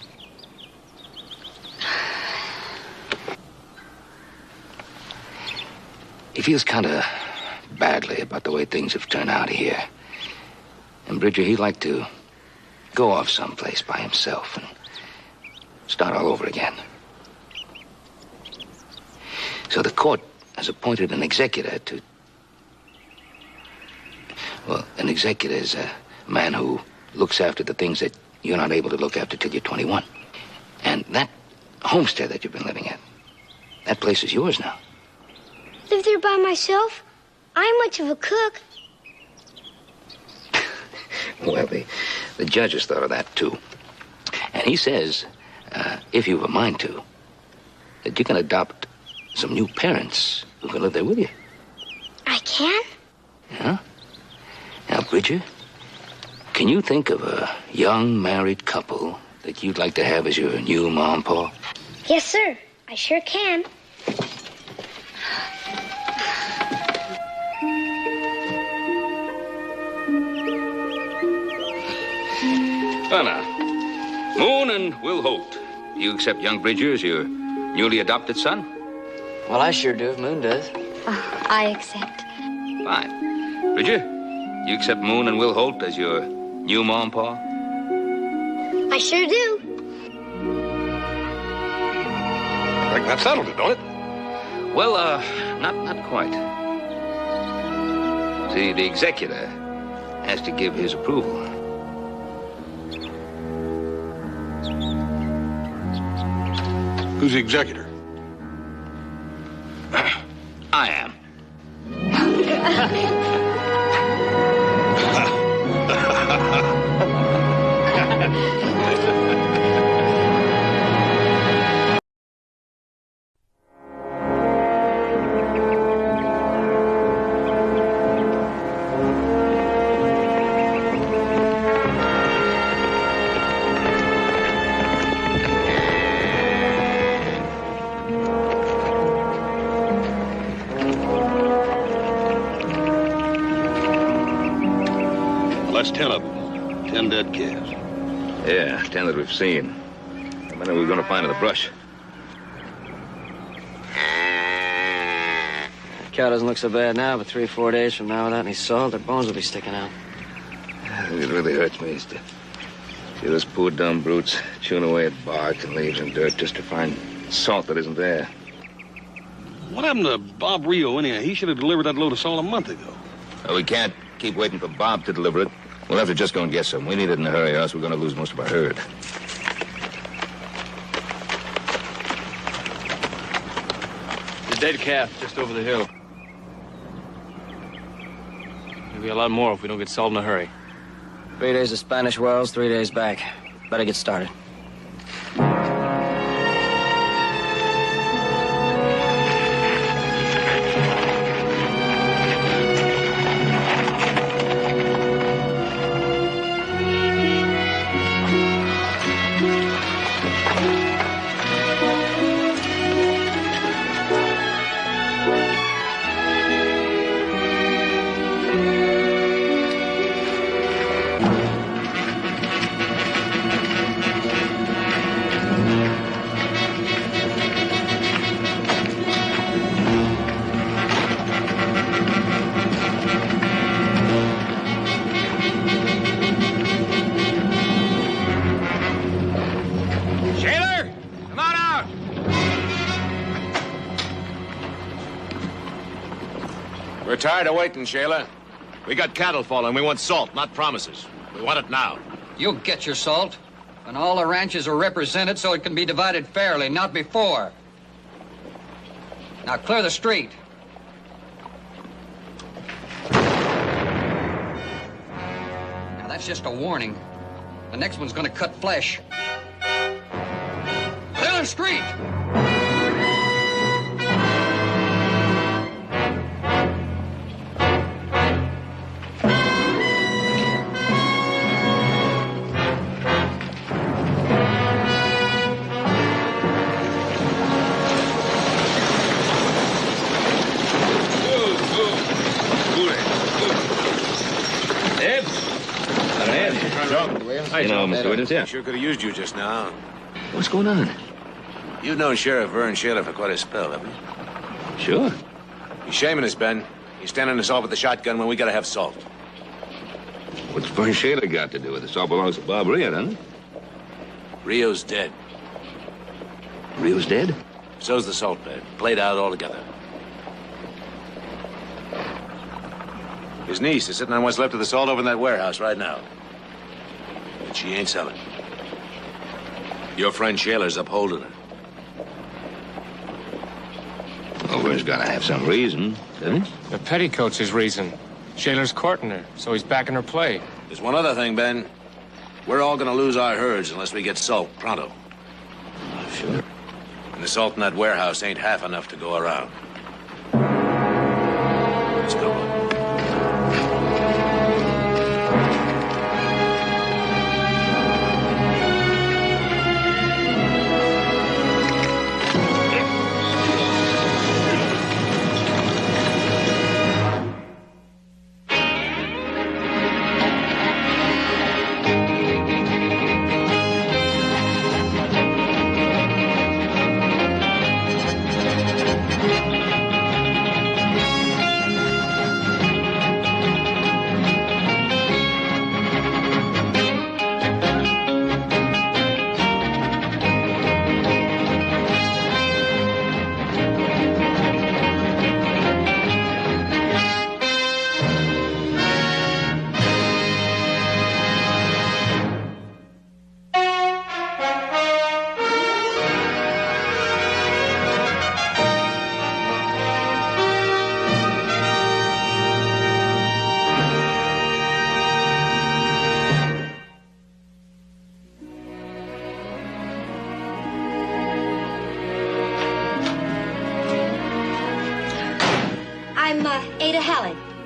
He feels kind of badly about the way things have turned out here. And Bridger, he'd like to go off someplace by himself and start all over again. So the court has appointed an executor to... Well, an executor is a man who looks after the things that you're not able to look after till you're 21. And that homestead that you've been living at, that place is yours now. Live there by myself? I ain't much of a cook. Well, the judge has thought of that, too. And he says, if you've a mind to, that you can adopt some new parents who can live there with you. I can? Yeah? Now, Bridger, can you think of a young married couple that you'd like to have as your new mom, Pa? Yes, sir. I sure can. Well, now, Moon and Will Holt, do you accept young Bridger as your newly adopted son? Well, I sure do if Moon does. I accept. Fine. Bridger, do you accept Moon and Will Holt as your new mom, Pa? I sure do. I think that settled it, don't it? Well, not quite. See, the executor has to give his approval. Who's the executor? I am. That's 10 of them. 10 dead calves. Yeah, 10 that we've seen. How many are we going to find in the brush? Cow doesn't look so bad now, but 3 or 4 days from now, without any salt, their bones will be sticking out. I think it really hurts me is to see those poor dumb brutes chewing away at bark and leaves and dirt just to find salt that isn't there. What happened to Bob Rio, anyhow? He should have delivered that load of salt a month ago. Well, we can't keep waiting for Bob to deliver it. We'll have to just go and get some. We need it in a hurry, or else we're going to lose most of our herd. The dead calf just over the hill. There'll be a lot more if we don't get salt in a hurry. 3 days of Spanish wells, 3 days back. Better get started. We're tired of waiting, Shayla. We got cattle falling. We want salt, not promises. We want it now. You'll get your salt when all the ranches are represented so it can be divided fairly, not before. Now clear the street. Now that's just a warning. The next one's gonna cut flesh. Clear the street! You know, Mr. Witness, yeah. Sure could have used you just now. What's going on? You've known Sheriff Vern Shayla for quite a spell, haven't you? Sure. He's shaming us, Ben. He's standing us off with the shotgun when we gotta have salt. What's Vern Shayla got to do with it? This all belongs to Bob Rio, doesn't it? Rio's dead. Rio's dead? So's the salt bed. Played out altogether. His niece is sitting on what's left of the salt over in that warehouse right now. But she ain't selling. Your friend Shayla's upholding her. Well, Vern's gotta have some reason, doesn't he? The petticoat's his reason. Shayla's courting her, so he's backing her play. There's one other thing, Ben. We're all gonna lose our herds unless we get salt pronto. Sure. And the salt in that warehouse ain't half enough to go around. Let's go.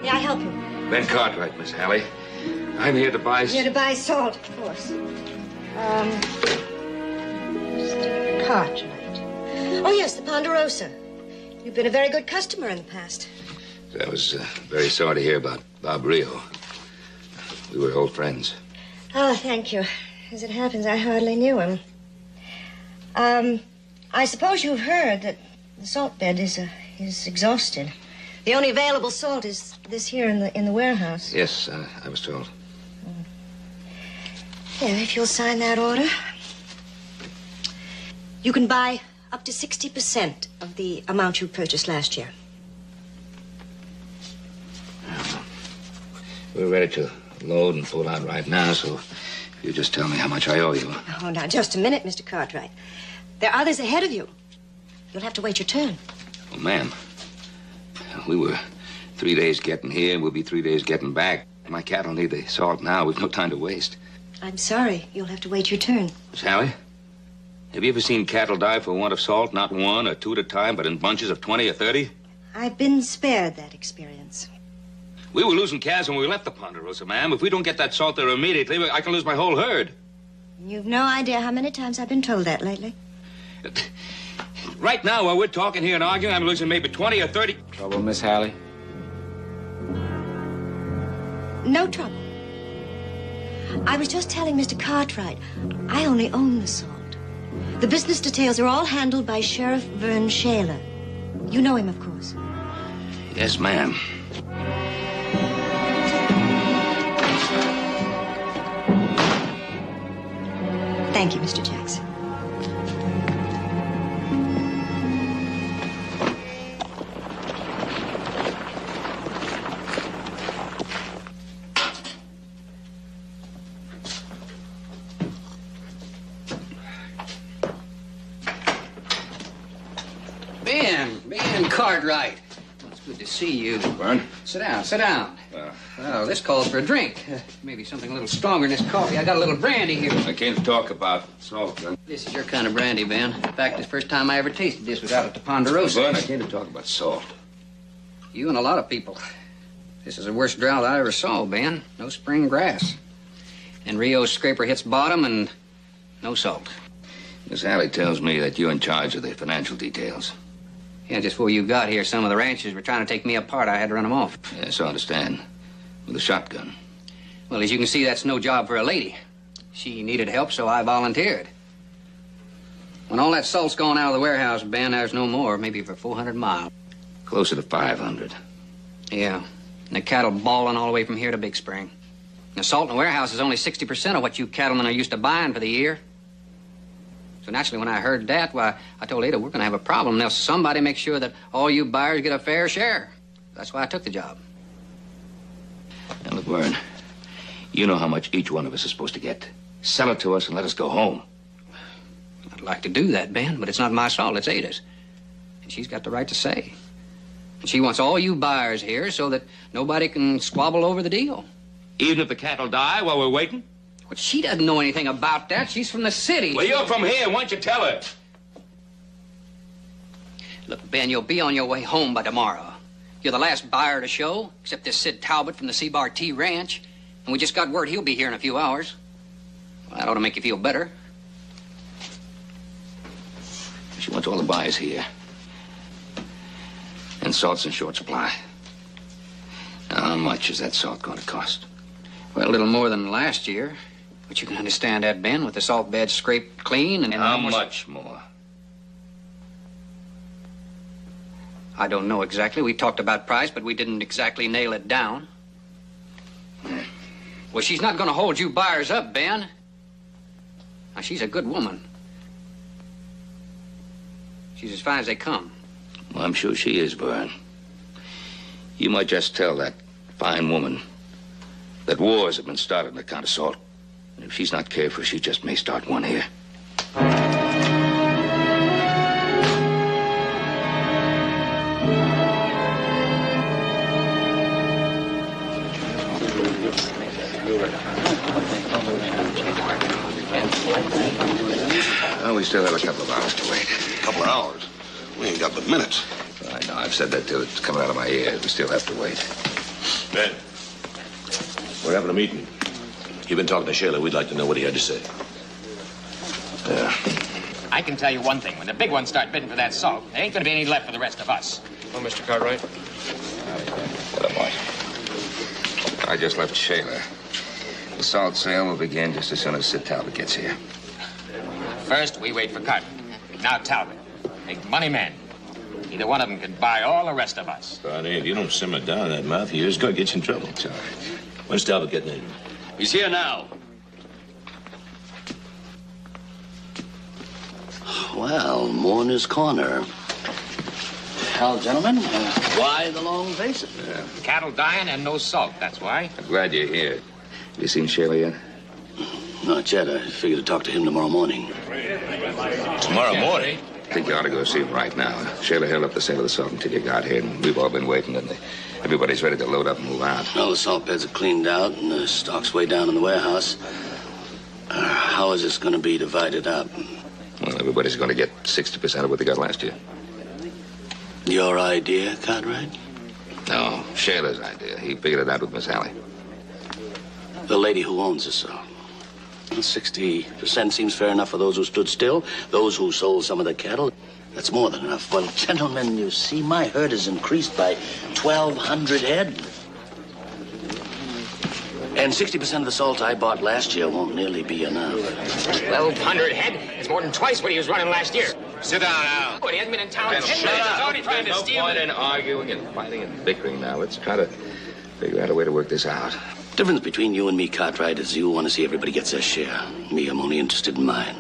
May I help you? Ben Cartwright, Miss Hallie. I'm here to buy... Here to buy salt, of course. Mr. Cartwright. Oh, yes, the Ponderosa. You've been a very good customer in the past. I was very sorry to hear about Bob Rio. We were old friends. Oh, thank you. As it happens, I hardly knew him. I suppose you've heard that the salt bed is exhausted. The only available salt is this here in the warehouse. Yes, I was told. Here, if you'll sign that order. You can buy up to 60% of the amount you purchased last year. We're ready to load and pull out right now, so if you just tell me how much I owe you. Oh, now, just a minute, Mr. Cartwright. There are others ahead of you. You'll have to wait your turn. Oh, ma'am. We were 3 days getting here, and we'll be 3 days getting back. My cattle need the salt now. We've no time to waste. I'm sorry. You'll have to wait your turn. Miss Hallie, have you ever seen cattle die for want of salt, not one or two at a time, but in bunches of 20 or 30? I've been spared that experience. We were losing calves when we left the Ponderosa, ma'am. If we don't get that salt there immediately, I can lose my whole herd. You've no idea how many times I've been told that lately. Right now, while we're talking here and arguing, I'm losing maybe 20 or 30... Trouble, Miss Hallie? No trouble. I was just telling Mr. Cartwright, I only own the salt. The business details are all handled by Sheriff Vern Shayla. You know him, of course. Yes, ma'am. Thank you, Mr. Jackson. Cartwright. Well, it's good to see you. Vern? Sit down, sit down. Well, this calls for a drink. Maybe something a little stronger than this coffee. I got a little brandy here. I can't talk about salt, Vern. This is your kind of brandy, Ben. In fact, it's the first time I ever tasted this without it to Ponderosa. Vern, I can't talk about salt. You and a lot of people. This is the worst drought I ever saw, Ben. No spring grass. And Rio's scraper hits bottom and no salt. Miss Allie tells me that you're in charge of the financial details. Yeah, just before you got here, some of the ranchers were trying to take me apart. I had to run them off. Yes, I understand. With a shotgun. Well, as you can see, that's no job for a lady. She needed help, so I volunteered. When all that salt's gone out of the warehouse, Ben, there's no more, maybe for 400 miles. Closer to 500. Yeah, and the cattle bawling all the way from here to Big Spring. The salt in the warehouse is only 60% of what you cattlemen are used to buying for the year. So naturally, when I heard that, why, I told Ada we're going to have a problem. Now, somebody make sure that all you buyers get a fair share. That's why I took the job. Now, look, Vern, you know how much each one of us is supposed to get. Sell it to us and let us go home. I'd like to do that, Ben, but it's not my salt, it's Ada's. And she's got the right to say. And she wants all you buyers here so that nobody can squabble over the deal. Even if the cattle die while we're waiting? But she doesn't know anything about that. She's from the city. Well, you're from here. Why don't you tell her? Look, Ben, you'll be on your way home by tomorrow. You're the last buyer to show, except this Sid Talbot from the C-Bar T Ranch. And we just got word he'll be here in a few hours. Well, that ought to make you feel better. She wants all the buyers here. And salt's in short supply. Now, how much is that salt going to cost? Well, a little more than last year. But you can understand that, Ben, with the salt beds scraped clean and... How much more? I don't know exactly. We talked about price, but we didn't exactly nail it down. Well, she's not going to hold you buyers up, Ben. Now, she's a good woman. She's as fine as they come. Well, I'm sure she is, Vern. You might just tell that fine woman that wars have been started on account of salt. And if she's not careful, she just may start one here. Well, we still have a couple of hours to wait. A couple of hours? We ain't got but minutes. I know. I've said that till it's coming out of my ear. We still have to wait. Ben, we're having a meeting. You've been talking to Shayla. We'd like to know what he had to say. I can tell you one thing. When the big ones start bidding for that salt, there ain't going to be any left for the rest of us. Oh, Mr. Cartwright? What am I? I just left Shayla. The salt sale will begin just as soon as Sid Talbot gets here. First, we wait for Carter. Now Talbot. Big money man. Either one of them can buy all the rest of us. Barney, if you don't simmer down that mouth of yours, it's going to get you in trouble. It's all right. When's Talbot getting in? He's here now. Well, Mourner's Corner. Well, gentlemen, why the long faces? Cattle dying and no salt, that's why. I'm glad you're here. Have you seen Shayla yet? Not yet. I figured to talk to him tomorrow morning. Tomorrow morning? I think you ought to go see him right now. Shayla held up the sale of the salt until you got here, and we've all been waiting, and everybody's ready to load up and move out. All the salt beds are cleaned out, and the stock's way down in the warehouse. How is this going to be divided up? Well, everybody's going to get 60% of what they got last year. Your idea, Cartwright? No, Shayla's idea. He figured it out with Miss Allie. The lady who owns the salt. 60% seems fair enough for those who stood still. Those who sold some of the cattle, that's more than enough. Well, gentlemen, you see, my herd has increased by 1,200 head. And 60% of the salt I bought last year won't nearly be enough. 1,200 head is more than twice what he was running last year. Sit down now. Oh, he hasn't been in town 10 minutes. Shut up. He's already trying to There's steal no point it. in arguing and fighting and bickering now. Let's try to figure out a way to work this out. Difference between you and me, Cartwright, is you want to see everybody gets their share. Me, I'm only interested in mine.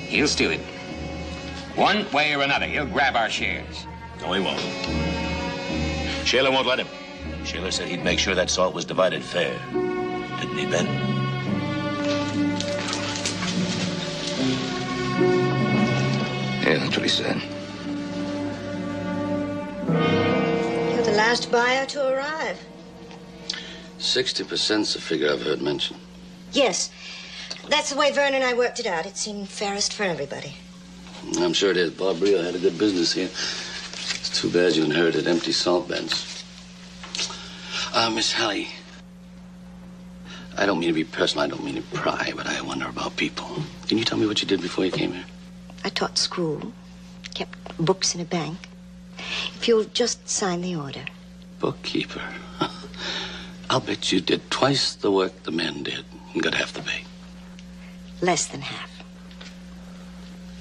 He'll steal it. One way or another, he'll grab our shares. No, he won't. Shayla won't let him. Shayla said he'd make sure that salt was divided fair. didn't he, Ben? Yeah, that's what he said. You're the last buyer to arrive. 60%'s a figure I've heard mentioned. Yes. That's the way Vern and I worked it out. It seemed fairest for everybody. I'm sure it is. Bob Rio had a good business here. It's too bad you inherited empty salt beds. Miss Hallie, I don't mean to be personal. I don't mean to pry, but I wonder about people. Can you tell me what you did before you came here? I taught school, kept books in a bank. If you'll just sign the order. Bookkeeper. I'll bet you did twice the work the men did and got half the pay. Less than half.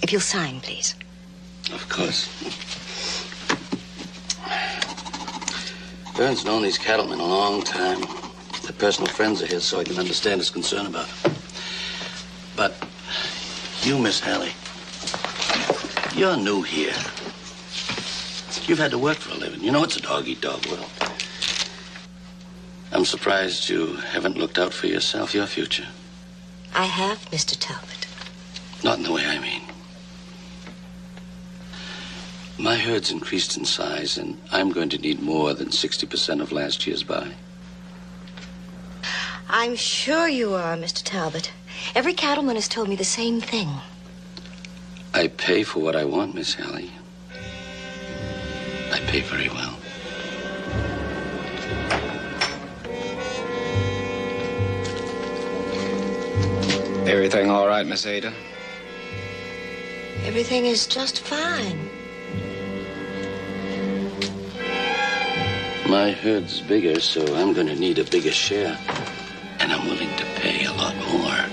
If you'll sign, please. Of course. Vern's known these cattlemen a long time. Their personal friends are here, so I can understand his concern about them. But you, Miss Hallie, you're new here. You've had to work for a living. You know it's a dog-eat-dog world. I'm surprised you haven't looked out for yourself, your future. I have, Mr. Talbot. Not in the way I mean. My herd's increased in size, and I'm going to need more than 60% of last year's buy. I'm sure you are, Mr. Talbot. Every cattleman has told me the same thing. I pay for what I want, Miss Hallie. I pay very well. Everything all right, Miss Ada? Everything is just fine. My herd's bigger, so I'm going to need a bigger share. And I'm willing to pay a lot more.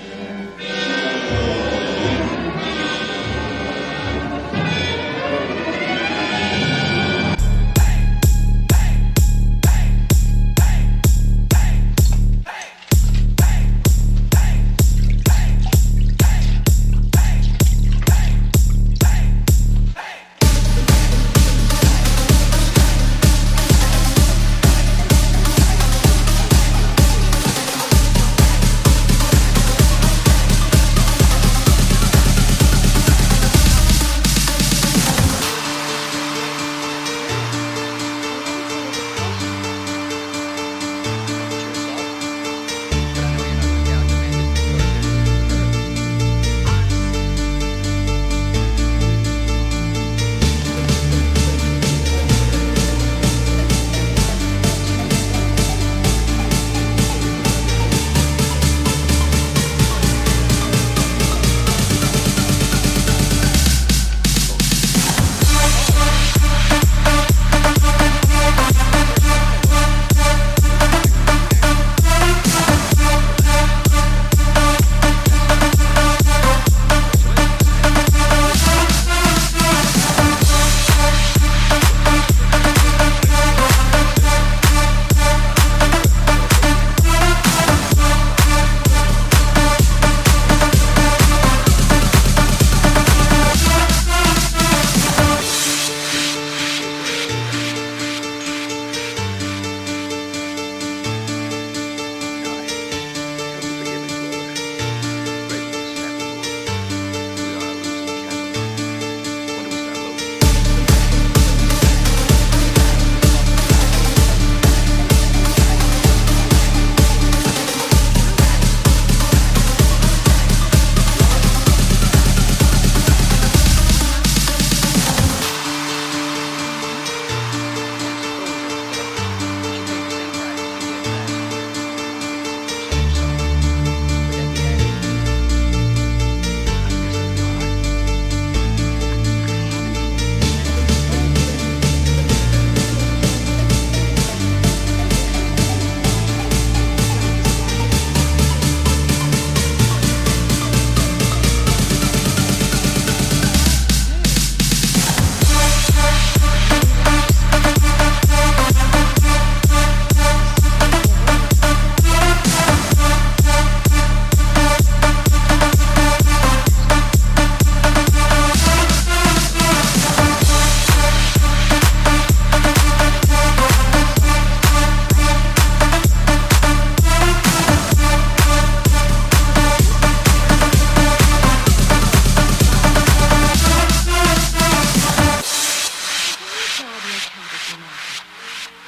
Bonanza.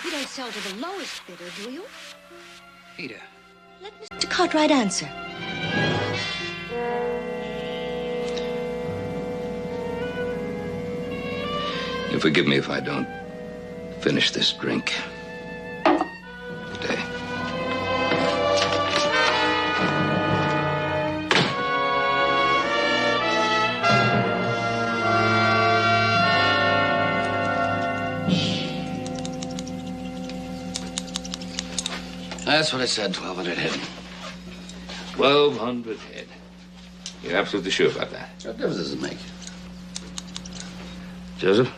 You don't sell to the lowest bidder, do you? Peter. Let Mr. Cartwright answer. You forgive me if I don't finish this drink today. That's what I said, 1,200 head. 1,200 head. You're absolutely sure about that? What difference does it make? Joseph?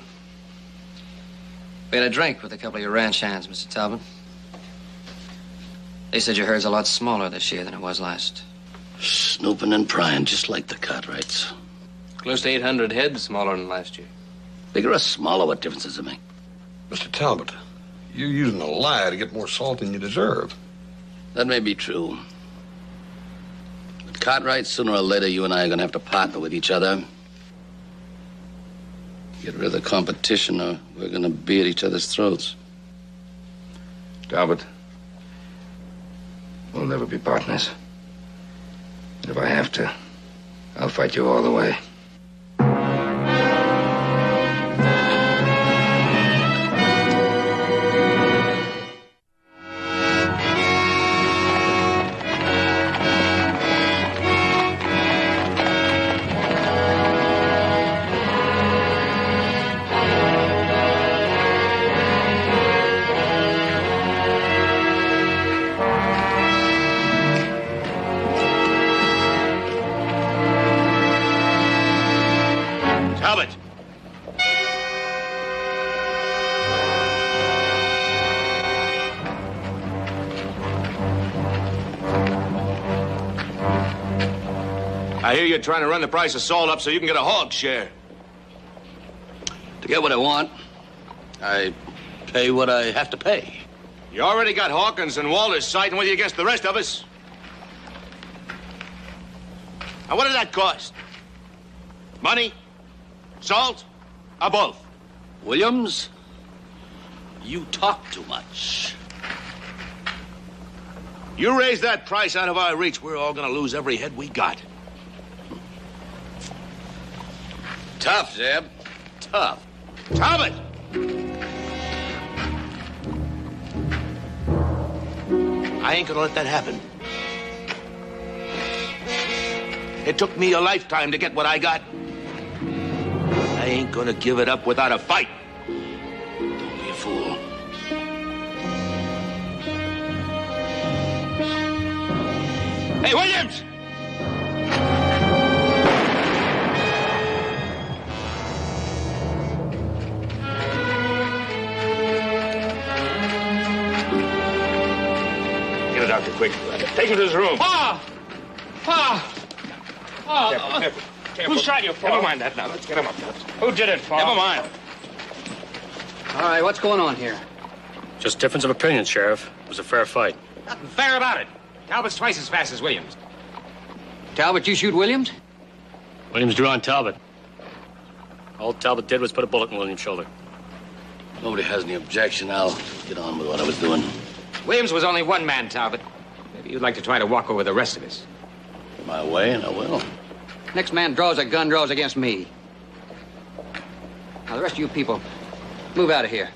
We had a drink with a couple of your ranch hands, Mr. Talbot. They said your herd's a lot smaller this year than it was last. Snooping and prying, just like the Cartwrights. Close to 800 head smaller than last year. Bigger or smaller, what difference does it make? Mr. Talbot, you're using a lie to get more salt than you deserve. That may be true. But Cartwright, sooner or later, you and I are going to have to partner with each other. Get rid of the competition, or we're going to be at each other's throats. Talbot, we'll never be partners. And if I have to, I'll fight you all the way. I hear you're trying to run the price of salt up so you can get a hog share. To get what I want, I pay what I have to pay. You already got Hawkins and Walters siding with you against the rest of us. Now, what did that cost? Money? Salt? Or both? Williams, you talk too much. You raise that price out of our reach, we're all gonna lose every head we got. Tough, Zeb. Tough. Talbot! I ain't gonna let that happen. It took me a lifetime to get what I got. I ain't gonna give it up without a fight. Don't be a fool. Hey, Williams! Get a doctor, quick. Take him to his room. Pa! Pa! Careful, careful, careful. Who shot you, Pa? Never mind that now. Let's get him up. Who did it, Pa? Never mind. All right, what's going on here? Just difference of opinion, Sheriff. It was a fair fight. Nothing fair about it. Talbot's twice as fast as Williams. Talbot, you shoot Williams? Williams drew on Talbot. All Talbot did was put a bullet in Williams' shoulder. Nobody has any objection. I'll get on with what I was doing. Williams was only one man, Talbot. Maybe you'd like to try to walk over the rest of us. My way, and I will. Next man draws a gun, draws against me. Now, the rest of you people, move out of here.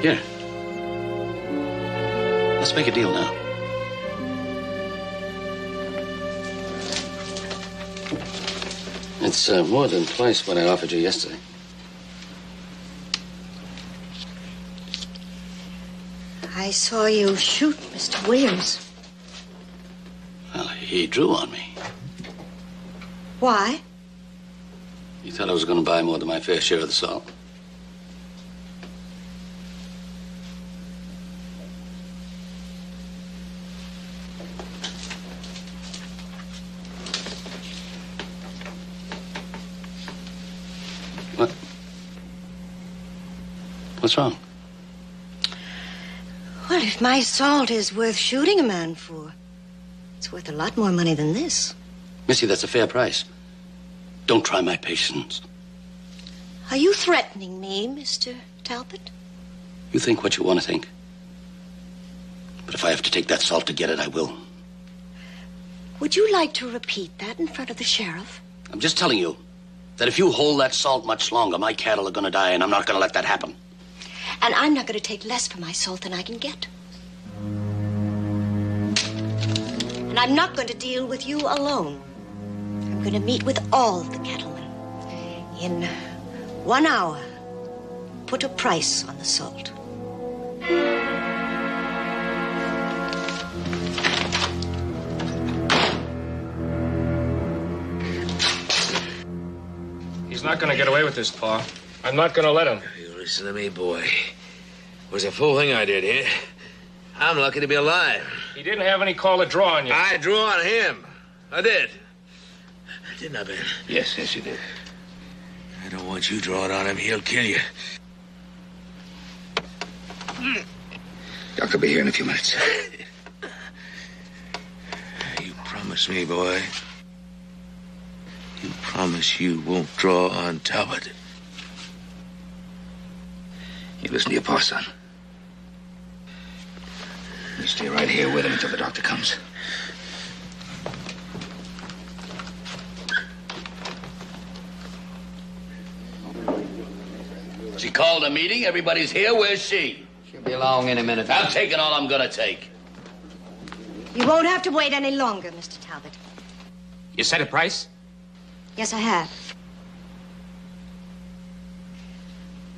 Here. Let's make a deal now. It's more than twice what I offered you yesterday. I saw you shoot Mr. Williams. Well, he drew on me. Why? You thought I was going to buy more than my fair share of the salt? What? What's wrong? Well, if my salt is worth shooting a man for, it's worth a lot more money than this. Missy, that's a fair price. Don't try my patience. Are you threatening me, Mr. Talbot? You think what you want to think. But if I have to take that salt to get it, I will. Would you like to repeat that in front of the sheriff? I'm just telling you that if you hold that salt much longer, my cattle are going to die, and I'm not going to let that happen. And I'm not going to take less for my salt than I can get. And I'm not going to deal with you alone. I'm going to meet with all the cattlemen. In 1 hour, put a price on the salt. He's not going to get away with this, Pa. I'm not going to let him. You listen to me, boy. It was a fool thing I did here. I'm lucky to be alive. He didn't have any call to draw on you. I drew on him. I did. Didn't I, Ben? Yes, you did. I don't want you drawing on him. He'll kill you. Doctor will be here in a few minutes. You promise me, boy. You promise you won't draw on Talbot. You listen to your pa, son. You stay right here with him until the doctor comes. She called a meeting. Everybody's here. Where's she? She'll be along in a minute. I'm taking all I'm gonna take. You won't have to wait any longer, Mr. Talbot. You set a price? Yes, I have.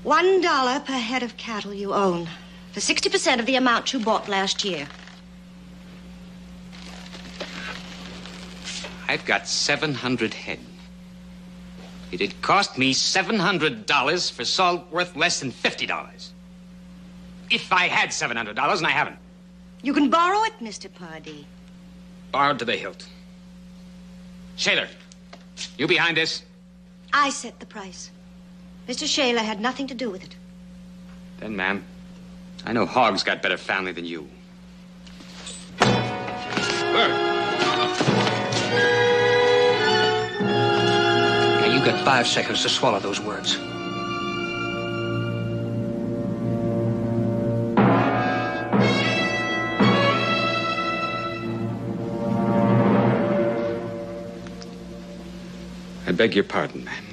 $1 per head of cattle you own, for 60% of the amount you bought last year. I've got 700 head. It'd cost me $700 for salt worth less than $50. If I had $700, and I haven't. You can borrow it, Mr. Pardee. Borrowed to the hilt. Shaler, you behind this? I set the price. Mr. Shaler had nothing to do with it. Then, ma'am, I know Hogg's got better family than you. Now, you got 5 seconds to swallow those words. I beg your pardon, ma'am.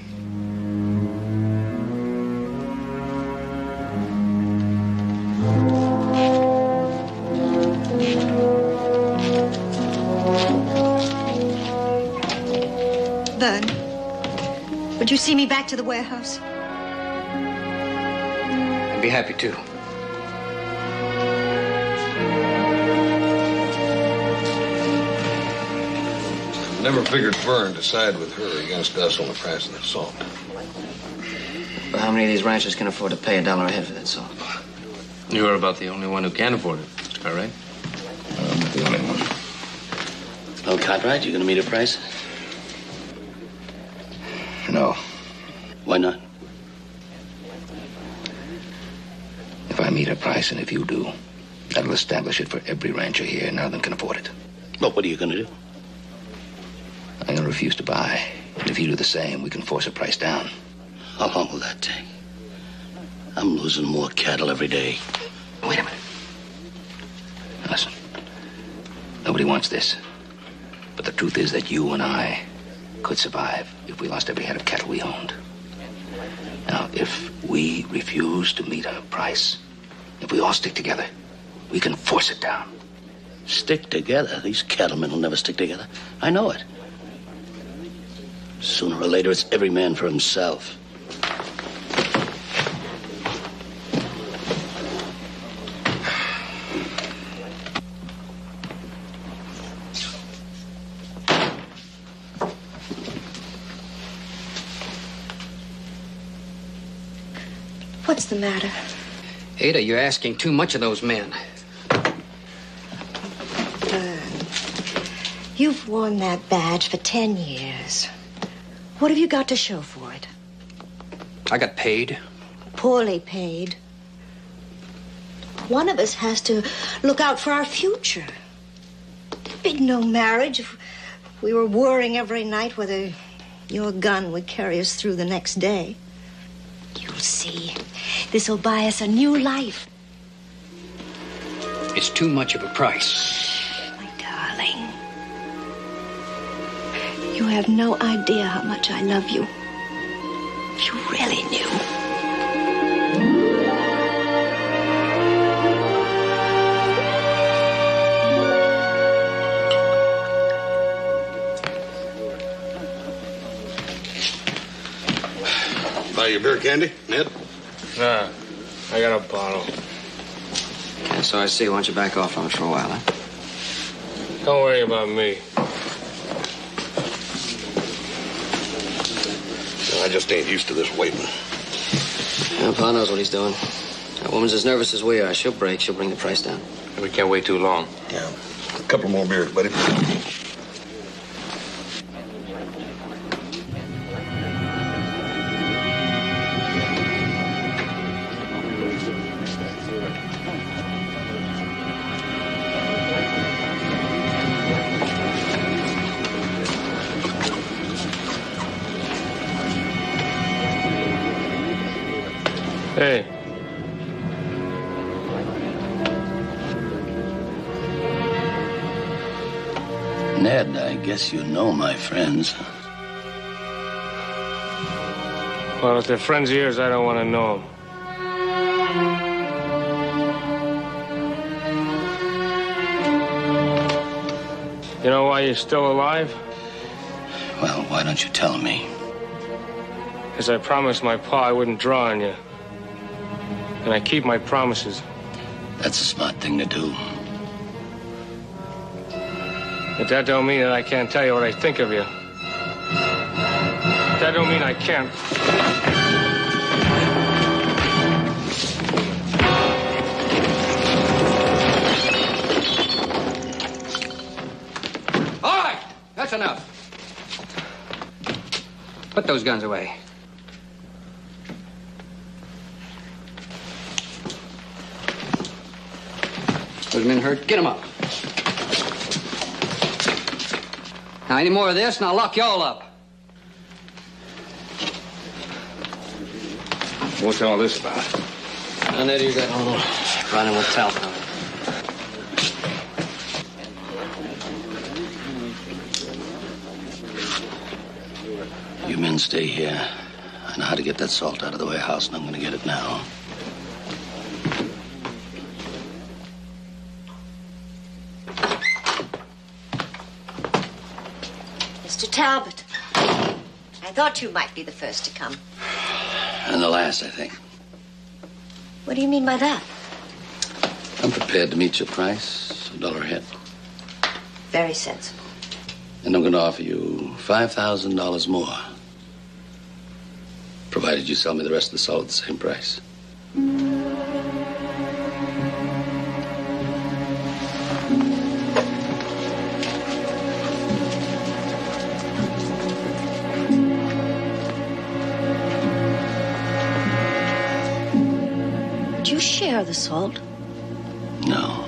Vern, would you see me back to the warehouse? I'd be happy to. Never figured Vern to side with her against us on the price of that salt. But how many of these ranchers can afford to pay $1 a head for that salt? You're about the only one who can afford it, Mr. Cartwright. I'm not the only one. Oh, Cartwright, you gonna meet a price? No. Why not? If I meet a price, and if you do, that'll establish it for every rancher here. None of them can afford it. Well, what are you gonna do? I'm gonna refuse to buy. And if you do the same, we can force a price down. How long will that take? I'm losing more cattle every day. Wait a minute. Listen. Nobody wants this. But the truth is that you and I could survive if we lost every head of cattle we owned. Now, if we refuse to meet a price, if we all stick together, we can force it down. Stick together? These cattlemen will never stick together. I know it. Sooner or later, it's every man for himself. What's the matter? Ada, you're asking too much of those men. You've worn that badge for 10 years. What have you got to show for it? I got paid. Poorly paid. One of us has to look out for our future. There'd be no marriage if we were worrying every night whether your gun would carry us through the next day. You'll see. This'll buy us a new life. It's too much of a price. My darling. You have no idea how much I love you. If you really knew. Buy you beer candy, Ned? Nah, I got a bottle. Okay, so I see. Why don't you back off on it for a while, huh? Don't worry about me. I just ain't used to this waiting. Well, Pa knows what he's doing. That woman's as nervous as we are. She'll break. She'll bring the price down. We can't wait too long. Yeah. A couple more beers, buddy. Hey. Ned, I guess you know my friends. Well, if they're friends of yours, I don't want to know them. You know why you're still alive? Well, why don't you tell me? Because I promised my pa I wouldn't draw on you. And I keep my promises. That's a smart thing to do. But that don't mean that I can't tell you what I think of you. That don't mean I can't. All right, that's enough. Put those guns away. Those men hurt. Get them up. Now, any more of this, and I'll lock you all up. What's all this about? And there you got a little running with talcum. You men stay here. I know how to get that salt out of the warehouse, and I'm going to get it now. Mr. Talbot, I thought you might be the first to come. And the last, I think. What do you mean by that? I'm prepared to meet your price, $1 a head. Very sensible. And I'm going to offer you $5,000 more, provided you sell me the rest of the salt at the same price. Do you share the salt? No.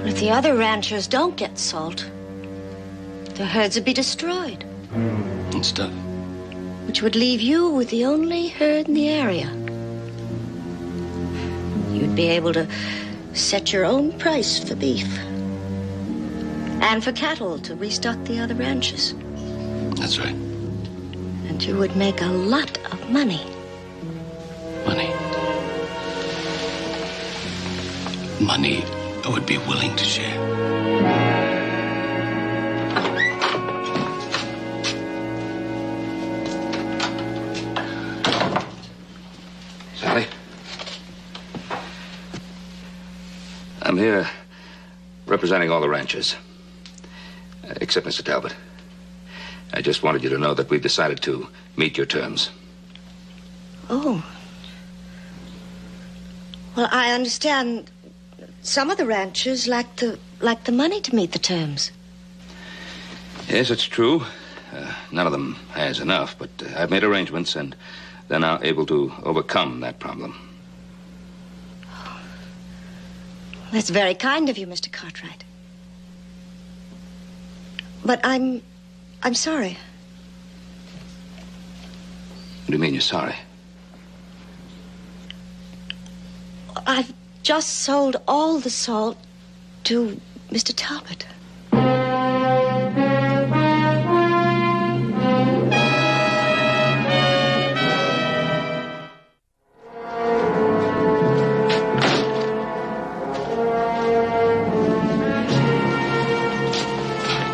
If the other ranchers don't get salt, their herds would be destroyed. And stuff. Which would leave you with the only herd in the area. You'd be able to set your own price for beef. And for cattle to restock the other ranches. That's right. And you would make a lot of money. Money. Money I would be willing to share. Sally? I'm here representing all the ranchers, except Mr. Talbot. I just wanted you to know that we've decided to meet your terms. Oh. Well, I understand some of the ranchers lack the money to meet the terms. Yes, it's true. None of them has enough, but I've made arrangements, and they're now able to overcome that problem. That's very kind of you, Mr. Cartwright. But I'm sorry. What do you mean you're sorry? I've just sold all the salt to Mr. Talbot.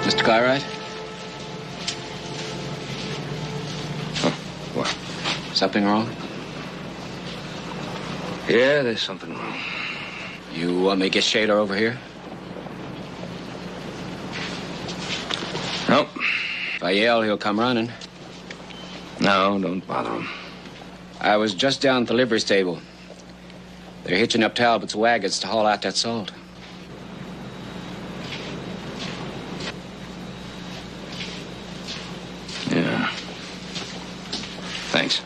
Mr. Cartwright? Oh, what? Something wrong? Yeah, there's something wrong. You want me to get Shayla over here? Nope. If I yell, he'll come running. No, don't bother him. I was just down at the livery stable. They're hitching up Talbot's wagons to haul out that salt. Yeah. Thanks.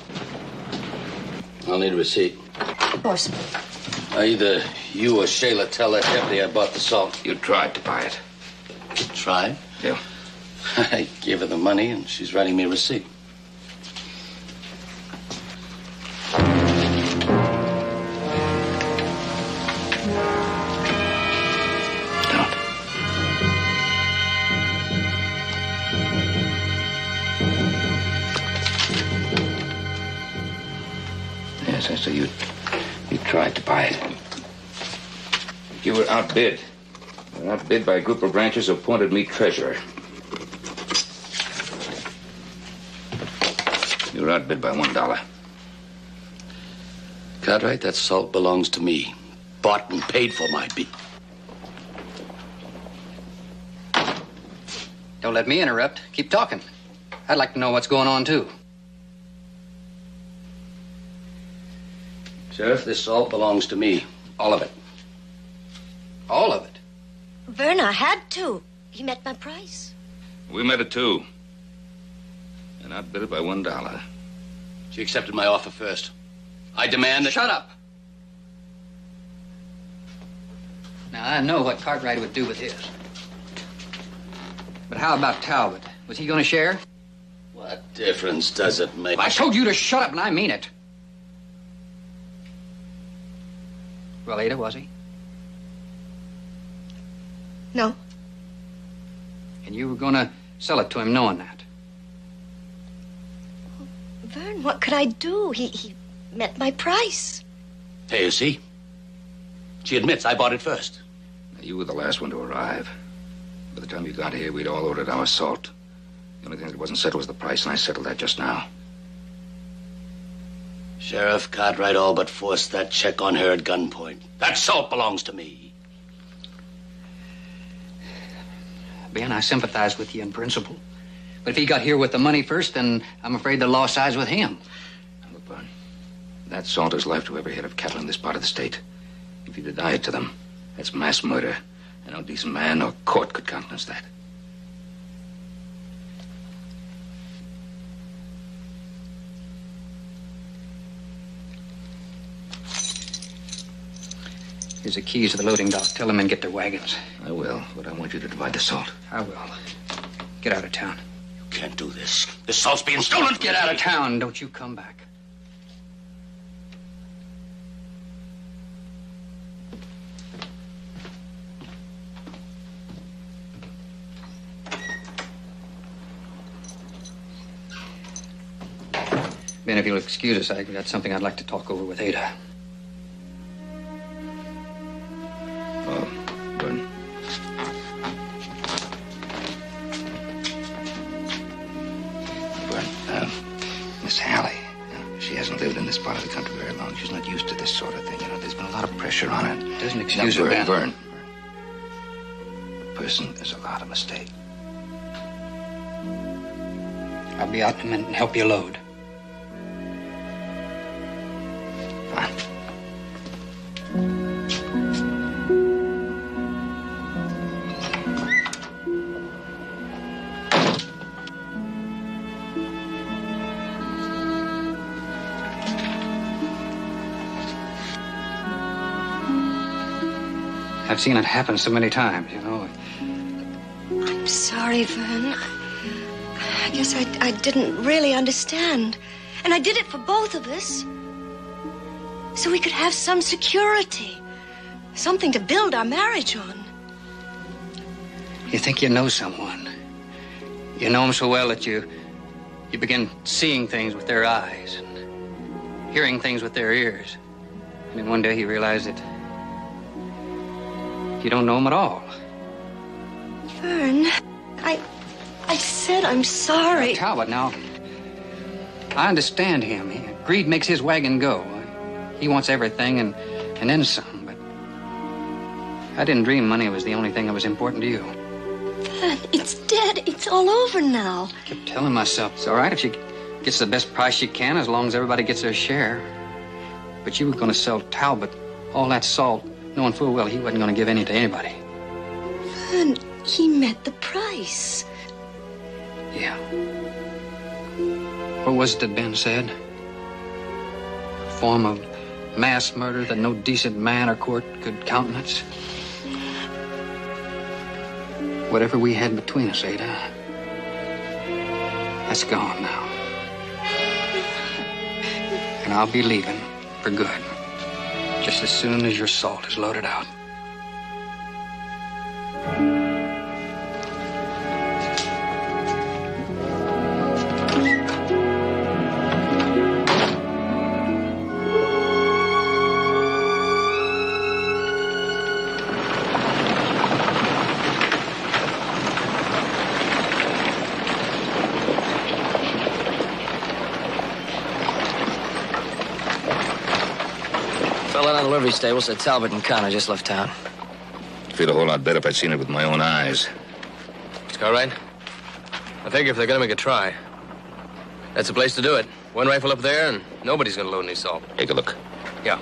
I'll need a receipt. Of course. Either you or Shayla tell that deputy I bought the salt. You tried to buy it. Tried? Yeah. I gave her the money, and she's writing me a receipt. Yes, I see you tried to buy it. You were outbid. You were outbid by a group of ranchers who appointed me treasurer. You were outbid by $1. Cartwright, that salt belongs to me. Bought and paid for my beat. Don't let me interrupt. Keep talking. I'd like to know what's going on, too. Sheriff, this salt belongs to me. All of it. All of it? Vern, I had to. He met my price. We met it, too. And outbid it by $1. She accepted my offer first. I demand that... Shut up! Now, I know what Cartwright would do with his. But how about Talbot? Was he going to share? What difference does it make? I told you to shut up, and I mean it. Well, Ada, was he? No. And you were going to sell it to him knowing that? Vern, what could I do? He met my price. Hey, you see? She admits I bought it first. You were the last one to arrive. By the time you got here, we'd all ordered our salt. The only thing that wasn't settled was the price, and I settled that just now. Sheriff Cartwright all but forced that check on her at gunpoint. That salt belongs to me. Ben, I sympathize with you in principle. But if he got here with the money first, then I'm afraid the law sides with him. Look, Vern, that salt is life to every head of cattle in this part of the state. If you deny it to them, that's mass murder. And no decent man or court could countenance that. Here's the keys to the loading dock. Tell them and get their wagons. I will, but I want you to divide the salt. I will. Get out of town. You can't do this. This salt's being stolen. Get out of town. Don't you come back. Ben, if you'll excuse us, I got something I'd like to talk over with Ada. Oh, Vern. Vern, Miss Hallie, she hasn't lived in this part of the country very long. She's not used to this sort of thing. You know, there's been a lot of pressure on her. Doesn't excuse her, Ben. Vern. A person is allowed a mistake. I'll be out in a minute and help you load. I've seen it happen so many times, you know. I'm sorry, Vern. I guess I didn't really understand. And I did it for both of us. So we could have some security. Something to build our marriage on. You think you know someone. You know them so well that you begin seeing things with their eyes and hearing things with their ears. And then one day you realize that you don't know them at all. Vern, I said I'm sorry. Now, Talbot, now, I understand him. Greed makes his wagon go. He wants everything and then some, but I didn't dream money was the only thing that was important to you. Vern, it's dead. It's all over now. I kept telling myself, it's all right if she gets the best price she can as long as everybody gets their share. But you were going to sell Talbot all that salt, knowing full well he wasn't going to give any to anybody. Vern, he met the price. Yeah. What was it that Ben said? A form of mass murder that no decent man or court could countenance? Whatever we had between us, Ada, that's gone now. And I'll be leaving for good, just as soon as your salt is loaded out. Fella on the livery stable said Talbot and Connor just left town. I'd feel a whole lot better if I'd seen it with my own eyes. Mr. Cartwright, I figure if they're gonna make a try, that's the place to do it. One rifle up there, and nobody's gonna load any salt. Take a look. Yeah.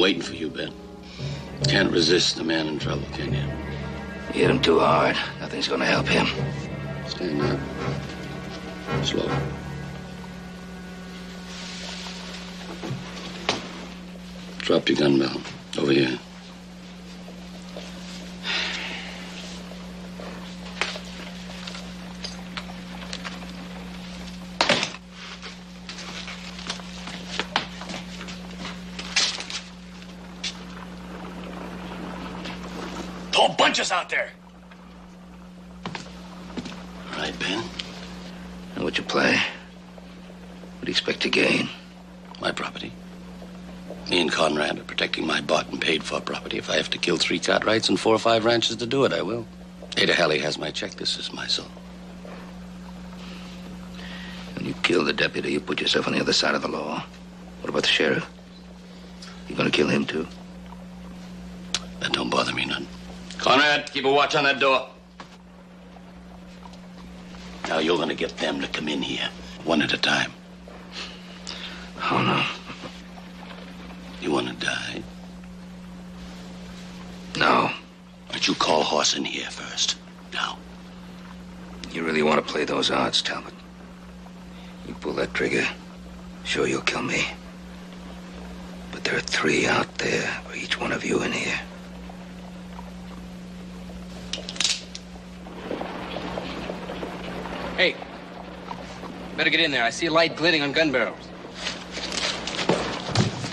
Waiting for you, Ben. Can't resist the man in trouble, can you? You hit him too hard. Nothing's gonna help him. Stand up. Slow. Drop your gun, Bell. Over here. Whole bunches out there. All right, Ben. And what'd you play? What do you expect to gain? My property. Me and Conrad are protecting my bought and paid for property. If I have to kill 3 Cartwrights and 4 or 5 ranches to do it, I will. Ada Halley has my check. This is my salt. When you kill the deputy, you put yourself on the other side of the law. What about the sheriff? You gonna kill him, too? That don't bother me none. Conrad, keep a watch on that door. Now you're gonna get them to come in here, one at a time. Oh, no. You wanna die? No. But you call Horse in here first. Now. You really want to play those odds, Talbot? You pull that trigger, sure you'll kill me. But there are 3 out there for each one of you in here. Hey, better get in there. I see a light glinting on gun barrels.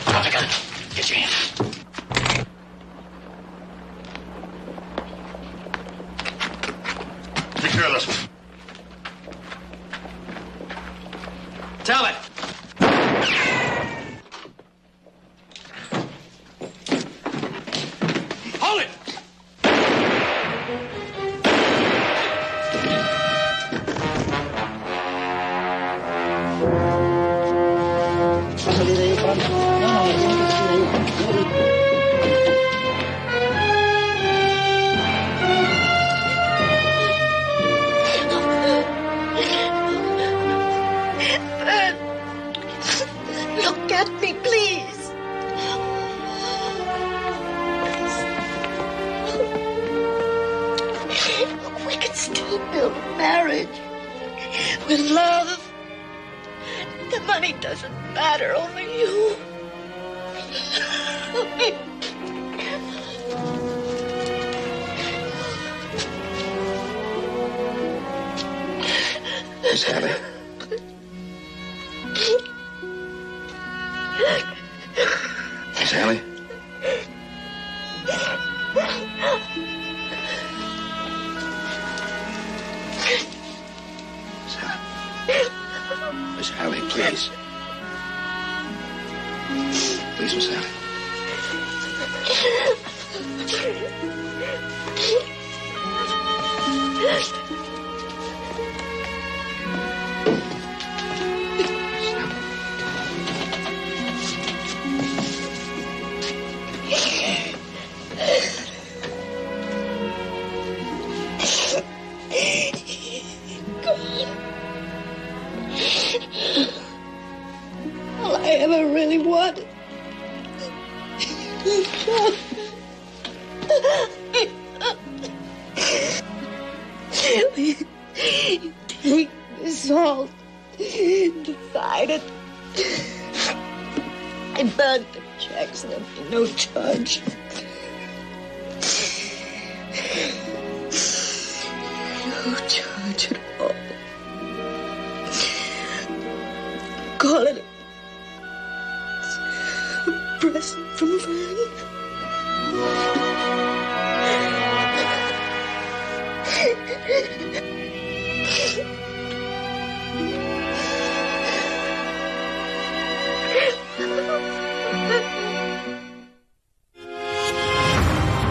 Drop the gun. Get your hand. Take care of this one. Talbot! Hold it! marriage, with love. The money doesn't matter, only you. Miss Hallie. Miss Hallie? Miss Hallie, please. Please, Miss Hallie. All I ever really wanted. Take the salt, divide it. I burned the checks, there'll be no charge. No charge at all. Call it a present from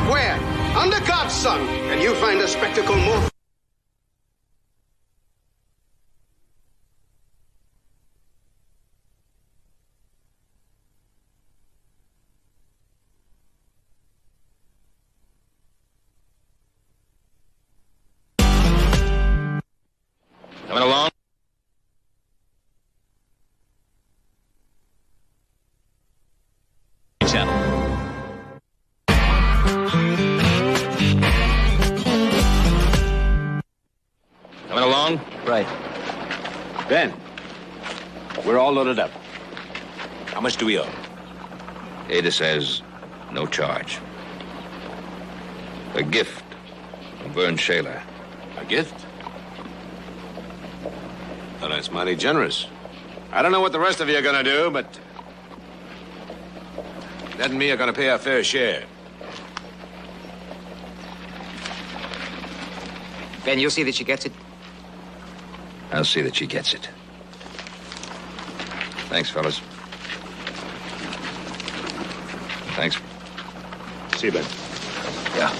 Where? Under God's sun, can you find a spectacle more... Coming along? Coming along? Right. Ben, we're all loaded up. How much do we owe? Ada says no charge. A gift from Vern Shaler. A gift? Well, that's mighty generous. I don't know what the rest of you are gonna do, but Ned and me are gonna pay our fair share. Ben, you'll see that she gets it. I'll see that she gets it. Thanks, fellas. Thanks. See you, Ben. Yeah.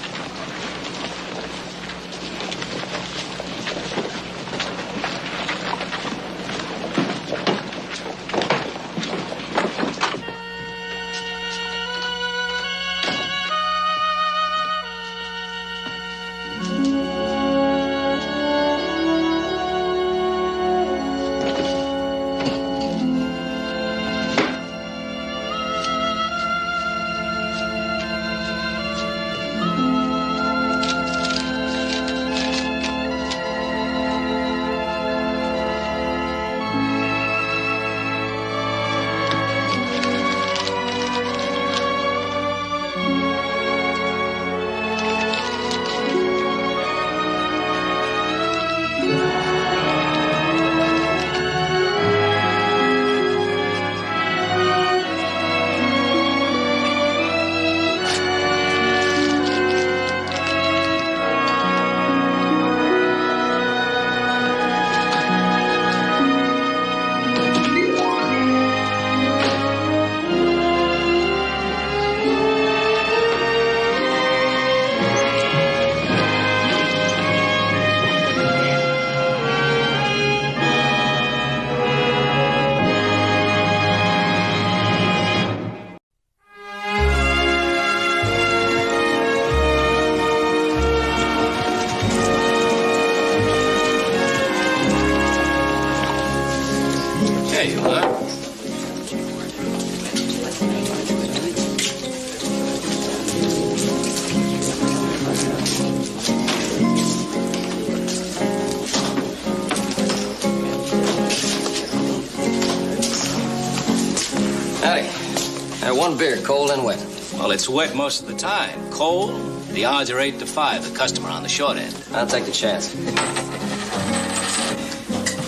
one beer, cold and wet. Well, it's wet most of the time. Cold, the odds are 8 to 5. The customer on the short end. I'll take the chance.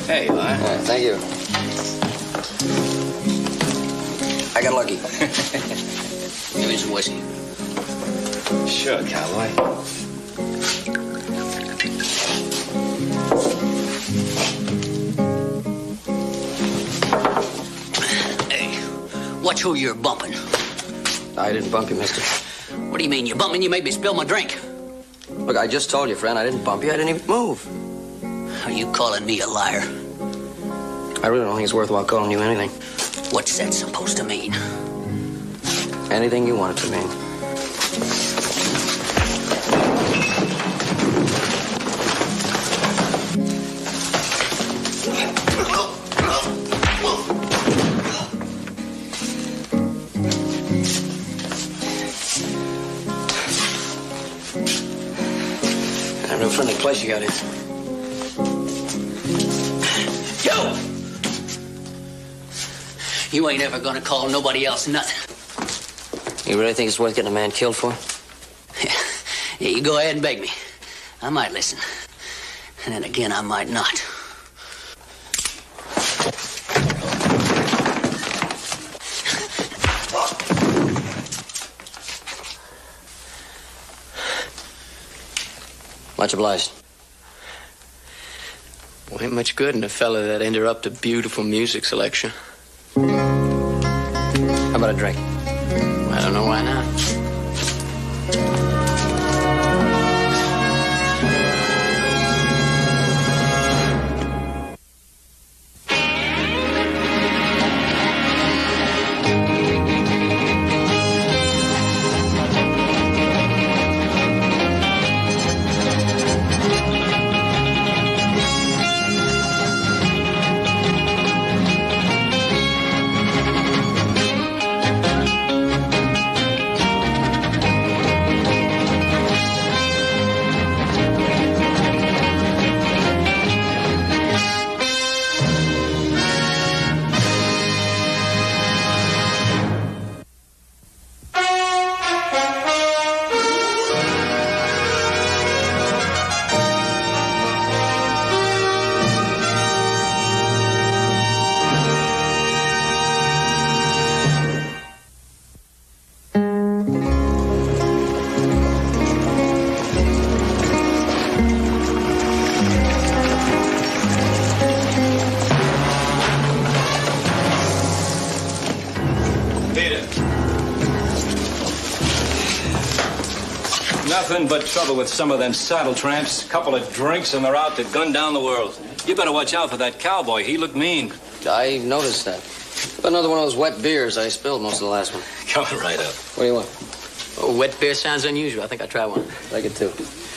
Hey, you are. All right, thank you. I got lucky. Give me some whiskey. Sure, cowboy. Watch who you're bumping. I didn't bump you, mister. What do you mean? You bumping? You made me spill my drink. Look, I just told you, friend, I didn't bump you. I didn't even move. Are you calling me a liar? I really don't think it's worthwhile calling you anything. What's that supposed to mean? Anything you want it to mean. No friendly place you got in. Yo! You ain't ever gonna call nobody else nothing. You really think it's worth getting a man killed for? Yeah, you go ahead and beg me. I might listen. And then again, I might not. Much obliged. Well, ain't much good in a fella that interrupt a beautiful music selection. How about a drink? I don't know why not. Nothing but trouble with some of them saddle tramps. Couple of drinks and they're out to gun down the world. You better watch out for that cowboy. He looked mean. I noticed that. Another one of those wet beers. I spilled most of the last one. Coming right up. What do you want? Oh, wet beer sounds unusual. I think I'll try one. Like it too.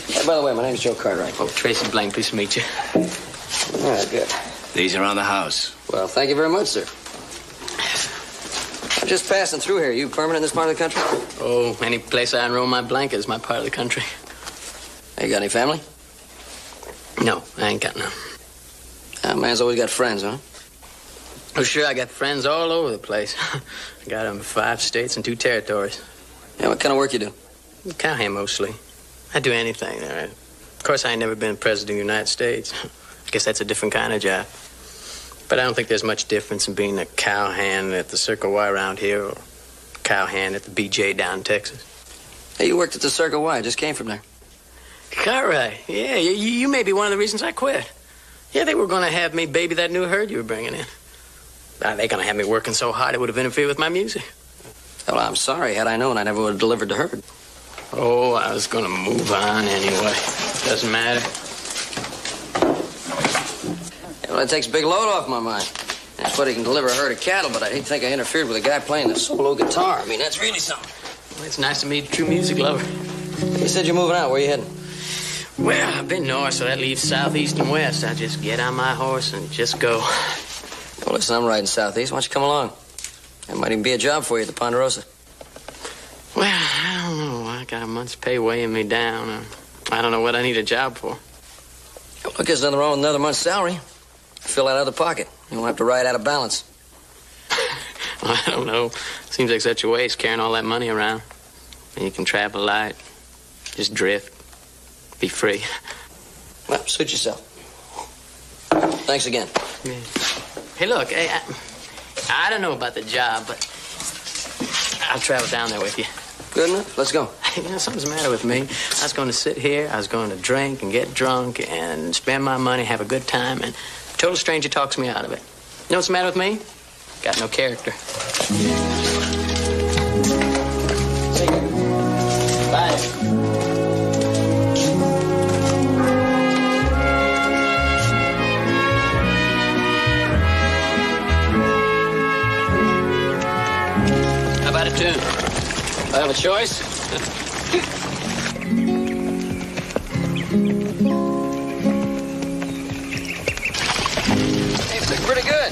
Hey, by the way, my name's Joe Cartwright. Oh, Tracy Blaine, pleased to meet you. All right, good. These are on the house. Well, thank you very much, sir. I'm just passing through here. You permanent in this part of the country? Oh, any place I unroll my blanket is my part of the country. Hey, you got any family? No, I ain't got none. Man's always got friends, huh? Oh, sure, I got friends all over the place. I got them in 5 states and 2 territories. Yeah, what kind of work you do? Cowhand, mostly. I do anything. All right. Of course, I ain't never been president of the United States. I guess that's a different kind of job. But I don't think there's much difference in being a cowhand at the Circle Y around here or a cowhand at the BJ down in Texas. Hey, you worked at the Circle Y. I just came from there. Cartwright. Yeah, you may be one of the reasons I quit. Yeah, they were going to have me baby that new herd you were bringing in. They're going to have me working so hard it would have interfered with my music. Well, I'm sorry. Had I known, I never would have delivered the herd. Oh, I was going to move on anyway. Doesn't matter. Yeah, well, that takes a big load off my mind. That's what he can deliver a herd of cattle, but I hate to think I interfered with a guy playing the solo guitar. I mean, that's really something. Well, it's nice to meet a true music lover. You said you're moving out. Where are you heading? Well, I've been north, so that leaves south, east, and west. I just get on my horse and just go. Well, listen, I'm riding southeast. Why don't you come along? There might even be a job for you at the Ponderosa. Well, I don't know. I got a month's pay weighing me down. I don't know what I need a job for. Well, look, there's nothing wrong with another month's salary. Fill that out of the pocket. You won't have to ride out of balance. I don't know. Seems like such a waste carrying all that money around. And you can travel light, just drift, be free. Well, suit yourself. Thanks again. Yeah. Hey, look, hey, I don't know about the job, but I'll travel down there with you. Good enough. Let's go. You know, something's the matter with me. I was going to sit here, I was going to drink and get drunk and spend my money, have a good time, and a total stranger talks me out of it. You know what's the matter with me? Got no character. Bye. How about a tune? I have a choice? Hey, it's pretty good.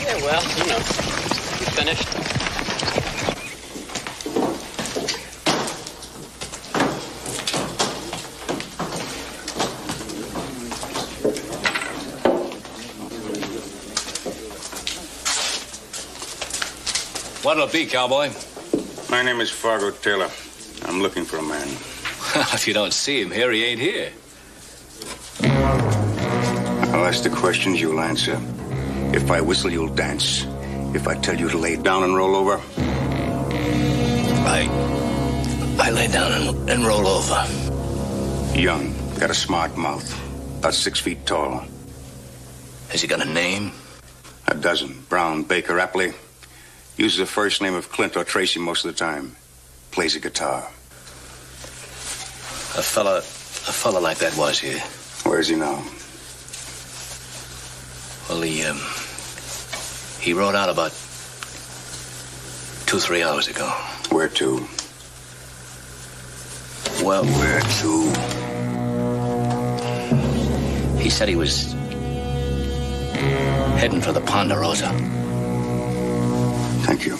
Yeah, well, you know, we finished. What'll it be, cowboy? My name is Fargo Taylor. I'm looking for a man. If you don't see him here, he ain't here. I'll ask the questions, you'll answer. If I whistle, you'll dance. If I tell you to lay down and roll over. I lay down and roll over. Young, got a smart mouth. About 6 feet tall. Has he got a name? A dozen. Brown, Baker, Apley. Uses the first name of Clint or Tracy most of the time. Plays a guitar. A fella like that was here. Where is he now? Well, he rode out about 2-3 hours ago. Where to? Well, where to? He said he was heading for the Ponderosa. Thank you.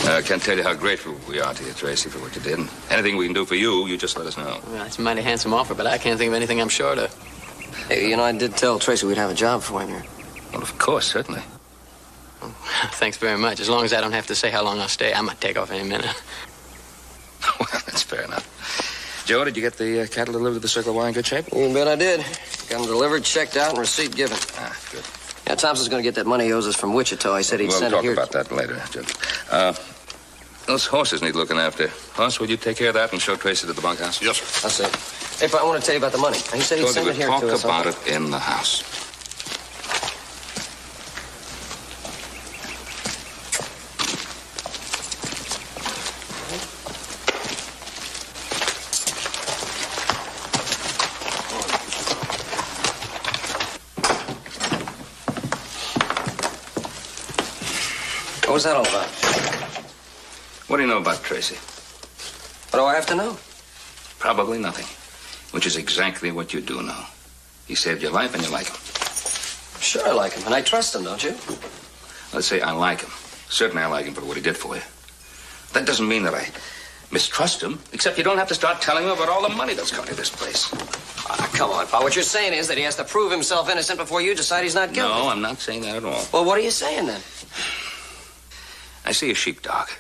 I can't tell you how grateful we are to you, Tracy, for what you did. And anything we can do for you, you just let us know. Well, it's a mighty handsome offer, but I can't think of anything I'm short of. Hey, you know, I did tell Tracy we'd have a job for him here. Well, of course, certainly. Thanks very much. As long as I don't have to say how long I'll stay, I might take off any minute. Well, that's fair enough. Joe, did you get the cattle delivered to the Circle Y in good shape? You bet I did. Got them delivered, checked out, and receipt given. Ah, good. Yeah, Thompson's going to get that money he owes us from Wichita. He said he'd send it here. We'll talk about that later, Joe. Those horses need looking after. Hoss, will you take care of that and show Tracy to the bunkhouse? Yes, sir. I'll see. Hey, but I want to tell you about the money. He said he'd send it here to us. Talk about it in the house. What was that all about? What do you know about Tracy? What do I have to know? Probably nothing, which is exactly what you do know. He saved your life and you like him. Sure, I like him, and I trust him, don't you? Let's say I like him. Certainly I like him for what he did for you. That doesn't mean that I mistrust him, except you don't have to start telling him about all the money that's come to this place. Come on, Pa. What you're saying is that he has to prove himself innocent before you decide he's not guilty. No, I'm not saying that at all. Well, what are you saying, then? I see a sheepdog.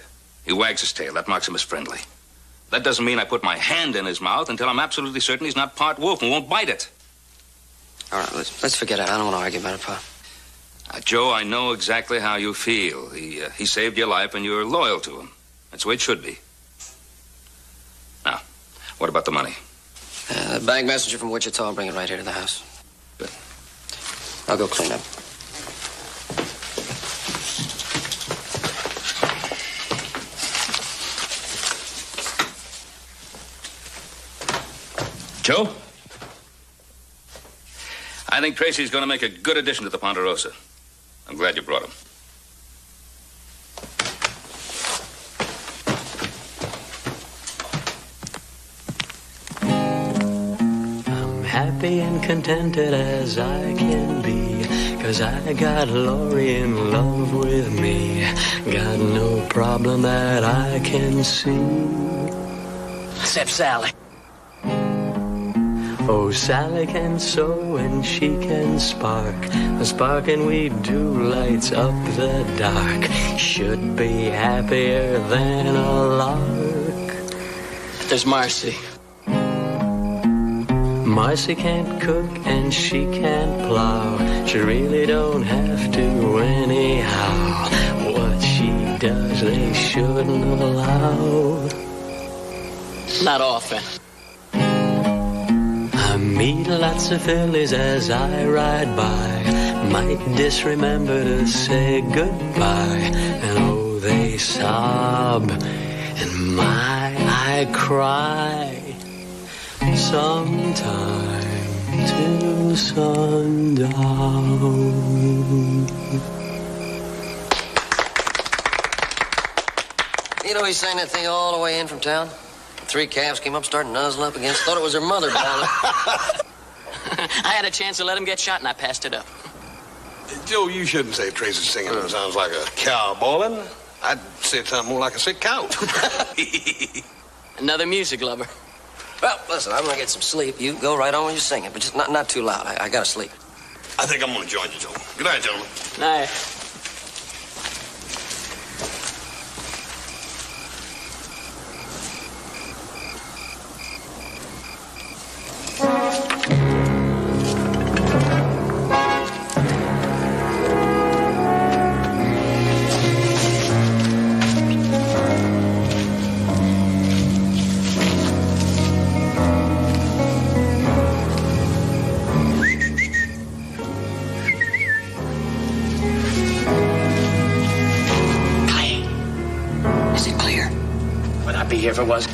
He wags his tail. That marks him as friendly. That doesn't mean I put my hand in his mouth until I'm absolutely certain he's not part wolf and won't bite it. All right, let's forget it. I don't want to argue about it, Pa. Joe, I know exactly how you feel. He saved your life and you're loyal to him. That's the way it should be. Now, what about the money? The bank messenger from Wichita will bring it right here to the house. Good. I'll go clean up. Joe? I think Tracy's going to make a good addition to the Ponderosa. I'm glad you brought him. happy and contented as I can be, 'cause I got Lori in love with me. Got no problem that I can see. Except Sally. Oh, Sally can sew and she can spark. A spark and we do lights up the dark. Should be happier than a lark. There's Marcy. Marcy can't cook and she can't plow. She really don't have to anyhow. What she does they shouldn't allow. Not often. I meet lots of fillies as I ride by. Might disremember to say goodbye. And oh, they sob, and my, I cry. Sometime till sundown. You know, he sang that thing all the way in from town. 3 calves came up, started nuzzling up against. Thought it was their mother bawling. I had a chance to let him get shot, and I passed it up. Joe, you shouldn't say Tracy's singing. It sounds like a cow bawling. I'd say it sounds more like a sick cow. Another music lover. Well, listen, I'm gonna get some sleep. You go right on when you're singing, but just not too loud. I gotta sleep. I think I'm gonna join you, Joe. Good night, gentlemen. Night. If it was.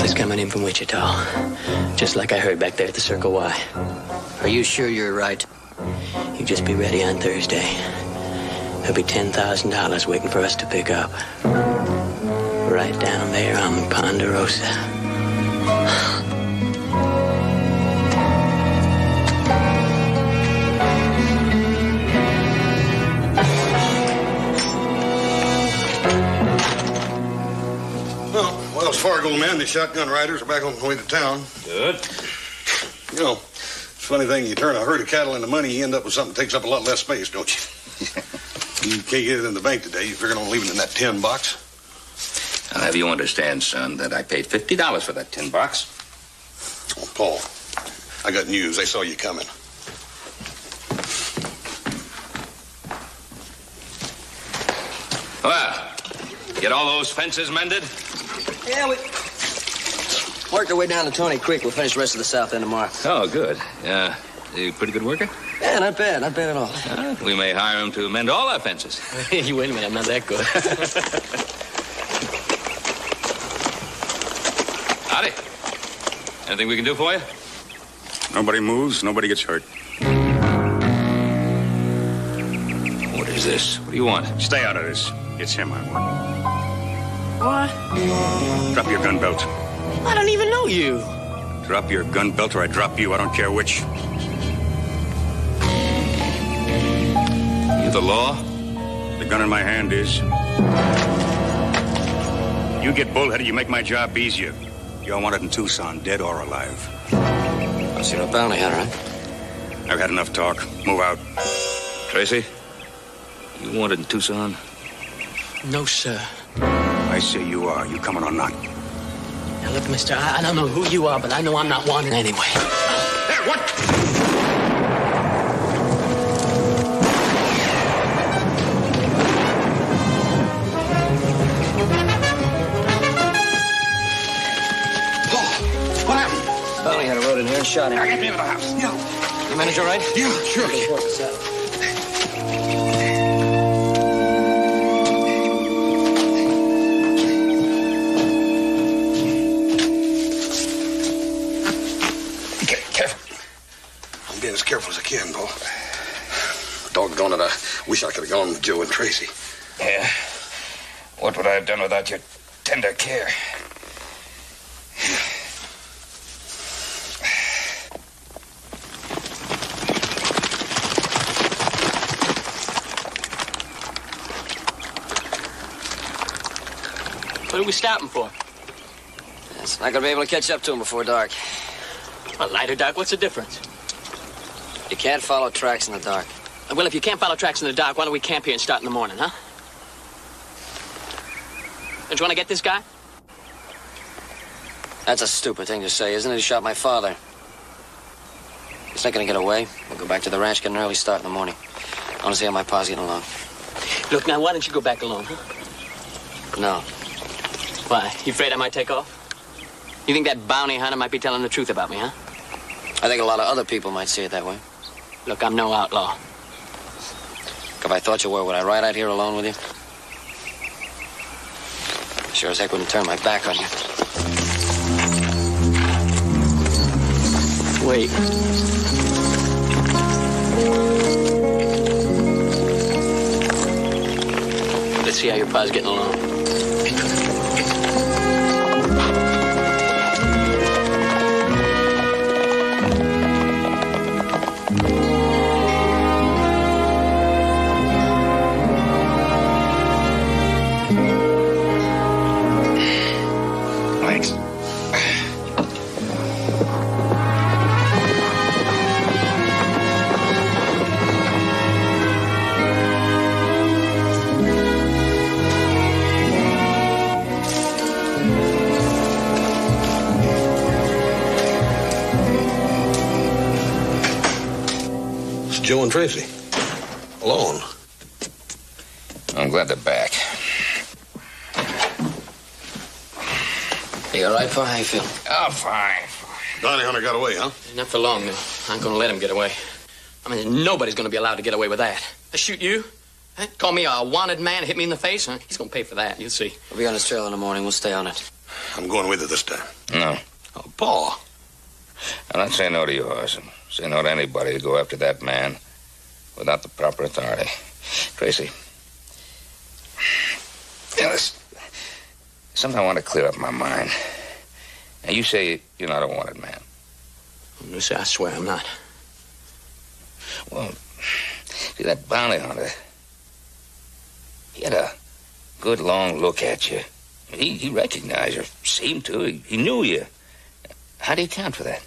It's coming in from Wichita, just like I heard back there at the Circle Y. Are you sure you're right? You just be ready on Thursday. There'll be $10,000 waiting for us to pick up. Right down there on the Ponderosa. Wells Fargo men, the shotgun riders, are back on the way to town. Good. You know, it's a funny thing. You turn a herd of cattle into money, you end up with something that takes up a lot less space, don't you? You can't get it in the bank today. You figure on leaving it in that tin box. I'll have you understand, son, that I paid $50 for that tin box. Oh, Paul, I got news. They saw you coming. Well, get all those fences mended? Yeah, we worked our way down to Tony Creek. We'll finish the rest of the south end tomorrow. Oh, good. You a pretty good worker? Yeah, not bad. Not bad at all. We may hire him to mend all our fences. You wait a minute, I'm not that good. Howdy. Anything we can do for you? Nobody moves, nobody gets hurt. What is this? What do you want? Stay out of this. It's him I want. What? Drop your gun belt. I don't even know you. Drop your gun belt or I drop you. I don't care which. You the law? The gun in my hand is. You get bullheaded, you make my job easier. You're wanted in Tucson, dead or alive. I see no bounty hunter, huh? I've had enough talk. Move out. Tracy? You wanted in Tucson? No, sir. I say you are. You coming or not? Now, look, mister, I don't know who you are, but I know I'm not wanted anyway. Hey, what? What happened? Bounty hunter rode in here and shot him. Get me into the house. Yeah. You manage all right? Yeah, sure. Okay, work this out. As careful as I can, Paul. Doggone it, I wish I could have gone with Joe and Tracy. Yeah. What would I have done without your tender care. What are we stopping for? It's not gonna be able to catch up to him before dark. Well, light or dark, what's the difference? You can't follow tracks in the dark. Well, if you can't follow tracks in the dark, why don't we camp here and start in the morning, huh? Don't you want to get this guy? That's a stupid thing to say, isn't it? He shot my father. He's not gonna get away. We'll go back to the ranch, get an early start in the morning. I want to see how my pa's getting along. Look, now, why don't you go back alone, huh? No. Why? You afraid I might take off? You think that bounty hunter might be telling the truth about me, huh? I think a lot of other people might see it that way. Look, I'm no outlaw. If I thought you were, would I ride out here alone with you? Sure as heck wouldn't turn my back on you. Wait. Let's see how your pa's getting along. Thanks. It's Joe and Tracy. Alone. I'm glad they're back. You all right, Pa? How you feeling? Oh, fine. Bounty hunter got away, huh? Not for long, though. I ain't gonna let him get away. I mean, nobody's gonna be allowed to get away with that. I shoot you? Huh? Call me a wanted man, hit me in the face? Huh? He's gonna pay for that, you'll see. We'll be on his trail in the morning. We'll stay on it. I'm going with you this time. No. Oh, Pa. I'm not saying no to yours. I'm saying no to anybody who go after that man without the proper authority. Tracy. Yeah, there's something I want to clear up my mind. Now, you say you're not a wanted man. Lucy, I swear I'm not. Well, see, that bounty hunter, he had a good long look at you. He recognized you, seemed to. He knew you. How do you account for that?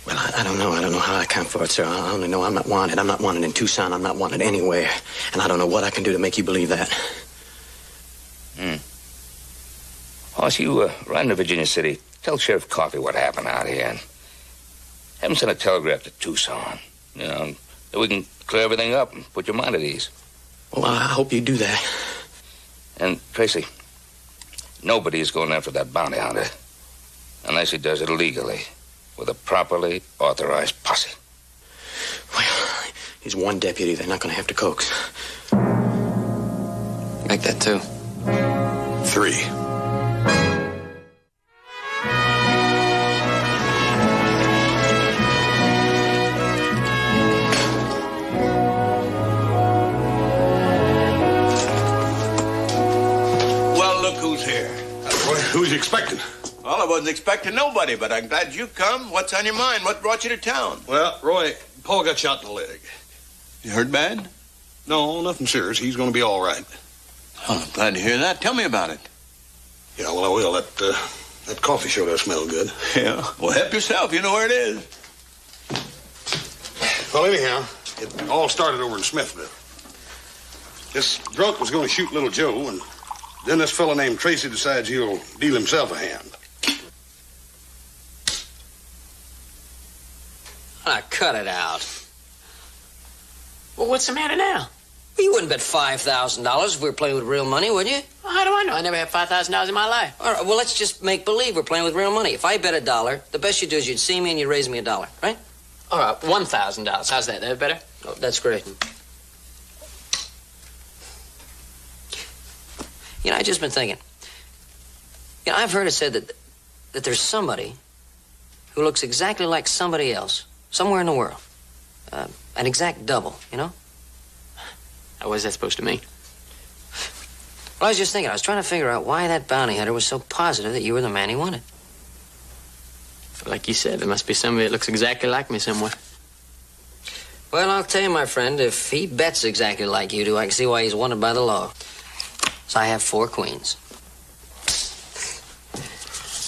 Well, I don't know. I don't know how I account for it, sir. I only know I'm not wanted. I'm not wanted in Tucson. I'm not wanted anywhere. And I don't know what I can do to make you believe that. Hoss, you ride into Virginia City. Tell Sheriff Coffey what happened out here. And have him send a telegraph to Tucson. You know, that we can clear everything up and put your mind at ease. Well, I hope you do that. And, Tracy, nobody is going after that bounty hunter unless he does it legally with a properly authorized posse. Well, he's one deputy. They're not going to have to coax. Make that 2. 3. Well, look who's here. Who's you expecting? Well, I wasn't expecting nobody, but I'm glad you come. What's on your mind? What brought you to town? Well, Roy, Paul got shot in the leg. You hurt bad? No, nothing serious. He's going to be all right. Oh, I'm glad to hear that. Tell me about it. Yeah, well, I will. That coffee sure does smell good. Yeah. Well, help yourself. You know where it is. Well, anyhow, it all started over in Smithville. This drunk was going to shoot little Joe, and then this fella named Tracy decides he'll deal himself a hand. Ah, cut it out. Well, what's the matter now? Well, you wouldn't bet $5,000 if we were playing with real money, would you? Well, how do I know? I never had $5,000 in my life. All right, well, let's just make believe we're playing with real money. If I bet $1, the best you do is you'd see me and you'd raise me $1, right? All right, $1,000. How's that? That better? Oh, that's great. You know, I've just been thinking. You know, I've heard it said that there's somebody who looks exactly like somebody else somewhere in the world. An exact double, you know? What is that supposed to mean? Well, I was just thinking, I was trying to figure out why that bounty hunter was so positive that you were the man he wanted. Like you said, there must be somebody that looks exactly like me somewhere. Well, I'll tell you, my friend, if he bets exactly like you do, I can see why he's wanted by the law. So I have 4 queens.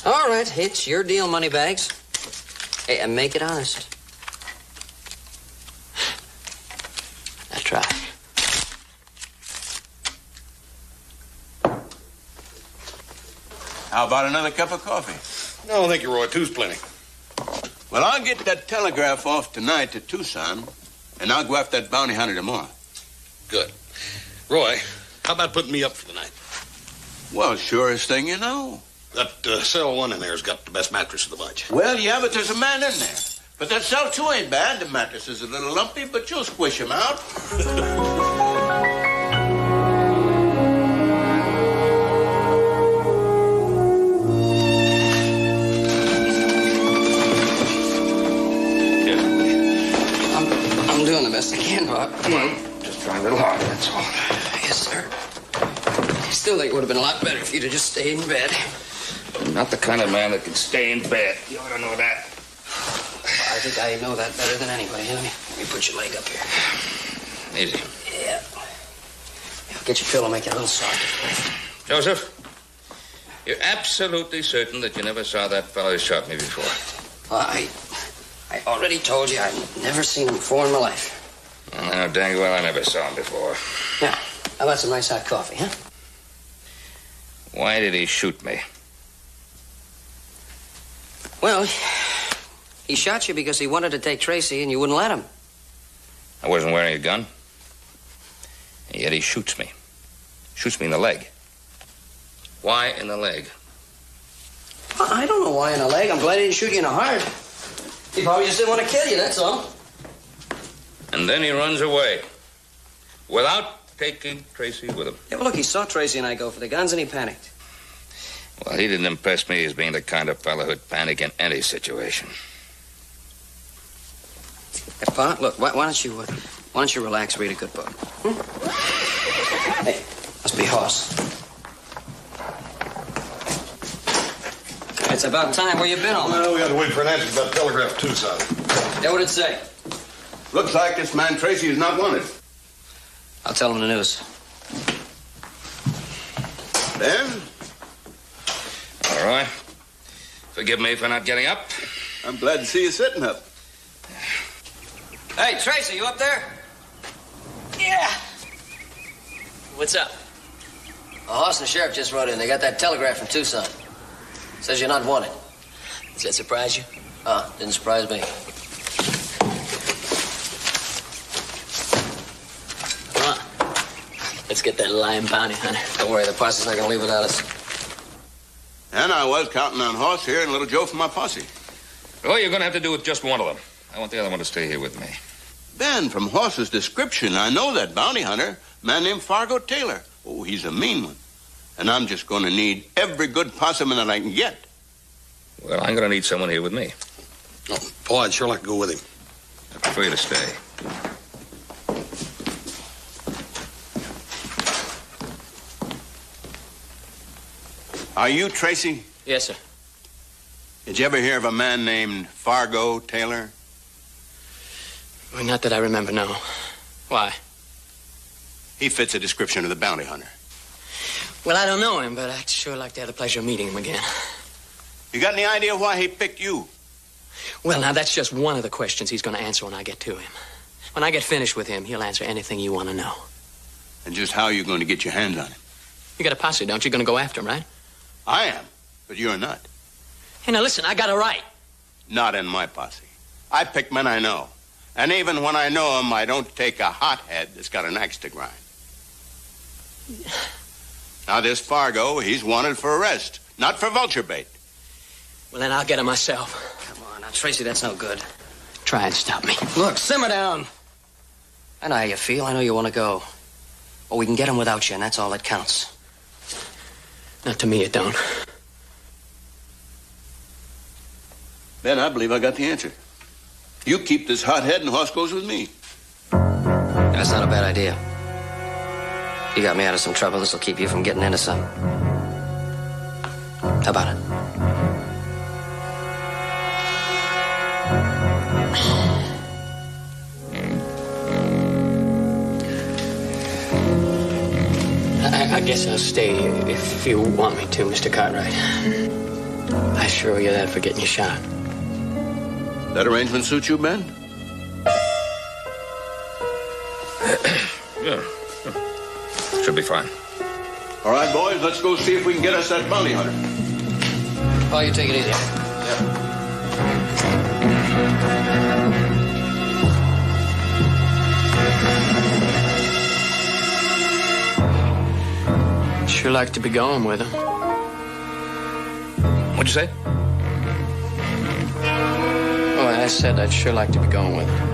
All right, it's your deal, Moneybags. Hey, and make it honest. I try. How about another cup of coffee? No, thank you, Roy. 2's plenty. Well, I'll get that telegraph off tonight to Tucson, and I'll go after that bounty hunter tomorrow. Good. Roy, how about putting me up for the night? Well, surest thing you know. That cell 1 in there's got the best mattress of the bunch. Well, yeah, but there's a man in there. But that cell 2 ain't bad. The mattress is a little lumpy, but you'll squish him out. I'm doing the best I can, Bob. Well, just try a little harder, that's all. Yes, sir. I still think it would have been a lot better if you'd have just stayed in bed. I'm not the kind of man that can stay in bed. You ought to know that. I think I know that better than anybody. Let me put your leg up here. Easy. Yeah. Get your pillow, make it a little softer. Joseph, you're absolutely certain that you never saw that fellow who shot me before? Well, I already told you I've never seen him before in my life. Well, now, dang well, I never saw him before. Now, how about some nice hot coffee, huh? Why did he shoot me? Well, he shot you because he wanted to take Tracy and you wouldn't let him. I wasn't wearing a gun. And yet he shoots me. Shoots me in the leg. Why in the leg? I don't know why in the leg. I'm glad he didn't shoot you in the heart. He probably just didn't want to kill you, that's all. And then he runs away. Without taking Tracy with him. Yeah, well, look, he saw Tracy and I go for the guns and he panicked. Well, he didn't impress me as being the kind of fellow who'd panic in any situation. Hey, Pa, look, why don't you relax, read a good book? Hey, must be Hoss. It's about time. Where you been all night? Well, we had to wait for an answer about telegraph Tucson. Yeah, what'd it say? Looks like this man Tracy is not wanted. I'll tell him the news. Ben? All right. Forgive me for not getting up. I'm glad to see you sitting up. Hey, Tracy, you up there? Yeah. What's up? Hoss and the sheriff just rode in. They got that telegraph from Tucson. Says you're not wanted. Does that surprise you? Didn't surprise me. Come on. Let's get that lying bounty hunter. Don't worry, the posse's not gonna leave without us. And I was counting on Hoss here and Little Joe from my posse. Well, you're going to have to do with just one of them. I want the other one to stay here with me. Ben, from Hoss's description, I know that bounty hunter, a man named Fargo Taylor. Oh, he's a mean one. And I'm just going to need every good possum that I can get. Well, I'm going to need someone here with me. Oh, Paul, I'd sure like to go with him. I prefer you to stay. Are you Tracy? Yes, sir. Did you ever hear of a man named Fargo Taylor? Well, not that I remember, no. Why? He fits a description of the bounty hunter. Well, I don't know him, but I'd sure like to have the pleasure of meeting him again. You got any idea why he picked you? Well, now, that's just one of the questions he's going to answer when I get to him. When I get finished with him, he'll answer anything you want to know. And just how are you going to get your hands on him? You got a posse, don't you? Going to go after him, right? I am, but you're not. Hey, now, listen, I got a right. Not in my posse. I pick men I know. And even when I know them, I don't take a hothead that's got an axe to grind. Now, this Fargo, he's wanted for arrest, not for vulture bait. Well, then I'll get him myself. Come on, now, Tracy, that's no good. Try and stop me. Look, simmer down. I know how you feel. I know you want to go. Well, we can get him without you, and that's all that counts. Not to me, it don't. Ben, I believe I got the answer. You keep this hothead and Hoss goes with me. That's not a bad idea. You got me out of some trouble. This will keep you from getting into some. How about it? I guess I'll stay if you want me to, Mr. Cartwright. I sure owe you that for getting you shot. That arrangement suit you, Ben? Yeah. Should be fine. All right, boys, let's go see if we can get us that bounty hunter. Oh, you take it easy. Sure like to be going with him. What'd you say? Oh, I said I'd sure like to be going with him.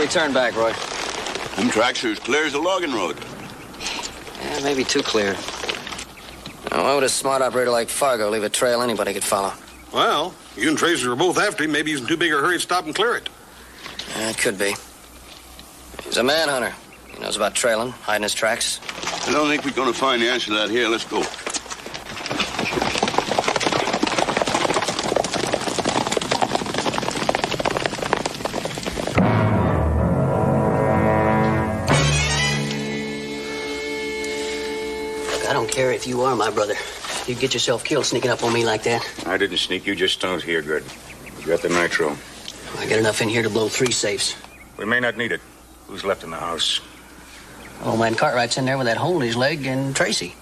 Turn back, Roy. Them tracks are as clear as a logging road. Yeah, maybe too clear. Now, why would a smart operator like Fargo leave a trail anybody could follow? Well, you and Tracer are both after him. Maybe he's in too big a hurry to stop and clear it. Yeah, it could be. He's a manhunter. He knows about trailing, hiding his tracks. I don't think we're going to find the answer to that here. Let's go. I don't care if you are my brother. You'd get yourself killed sneaking up on me like that. I didn't sneak. You just stoned here good. You got the nitro. I got enough in here to blow 3 safes. We may not need it. Who's left in the house? Old man Cartwright's in there with that hole in his leg and Tracy.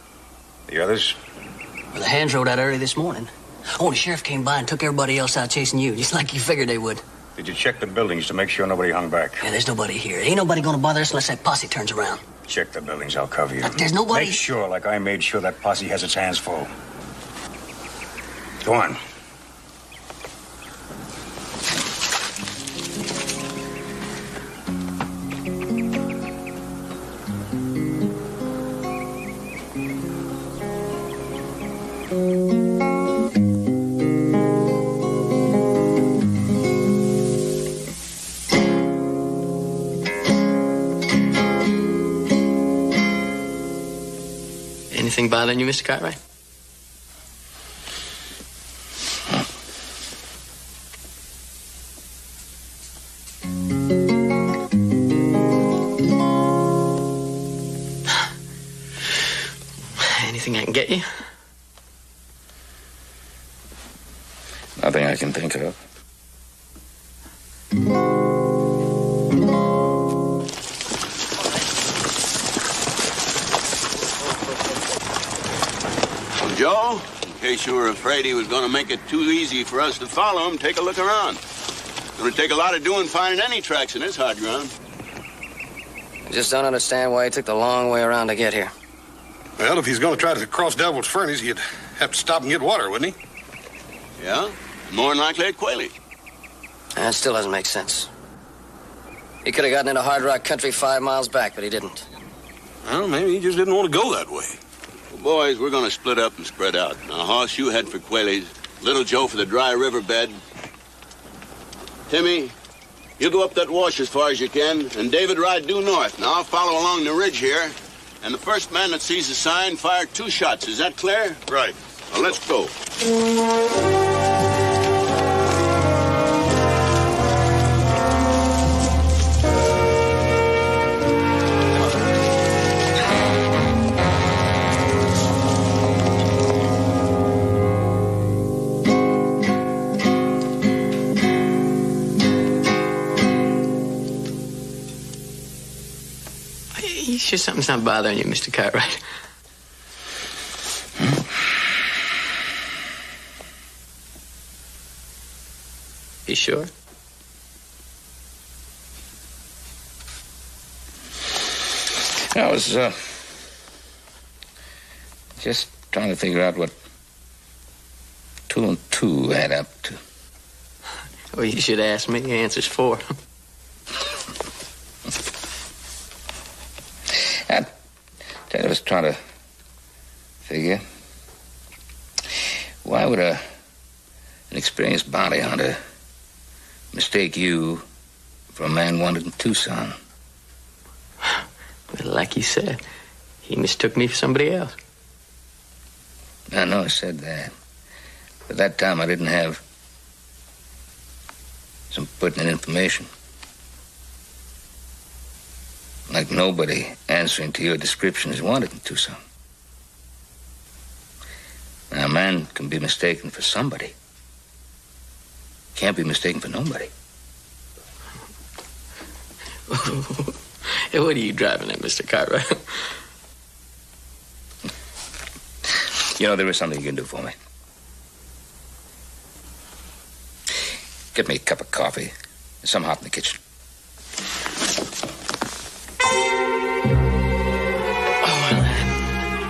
The others? Well, the hands rode out early this morning. Oh, the sheriff came by and took everybody else out chasing you, just like you figured they would. Did you check the buildings to make sure nobody hung back? Yeah, there's nobody here. Ain't nobody gonna bother us unless that posse turns around. Check the buildings. I'll cover you. There's nobody... Make sure, like I made sure, that posse has its hands full. Go on. Anything bothering you, Mr. Cartwright? Anything I can get you? Nothing I can think of. Joe, in case you were afraid he was going to make it too easy for us to follow him, take a look around. It's going to take a lot of doing finding any tracks in this hot ground. I just don't understand why he took the long way around to get here. Well, if he's going to try to cross Devil's Furnace, he'd have to stop and get water, wouldn't he? Yeah, more than likely at Quayle. That still doesn't make sense. He could have gotten into hard rock country 5 miles back, but he didn't. Well, maybe he just didn't want to go that way. Well, boys, we're going to split up and spread out. Now, Hoss, you head for Quayle. Little Joe for the dry riverbed. Timmy, you go up that wash as far as you can, and David ride due north. Now, I'll follow along the ridge here, and the first man that sees the sign, fire 2 shots. Is that clear? Right. Now, let's go. You sure something's not bothering you, Mr. Cartwright? You sure? I was, just trying to figure out what 2 and 2 add up to. Well, you should ask me. The answer's 4. I was trying to figure, why would an experienced bounty hunter mistake you for a man wanted in Tucson? Well, like you said, he mistook me for somebody else. I know I said that. But that time I didn't have some pertinent information. Like nobody answering to your description is wanted in Tucson. Now, a man can be mistaken for somebody. Can't be mistaken for nobody. Hey, what are you driving at, Mr. Cartwright? You know, there is something you can do for me. Get me a cup of coffee. There's some hot in the kitchen.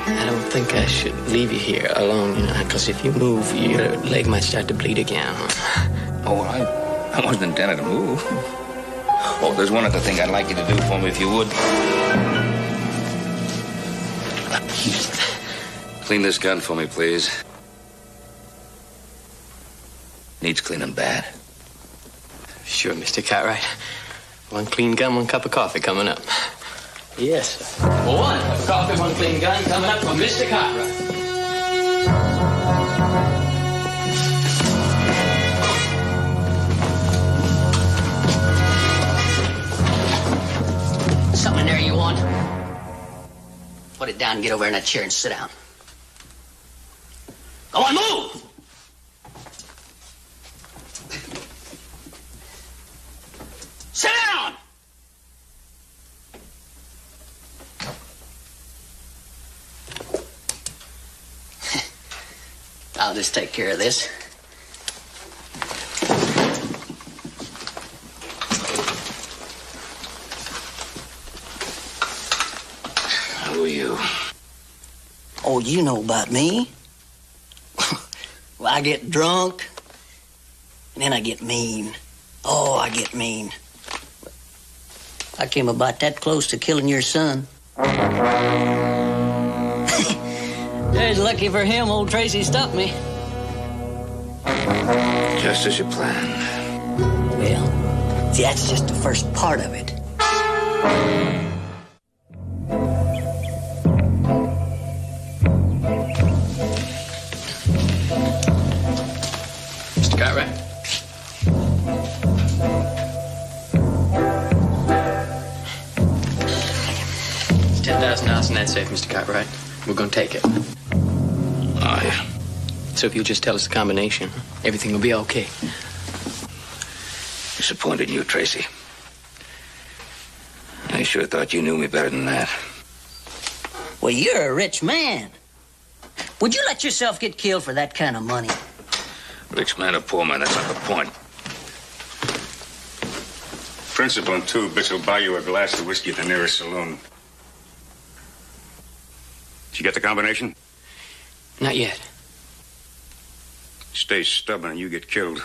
I don't think I should leave you here alone, because if you move, your leg might start to bleed again. Oh, I wasn't intending to move. Oh, there's one other thing I'd like you to do for me, if you would. Clean this gun for me, please. Needs cleaning bad. Sure, Mr. Cartwright. 1 clean gun, 1 cup of coffee coming up. Yes, sir. 1 cup of coffee, 1 clean gun coming up from Mr. Cartwright. Something in there you want? Put it down and get over in that chair and sit down. Go on, move! Sit down! I'll just take care of this. Who are you? Oh, you know about me. Well, I get drunk, and then I get mean. Oh, I get mean. I came about that close to killing your son. There's lucky for him, old Tracy stopped me. Just as you planned. Well, see, that's just the first part of it. Mr. Cartwright? $10,000 in that safe, Mr. Cartwright. We're going to take it. Oh, yeah. So if you'll just tell us the combination, everything will be okay. Disappointed in you, Tracy. I sure thought you knew me better than that. Well, you're a rich man. Would you let yourself get killed for that kind of money? Rich man or poor man, that's not the point. Principal and 2 bits will buy you a glass of whiskey at the nearest saloon. Did you get the combination? Not yet. Stay stubborn and you get killed.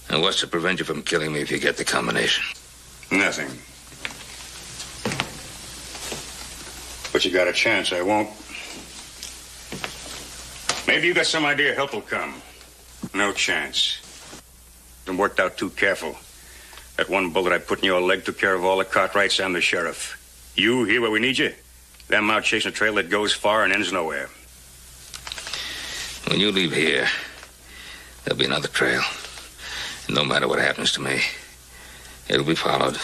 And what's to prevent you from killing me if you get the combination? Nothing. But you got a chance, I won't. Maybe you got some idea help will come. No chance. Been worked out too careful. That 1 bullet I put in your leg took care of all the Cartwrights and the sheriff. You here where we need you? Them out chasing a trail that goes far and ends nowhere. When you leave here, there'll be another trail. And no matter what happens to me, it'll be followed.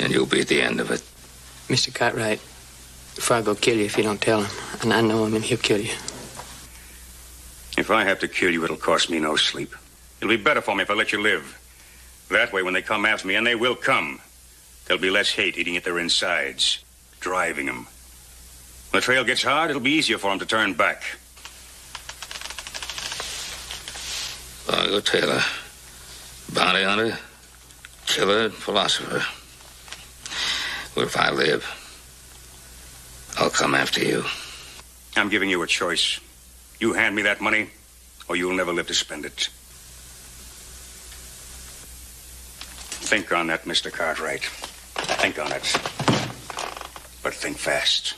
And you'll be at the end of it. Mr. Cartwright, Fargo will kill you if you don't tell him. And I know him, and he'll kill you. If I have to kill you, it'll cost me no sleep. It'll be better for me if I let you live. That way, when they come after me, and they will come, there'll be less hate eating at their insides, driving them. When the trail gets hard, it'll be easier for them to turn back. Fargo Taylor, Bounty hunter, killer, philosopher. Well, if I live, I'll come after you. I'm giving you a choice. You hand me that money, or you'll never live to spend it. Think on that, Mr. Cartwright. Think on it. But think fast.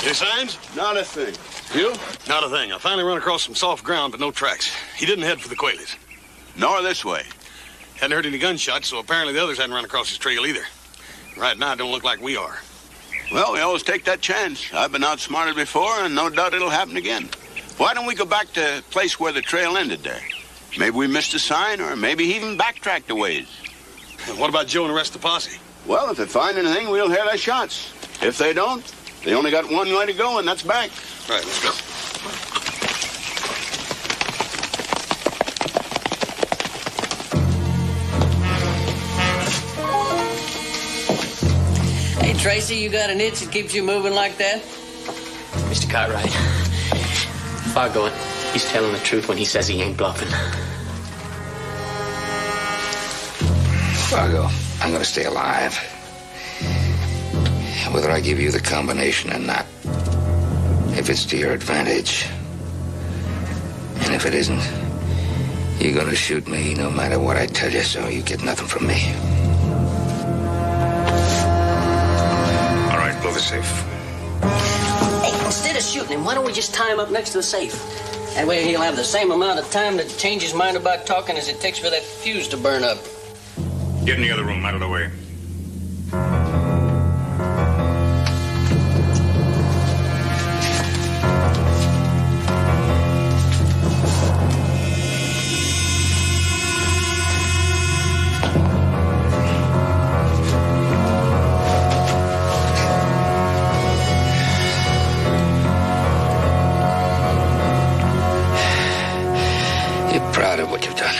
Any signs? Not a thing. You? Not a thing. I finally run across some soft ground, but no tracks. He didn't head for the Quaileys. Nor this way. Hadn't heard any gunshots, so apparently the others hadn't run across his trail either. Right now, it don't look like we are. Well, we always take that chance. I've been outsmarted before, and no doubt it'll happen again. Why don't we go back to the place where the trail ended there? Maybe we missed a sign, or maybe he even backtracked a ways. And what about Joe and the rest of the posse? Well, if they find anything, we'll hear their shots. If they don't, they only got one way to go, and that's back. Right, let's go. Hey, Tracy, you got an itch that keeps you moving like that? Mr. Cartwright, Fargo, he's telling the truth when he says he ain't bluffing. Fargo, I'm gonna stay alive. Whether I give you the combination or not. If it's to your advantage. And if it isn't, you're gonna shoot me no matter what I tell you, so you get nothing from me. All right, blow the safe. Hey, instead of shooting him, why don't we just tie him up next to the safe? That way he'll have the same amount of time to change his mind about talking as it takes for that fuse to burn up. Get in the other room, out of the way. You're proud of what you've done.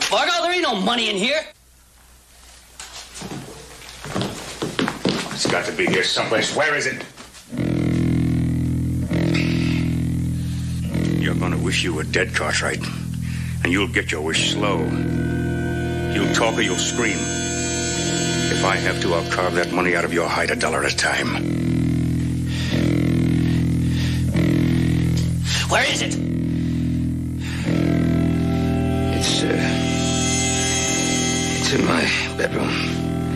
Fargo, there ain't no money in here. It's got to be here someplace. Where is it? You're gonna wish you were dead, Cartwright. And you'll get your wish slow. You'll talk or you'll scream. If I have to, I'll carve that money out of your hide $1 at a time. Where is it? It's in my bedroom.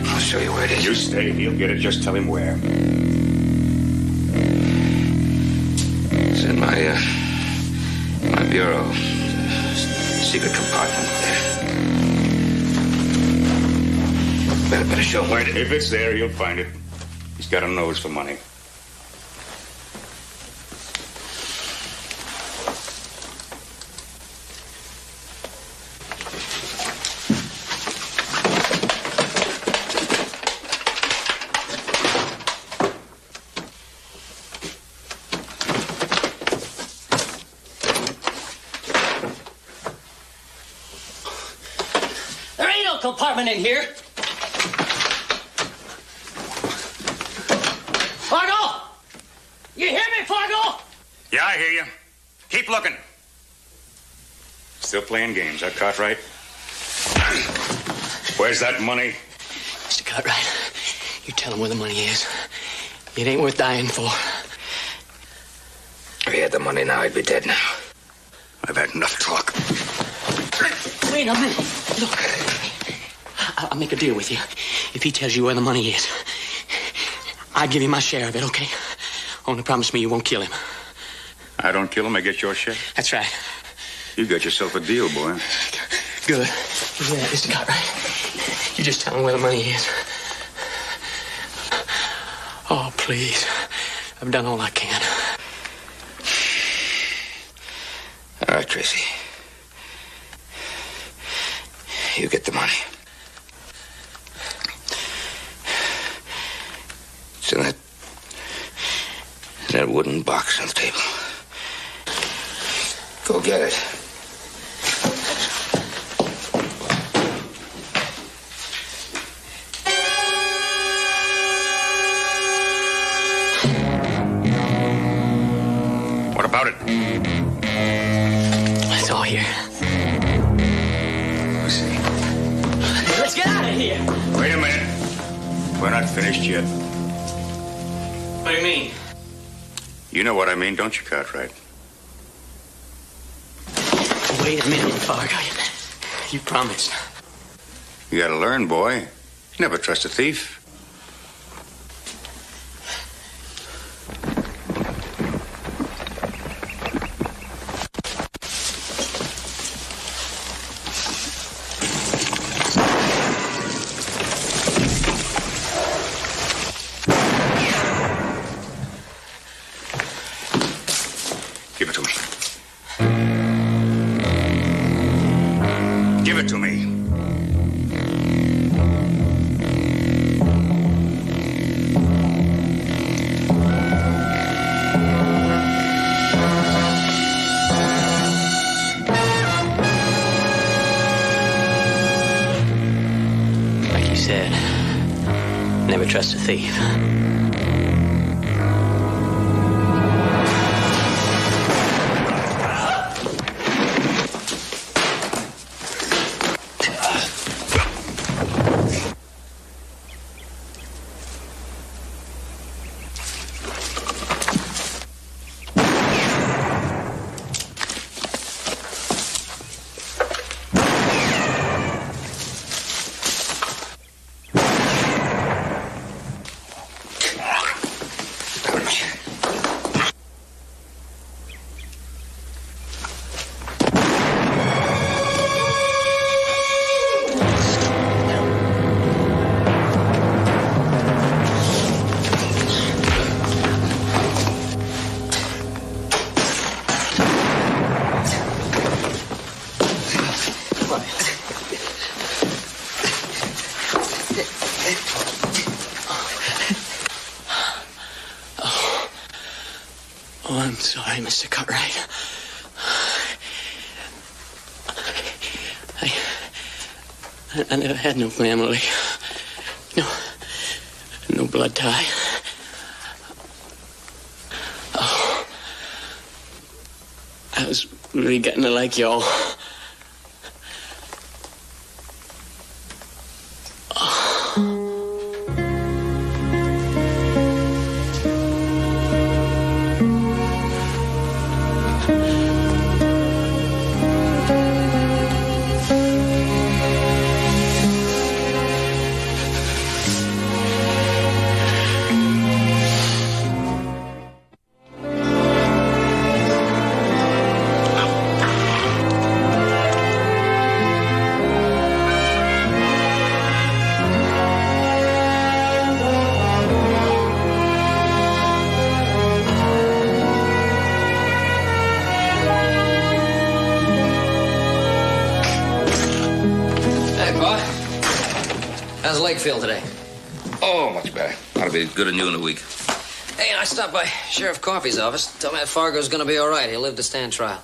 I'll show you where it is. You stay. He'll get it. Just tell him where. It's in my bureau. Secret compartment there. Better show him where it is. If it's there, he'll find it. He's got a nose for money. compartment in here. Fargo! You hear me, Fargo? Yeah, I hear you. Keep looking. Still playing games, huh, Cartwright? Where's that money? Mr. Cartwright, you tell him where the money is. It ain't worth dying for. If he had the money now, he'd be dead now. I've had enough talk. Wait a minute. Look, I'll make a deal with you. If he tells you where the money is, I'll give you my share of it, okay? Only promise me you won't kill him. I don't kill him, I get your share. That's right. You got yourself a deal, boy. Good. Yeah, Mr. Cartwright. You just tell him where the money is. Oh, please. I've done all I can. All right, Tracy. You get the money. It's in that wooden box on the table. Go get it. What about it? It's all here. Let's see. Let's get out of here. Wait a minute. We're not finished yet. What do you mean? You know what I mean, don't you, Cartwright? Wait a minute, Fargo. You promised. You gotta learn, boy. You never trust a thief. Give it to me. Give it to me. Like you said, never trust a thief. Oh, I'm sorry, Mr. Cartwright. I never had no family. No blood tie. Oh, I was really getting to like y'all. How's the leg feel today? Oh, much better. Ought to be good and new in a week. Hey, I stopped by Sheriff Coffey's office. Tell me that Fargo's gonna be all right. He'll live to stand trial.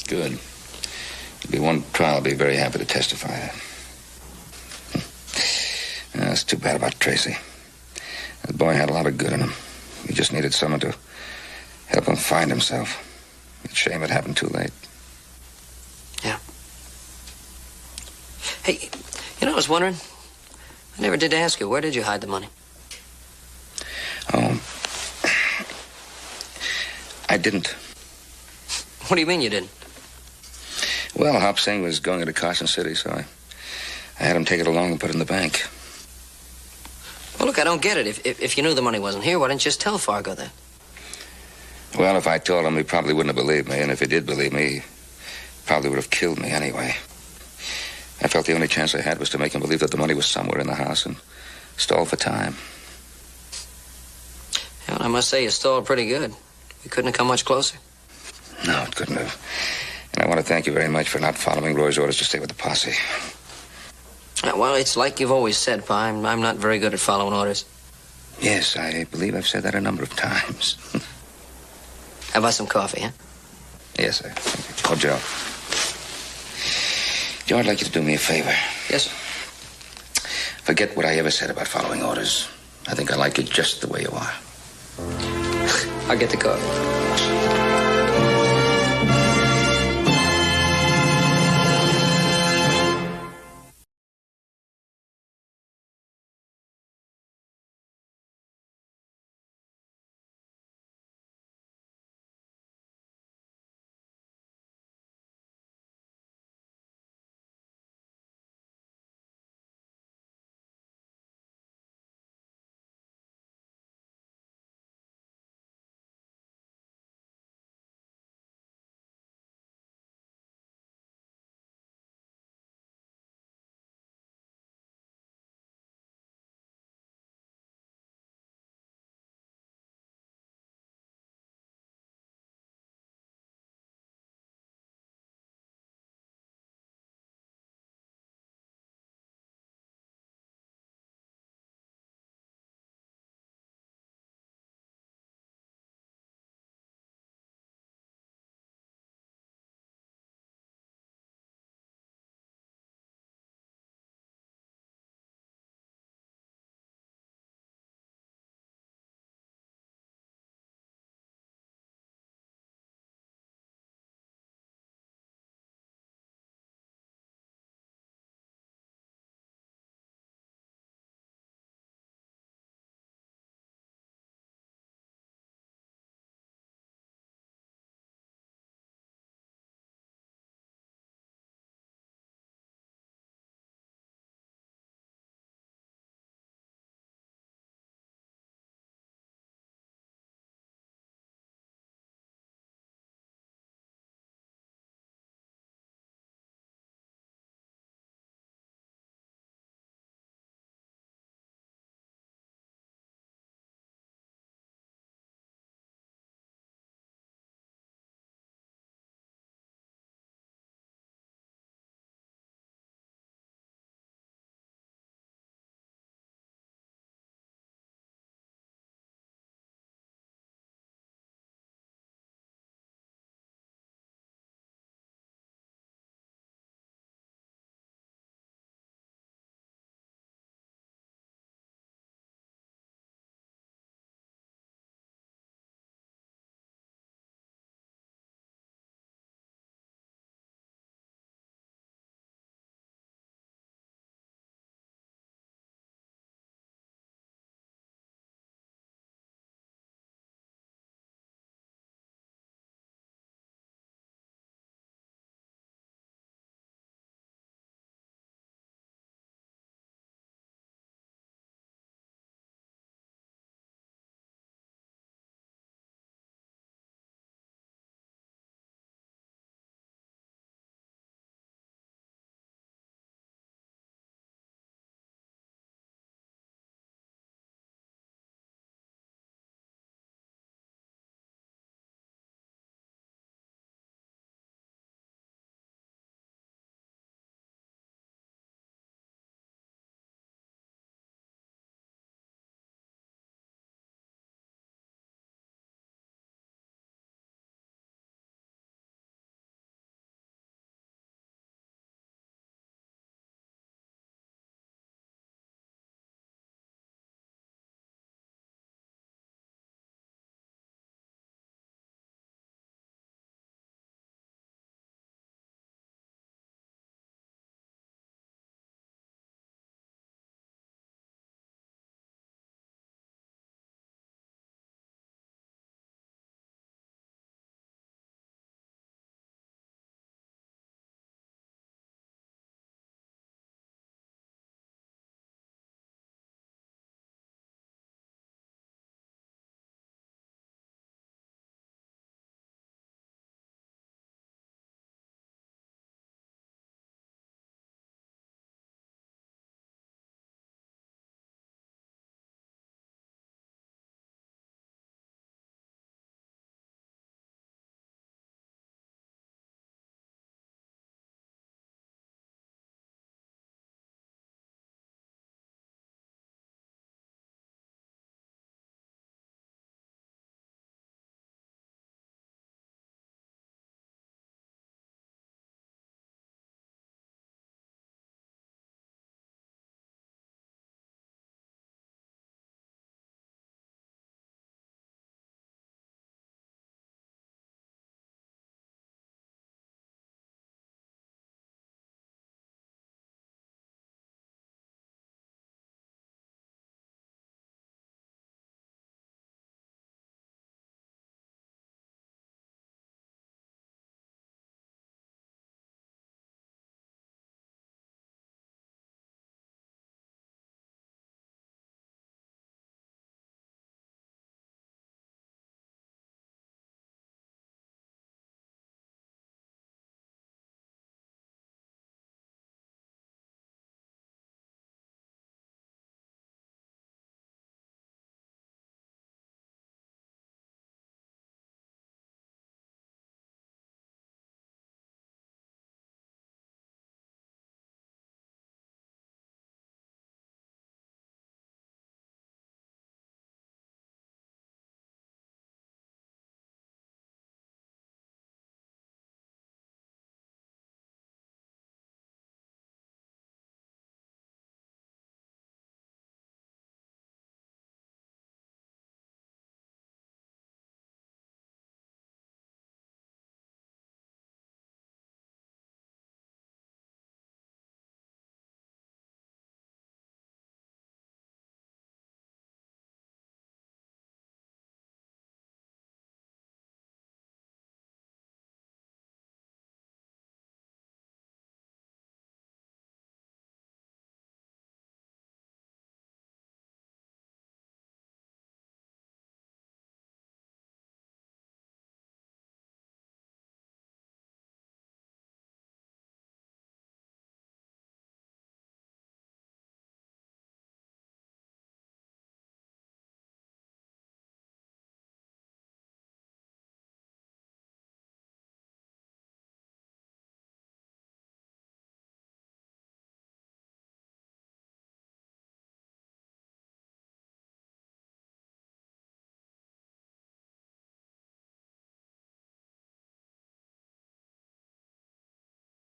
Good. There'll be one trial I'll be very happy to testify at. That's too bad about Tracy. That boy had a lot of good in him. He just needed someone to help him find himself. It's a shame it happened too late. Yeah. Hey, you know, I was wondering. I never did ask you, where did you hide the money? Oh. I didn't. What do you mean you didn't? Well, Hop Singh was going into Carson City, so I had him take it along and put it in the bank. Well, look, I don't get it. If you knew the money wasn't here, why didn't you just tell Fargo that? Well, if I told him, he probably wouldn't have believed me, and if he did believe me, he probably would have killed me anyway. I felt the only chance I had was to make him believe that the money was somewhere in the house and stall for time. Yeah, well, I must say you stalled pretty good. We couldn't have come much closer. No, it couldn't have. And I want to thank you very much for not following Roy's orders to stay with the posse. Well, it's like you've always said, Pa. I'm not very good at following orders. Yes, I believe I've said that a number of times. How about some coffee, huh? Yes, sir. Oh, Joe. Joe, I'd like you to do me a favor. Yes, sir. Forget what I ever said about following orders. I think I like you just the way you are. I'll get the coffee.